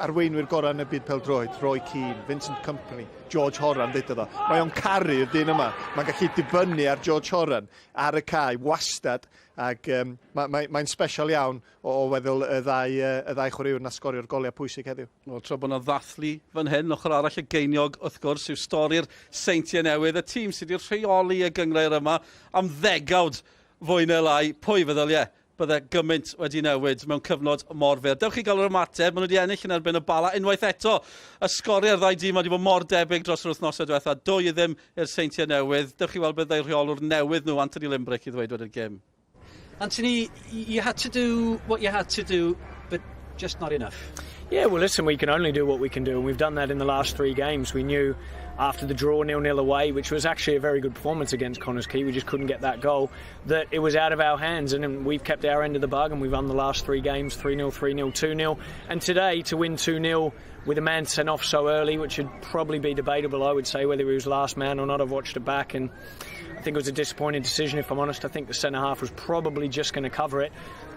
arweinwyr gorau yn y byd pêl-droed, Roy Keane, Vincent Kompany, George Horan, ddeud o. Mae o'n caru'r dyn yma. Mae'n gallu dibynnu ar George Horan ar y cae, wastad, ac mae'n special iawn o weddol y ddau chwaraewr na sgorio'r goliau pwysig heddiw. Wel, tra bod yna ddathlu fan hyn, ochr arall y geiniog, wrth gwrs, yw stori'r Seintiau Newydd, y tîm sydd wedi'i rheoli y gyngrair yma am ddegawd fwy neu lai. Pwy feddyl, bydde gymaint wedi newid mewn cyfnod mor fyr. Dewch chi gael yr ymateb, maen nhw wedi ennill yn erbyn y Bala. Unwaith eto, y sgoriau'r ddau dîm wedi bod mor debyg dros yr wythnosau diwetha. 2-0 i'r Seintiau Newydd. Dewch chi weld byddai'r rheolwr newydd nhw, Anthony Limbrick, i ddweud wedi'r gêm. Anthony, you had to do what you had to do, but just not enough. Yeah, well, listen, we can only do what we can do, and we've done that in the last 3 games. We knew after the draw 0-0 away, which was actually a very good performance against Connah's Quay, we just couldn't get that goal, that it was out of our hands, and we've kept our end of the bargain. We've won the last 3 games, 3-0, 3-0, 2-0, and today to win 2-0 with a man sent off so early, which would probably be debatable, I would say, whether he was last man or not. I've watched it back, and I think it was a disappointing decision, if I'm honest. I think the centre-half was probably just going to cover it.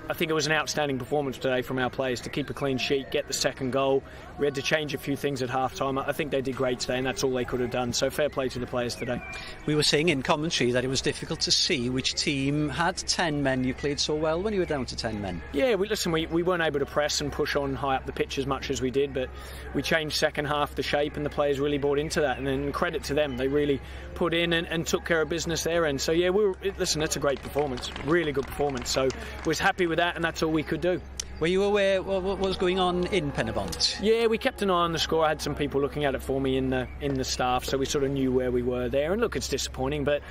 I think it was an outstanding performance today from our players to keep a clean sheet, get the second goal. We had to change a few things at half-time. I think they did great today, and that's all they could have done. So fair play to the players today. We were saying in commentary that it was difficult to see which team had 10 men. You played so well when you were down to 10 men. Yeah, we weren't able to press and push on high up the pitch as much as we did, but we changed second half the shape, and the players really bought into that. And then credit to them, they really put in and took care of business there. And so yeah, listen, that's a great performance, really good performance. So was happy with that, and that's all we could do. Were you aware what was going on in Pen-y-bont? Yeah, we kept an eye on the score. I had some people looking at it for me in the staff, so we sort of knew where we were there. And look, it's disappointing, but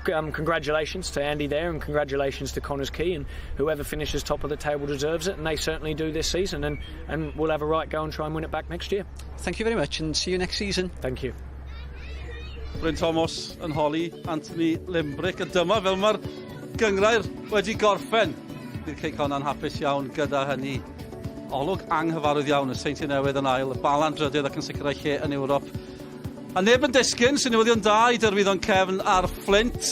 congratulations to Andy there, and congratulations to Connah's Quay, and whoever finishes top of the table deserves it, and they certainly do this season, and we'll have a right go and try and win it back next year. Thank you very much, and see you next season. Thank you. Bryn Thomas yn holi Anthony Limbrick, a dyma fel mae'r gyngrair wedi gorffen. Bydd Cei Connah'n hapus iawn gyda hynny. Olwg anghyfarwydd iawn, y Seintiau Newydd yn ail, y Bala'n drydydd ac yn sicrhau lle yn Ewrop. A neb yn disgyn sy'n newyddion da I derwyddon cefn ar Flint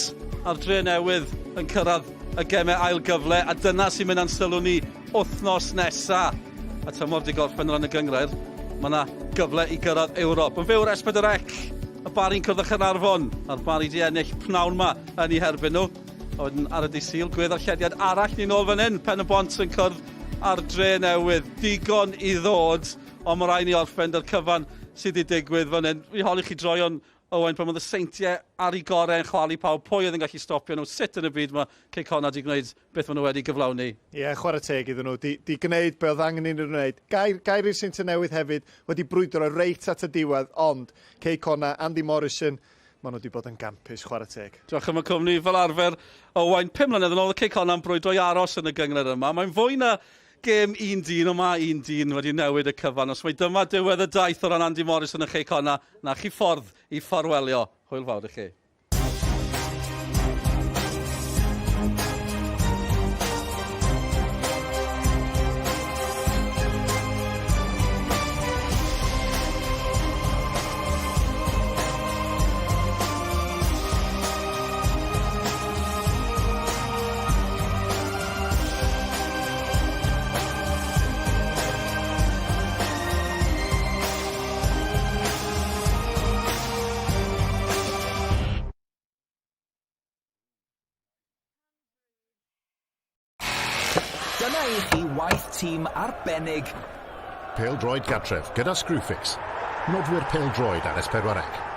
a'r dre newydd yn cyrraedd y gemau ail gyfle a dyna sy'n mynd a'n sylw ni wythnos nesa. A tymor di gorffen ran y gyngrair, mae yna gyfle I gyrraedd Ewrop. Yn fyw'r Esbydrec, y Bari'n cwrdd â Chynarfon, a'r Bari di ennill pnawn ma yn ei herbyn nhw. A wedyn ar y disil, gweddarllediad arall ni nôl fan hyn, Pen-y-bont yn cwrdd ar dre newydd. Digon I ddod, ond mae rai ni orffen dy'r cyfan sydd wedi digwydd fan hyn. Fi holi chi droion Owen pan oedd y seintiau ar ei gorau yn chwalu pawb. Pwy oedd yn gallu stopio nhw? Sut yn y byd mae Cei Connah wedi gwneud beth maen nhw wedi gyflawni? Ie, chwarae teg iddyn nhw. Di gwneud be oedd angen i'n gwneud. Gair i'r Saints newydd hefyd wedi brwydro reit at y diwedd, ond Cei Connah, Andy Morrison, maen nhw wedi bod yn gampus, chwarae teg. Diolch am y cwmni fel arfer. Owen, 5 mlynedd yn ôl, Cei Connah yn brwydro I aros yn y gyngor yma. Mae'n fwy na gêm 1-1 o ma 1-1 wedi newid y cyfan. Os mae dyma diwedd y daith o ran Andy Morrison a Cei Connah, na chi ffordd I ffarwelio. Hwyl fawr I chi. Dyna I chi waith tîm arbennig. Pêl-droed gartref gyda Screwfix. Nodwyr pêl-droed ar S4C.